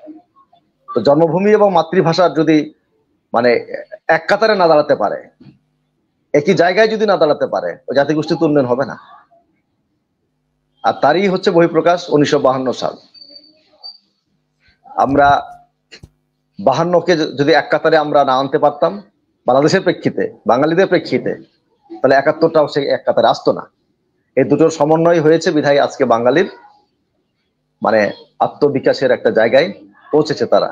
তো জন্মভূমি এবং মাতৃভাষার যদি মানে এক কাতারে না দাঁড়াতে পারে, একই জায়গায় যদি না দাঁড়াতে পারে, ওই জাতিগোষ্ঠী তো উন্নয়ন হবে না। আর তারই হচ্ছে বহিঃপ্রকাশ 1952 সাল। আমরা 52কে যদি এক কাতারে আমরা না আনতে পারতাম বাংলাদেশের প্রেক্ষিতে, বাঙালিদের প্রেক্ষিতে, তাহলে 71টাও সে এক কাতারে আসতো না। এই দুটোর সমন্বয় হয়েছে বিধায় আজকে বাঙালির মানে আত্মবিকাশের একটা জায়গায় পৌঁছেছে তারা।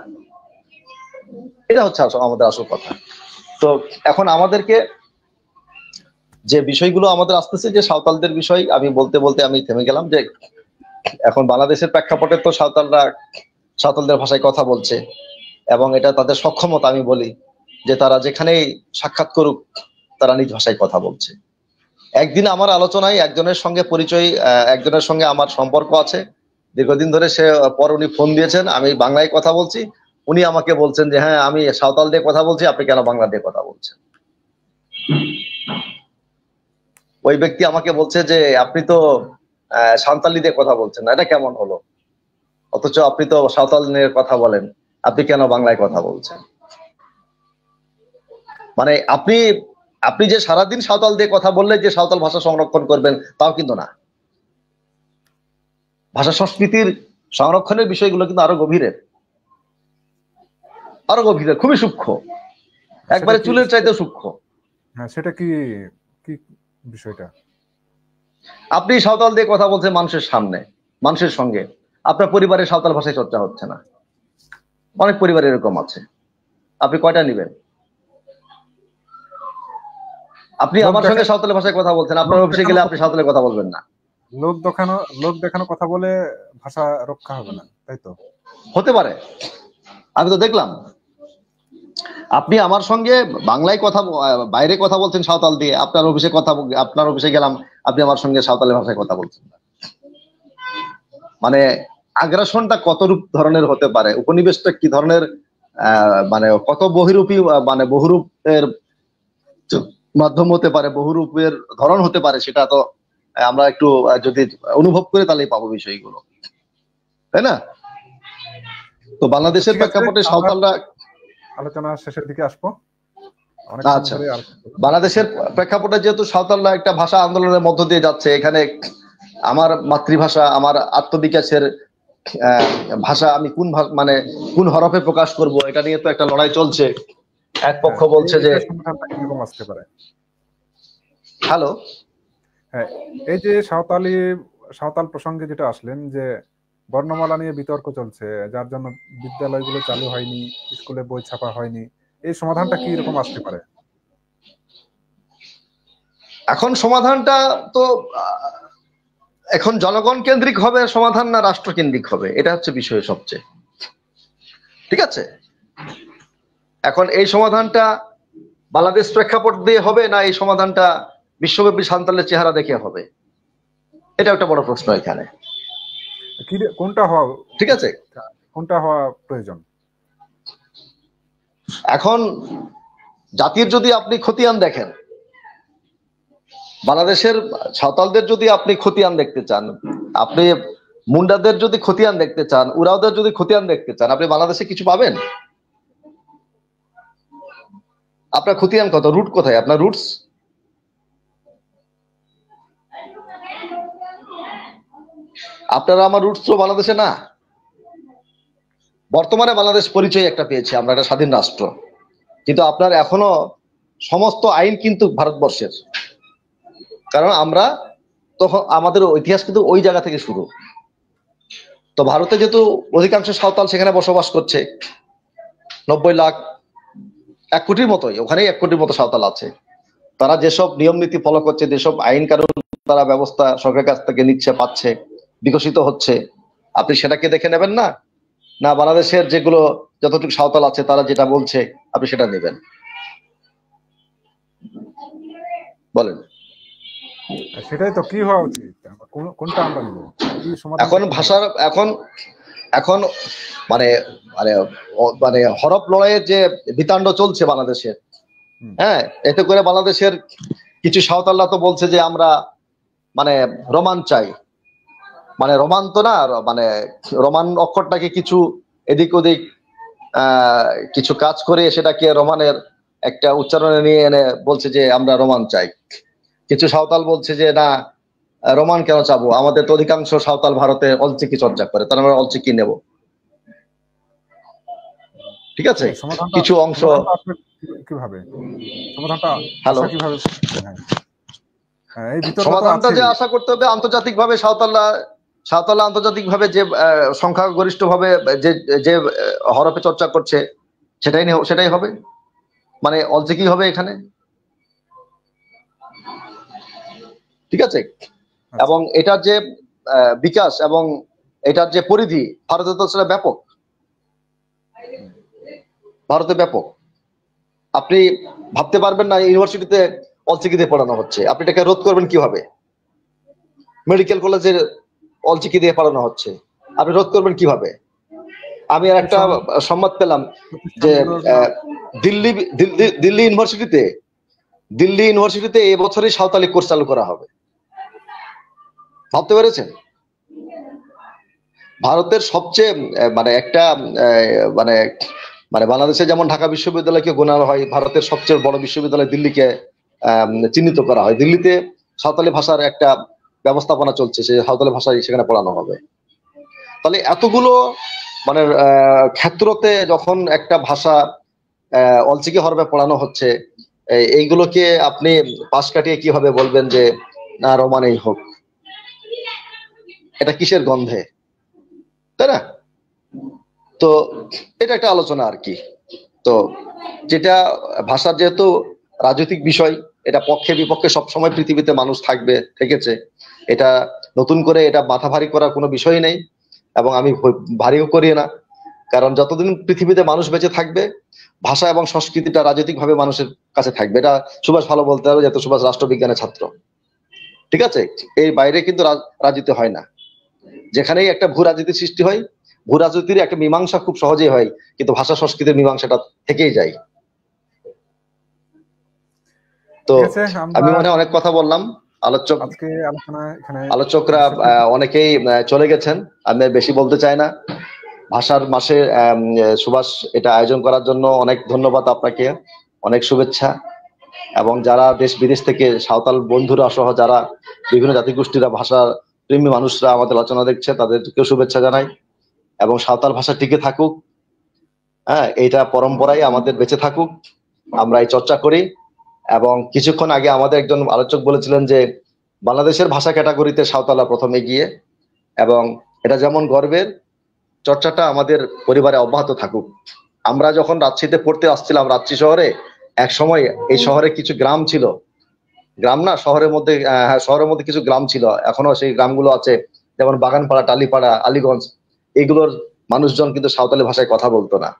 এটা হচ্ছে আমাদের আসল কথা। তো এখন আমাদেরকে যে বিষয়গুলো আমাদের আসতেছে, যে সাঁওতালদের বিষয় আমি বলতে বলতে আমি থেমে গেলাম, যে এখন বাংলাদেশের প্রেক্ষাপটে তো সাঁওতালদের ভাষায় কথা বলছে, এবং এটা তাদের সক্ষমতা। আমি বলি যে তারা যেখানেই সাক্ষাৎ করুক তারা নিজ ভাষায় কথা বলছে। একদিন আমার আলোচনায় একজনের সঙ্গে পরিচয়, একজনের সঙ্গে আমার সম্পর্ক আছে দীর্ঘদিন ধরে, সে পর উনি ফোন দিয়েছেন, আমি বাংলায় কথা বলছি, উনি আমাকে বলছেন যে হ্যাঁ আমি সাঁওতাল দিয়ে কথা বলছি, আপনি কেন বাংলা দিয়ে কথা বলছেন? ওই ব্যক্তি আমাকে বলছে যে আপনি তো সাঁওতালি দিয়ে কথা বলছেন না, এটা কেমন হলো? অথচ আপনি তো সাঁওতাল নিয়ে কথা বলেন, আপনি কেন বাংলায় কথা বলছেন? মানে আপনি যে সারাদিন সাঁওতাল দিয়ে কথা বললে যে সাঁওতাল ভাষা সংরক্ষণ করবেন তাও কিন্তু না। ভাষা সংস্কৃতির সংরক্ষণের বিষয়গুলো কিন্তু আরো গভীরের, খুবই সূক্ষ্ম, একবারে চুলের চাইতে সূক্ষ্ম। হ্যাঁ, সেটা কি কি বিষয়টা? আপনি সাঁওতাল দিয়ে কথা বলছেন মানুষের সামনে, মানুষের সঙ্গে, আপনার পরিবারের সাঁওতাল ভাষায় চর্চা হচ্ছে না। অনেক পরিবার এরকম আছে, আপনি কয়টা নিবেন? আপনি আমার সঙ্গে সাঁওতালি ভাষায় কথা বলছেন, আপনার অফিসে গেলে আপনি সাঁওতালি কথা বলবেন না। লোক দেখানো কথা বলে ভাষা রক্ষা হবে না, তাই তো? হতে পারে, আমি তো দেখলাম আপনি আমার সঙ্গে বাংলায় কথা, বাইরে কথা বলছেন সাঁওতাল দিয়ে, আপনার অফিসে গেলাম, আপনি আমার সঙ্গে সাঁওতালি ভাষায় কথা বলছেন। মানে আগ্রাসনটা কত রূপ ধরনের হতে পারে, উপনিবেশটা কি ধরনের, মানে কত বহুরূপী, মানে বহুরূপের মাধ্যম হতে পারে, বহুরূপের ধরন হতে পারে, সেটা তো আমরা একটু যদি অনুভব করে তাহলেই পাবো বিষয়গুলো, তাই না? তো বাংলাদেশের প্রেক্ষাপটে সাঁওতালরা, আলোচনা শেষের দিকে আসবো। আচ্ছা, বাংলাদেশের প্রেক্ষাপটে যেহেতু সাঁওতালরা একটা ভাষা আন্দোলনের মধ্য দিয়ে যাচ্ছে, এখানে আমার মাতৃভাষা, আমার আত্মবিকাশের ভাষা আমি কোন হরফে প্রকাশ করব, এটা নিয়ে তো একটা লড়াই চলছে। এক পক্ষ বলছে যে হ্যালো, হ্যাঁ, এই যে সাঁওতাল প্রসঙ্গে যেটা আসলেন, যে বর্ণমালা নিয়ে বিতর্ক চলছে, যার জন্য বিদ্যালয়গুলো চালু হয়নি, স্কুলে বই ছাপা হয়নি, এই সমাধানটা কি রকম আসতে পারে? এখন সমাধানটা তো এখন জনগণ কেন্দ্রিক হবে সমাধান, না রাষ্ট্র কেন্দ্রিক হবে, এটা হচ্ছে বিষয় সবচেয়ে, ঠিক আছে? এখন এই সমাধানটা বাংলাদেশ প্রেক্ষাপট দিয়ে হবে, না এই সমাধানটা বিশ্বব্যাপী সাঁওতালের চেহারা দেখে হবে, এটা একটা বড় প্রশ্ন এখানে। কোনটা হওয়া ঠিক আছে, কোনটা হওয়া প্রয়োজন? এখন জাতির যদি আপনি খতিয়ান দেখেন, বাংলাদেশের সাঁওতালদের যদি আপনি খতিয়ান দেখতে চান, আপনি মুন্ডাদের যদি খতিয়ান দেখতে চান, উরাওদের যদি খতিয়ান দেখতে চান, আপনি বাংলাদেশে কিছু পাবেন? আপনার খতিয়ান কত, রুট কোথায়, আপনার রুটস? আপনারা আমার রুটস তো বাংলাদেশে না। বর্তমানে বাংলাদেশ পরিচয় একটা পেয়েছে, আমরা একটা স্বাধীন রাষ্ট্র, কিন্তু আপনার এখনো সমস্ত আইন কিন্তু ভারতবর্ষের, কারণ আমরা তখন আমাদের ইতিহাস কিন্তু ওই জায়গা থেকে শুরু। তো ভারতে যেহেতু অধিকাংশ সাঁওতাল সেখানে বসবাস করছে, 90 লাখ, 1 কোটির মতোই, ওখানেই 1 কোটির মতো সাঁওতাল আছে। তো তারা যেসব নিয়ম নীতি ফলো করছে, যেসব আইন কানুন তারা ব্যবস্থা সরকারের কাছ থেকে নিচ্ছে, পাচ্ছে, বিকশিত হচ্ছে, আপনি সেটাকে দেখে নেবেন না? না বাংলাদেশের যেগুলো যতটুকু সাঁওতাল আছে তারা যেটা বলছে আপনি সেটা নেবেন? বলেন। সেটাই তো, কি হওয়া উচিত, কোনটা আমরা নেব, কি সমাধান? এখন ভাষার এখন মানে মানে মানে হরফ লড়াইয়ের যে বিতাণ্ড চলছে বাংলাদেশের, হ্যাঁ, এতে করে বাংলাদেশের কিছু সাঁওতালরা তো বলছে যে আমরা মানে রোমান চাই। মানে রোমান তো না, মানে রোমান অক্ষরটাকে কিছু এদিক ওদিক কিছু কাজ করে সেটাকে রোমানের একটা উচ্চারণে নিয়ে এনে বলছে যে আমরা রোমান চাই। কিছু সাঁওতাল বলছে যে না, রোমান কেন চাবো, আমাদের তো অধিকাংশ সাঁওতাল ভারতে অলচিকি চর্চা করে, তাহলে আমরা অলচিকি নেব। ঠিক আছে, কিছু অংশ কিভাবে সমাধানটা হ্যালো কিভাবে সমাধানটা যে আশা করতে হবে আন্তর্জাতিক ভাবে সাঁওতালরা আন্তর্জাতিক ভাবে যে সংখ্যাগরিষ্ঠ ভাবে যে হরফে চর্চা করছে সেটাই হবে, মানে অলচিকি হবে এখানে। ঠিক আছে, এবং এটার যে বিকাশ এবং এটার যে পরিধি ভারতে তো সেটা ব্যাপক, ভারতে ব্যাপক। আপনি ভাবতে পারবেন না ইউনিভার্সিটিতে অলচিকিতে পড়ানো হচ্ছে, আপনি এটাকে রোধ করবেন কিভাবে? মেডিকেল কলেজের অলচিকি দিয়ে পড়ানো হচ্ছে, আপনি রোধ করবেন কিভাবে? আমি আর একটা সংবাদ পেলাম যে দিল্লি ইউনিভার্সিটিতে এবছরই সাঁওতালি কোর্স চালু করা হবে। ভাবতে পেরেছেন? ভারতের সবচেয়ে মানে একটা মানে মানে বাংলাদেশে যেমন ঢাকা বিশ্ববিদ্যালয়কে গোনা হয়, ভারতের সবচেয়ে বড় বিশ্ববিদ্যালয় দিল্লিকে চিহ্নিত করা হয়। দিল্লিতে সাঁওতালি ভাষার একটা ব্যবস্থাপনা চলছে, সেই সাঁওতালি ভাষায় সেখানে পড়ানো হবে। তাহলে এতগুলো মানে ক্ষেত্রতে যখন একটা ভাষা অলচিকি হরফে পড়ানো হচ্ছে, এইগুলোকে আপনি পাশ কাটিয়ে কিভাবে বলবেন যে না রোমানেই হোক? এটা কিসের গন্ধে, তাই না? তো এটা একটা আলোচনা আর কি। তো যেটা ভাষার যেহেতু রাজনৈতিক বিষয়, এটা পক্ষে বিপক্ষে সবসময় পৃথিবীতে মানুষ থেকেছে, এটা নতুন করে এটা মাথা ভারী করার কোনো বিষয় নেই, এবং আমি ভারীও করি না। কারণ যতদিন পৃথিবীতে মানুষ বেঁচে থাকবে, ভাষা এবং সংস্কৃতিটা রাজনৈতিক ভাবে মানুষের কাছে থাকবে। এটা সুভাষ ভালো বলতে হবে, যেহেতু সুভাষ রাষ্ট্রবিজ্ঞানের ছাত্র। ঠিক আছে, এই বাইরে কিন্তু রাজনীতি হয় না। যেখানেই একটা ভূ রাজনীতির সৃষ্টি হয়, ভূ রাজনীতির একটা মীমাংসা খুব সহজেই হয়, কিন্তু ভাষা সংস্কৃতির মীমাংসাটা থেকেই যায়। তো আমি মনে হয় অনেক কথা বললাম, আলোচকরা অনেকেই চলে গেছেন, আমি বেশি বলতে চাই না। ভাষার মাসে সুভাষ এটা আয়োজন করার জন্য অনেক ধন্যবাদ আপনাকে, অনেক শুভেচ্ছা। এবং যারা দেশ বিদেশ থেকে সাঁওতাল বন্ধুরা সহ যারা বিভিন্ন জাতিগোষ্ঠীরা ভাষা প্রেমী মানুষরা আমাদের আলোচনা দেখছে, তাদেরকেও শুভেচ্ছা জানাই। এবং সাঁওতাল ভাষা টিকে থাকুক, হ্যাঁ, এইটা পরম্পরায় আমাদের বেঁচে থাকুক, আমরা এই চর্চা করি। এবং কিছুক্ষণ আগে আমাদের একজন আলোচক বলেছিলেন যে বাংলাদেশের ভাষা ক্যাটাগরিতে সাঁওতালরা প্রথম এগিয়ে, এবং এটা যেমন গর্বের, চর্চাটা আমাদের পরিবারে অব্যাহত থাকুক। আমরা যখন রাজশাহীতে পড়তে আসছিলাম, রাজশাহী শহরে এক সময় এই শহরে কিছু গ্রাম ছিল, গ্রাম না শহরের মধ্যে, শহরের মধ্যে কিছু গ্রাম ছিল, এখনো সেই গ্রামগুলো আছে, যেমন বাগানপাড়া, টালিপাড়া, আলীগঞ্জ। এগুলোর মানুষজন কিন্তু সাঁওতালি ভাষায় কথা বলতো না।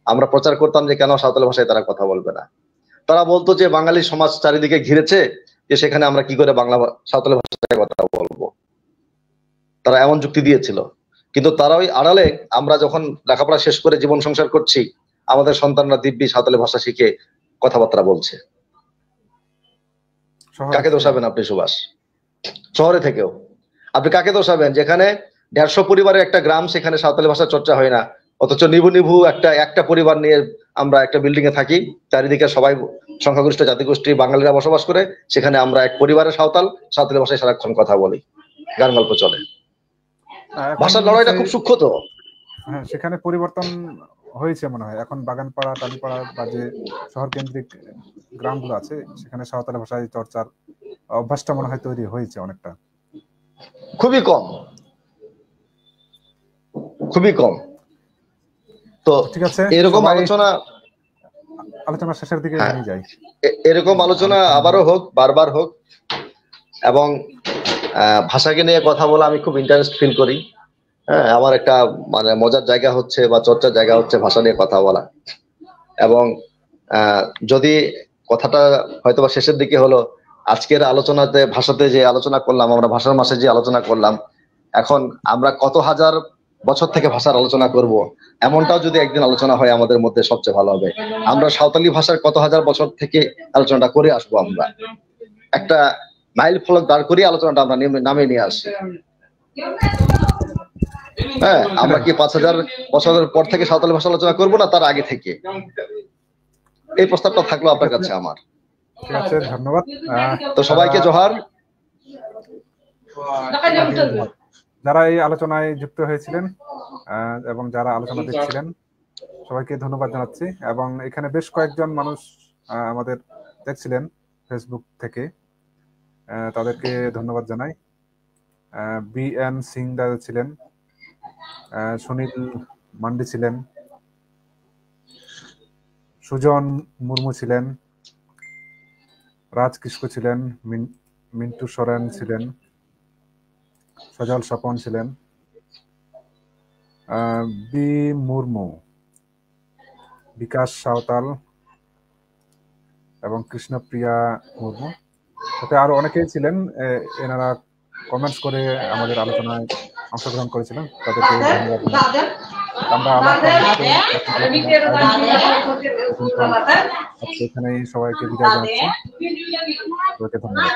আমরা প্রচার করতাম যে কেন সাঁওতালি ভাষায় তারা কথা বলবে না। তারা বলতো যে বাঙালি সমাজ চারিদিকে ঘিরেছে, যে সেখানে আমরা কি করে সাঁওতালি ভাষায় কথা বলবো। তারা এমন যুক্তি দিয়েছিল। কিন্তু তারা ওই আড়ালে আমরা যখন লেখাপড়া শেষ করে জীবন সংসার করছি, আমাদের সন্তানরা দিব্যি সাঁওতালি ভাষা শিখে কথাবার্তা বলছে। কাকে দোষাবেন আপনি সুভাষ? শহরে থেকেও আপনি কাকে দোষাবেন? যেখানে 150 পরিবারের একটা গ্রাম, সেখানে সাঁওতালি ভাষা চর্চা হয় না, অথচ নিভু একটা পরিবার নিয়ে আমরা একটা বিল্ডিং এ থাকি, চারিদিকে সবাই সংখ্যাগরিষ্ঠ জাতিগোষ্ঠী বাঙালিরা বসবাস করে, সেখানে আমরা এক পরিবারের সাঁওতালি ভাষায় সারাক্ষণ কথা বলি, গান গল্প চলে। ভাষার লড়াইটা খুব সূক্ষ্ম। তো হ্যাঁ, সেখানে পরিবর্তন হয়েছে মনে হয়। এখন বাগানপাড়া, টালিপাড়া বা যে শহর কেন্দ্রিক গ্রামগুলো আছে, সেখানে সাঁওতালি ভাষায় চর্চার অভ্যাসটা মনে হয় তৈরি হয়েছে অনেকটা। খুবই কম। তো ঠিক আছে, এরকম আলোচনা আলোচনা শেষের দিকে হ্যাঁ। নিয়ে যাই। এরকম আলোচনা আবারও হোক, বারবার হোক, এবং ভাষাকে নিয়ে কথা বলা আমি খুব ইন্টারেস্ট ফিল করি। হ্যাঁ, আমার একটা মানে মজার জায়গা হচ্ছে বা চর্চার জায়গা হচ্ছে ভাষা নিয়ে কথা বলা। এবং যদি কথাটা হয়তোবা শেষের দিকে হলো, আজকের আলোচনাতে ভাষাতে যে আলোচনা করলাম, আমরা ভাষার মাসে যে আলোচনা করলাম, এখন আমরা কত হাজার বছর থেকে ভাষার আলোচনা করব, এমনটাও যদি একদিন আলোচনা হয় আমাদের মধ্যে সবচেয়ে ভালো হবে। আমরা সাঁওতালি ভাষার কত হাজার বছর থেকে আলোচনাটা করে আসবো, আমরা একটা মাইল ফলক দাঁড় করিয়ে আলোচনাটা আমরা নামিয়ে নিয়ে আসি। হ্যাঁ, আমরা কি 5000 বছরের পর থেকে সাঁওতালি ভাষা আলোচনা করবো না তার আগে থেকে? এই প্রস্তাবটা থাকলো আপনার কাছে আমার। ঠিক আছে, ধন্যবাদ। তো সবাইকে জোহার। যারা এই আলোচনায় যুক্ত হয়েছিলেন এবং যারা আলোচনা দেখছিলেন সবাইকে ধন্যবাদ জানাচ্ছি। এবং এখানে বেশ কয়েকজন মানুষ আমাদের দেখছিলেন ফেসবুক থেকে, তাদেরকে ধন্যবাদ জানাই। BN সিং দাদা ছিলেন, সুনীল মান্ডি ছিলেন, সুজন মুর্মু ছিলেন, রাজ কিস্কু ছিলেন, মিন্টু সোরেন ছিলেন, সজল স্বপন ছিলেন, বি মুর্মু, বিকাশ সাঁওতাল এবং কৃষ্ণপ্রিয়া মুর্মু, সাথে আরো অনেকেই ছিলেন। এনারা কমেন্টস করে আমাদের আলোচনায় অংশগ্রহণ করেছিলেন, তাদেরকে ধন্যবাদ। আমরা এখানেই সবাইকে বিদায় জানাচ্ছি। সবাইকে ধন্যবাদ।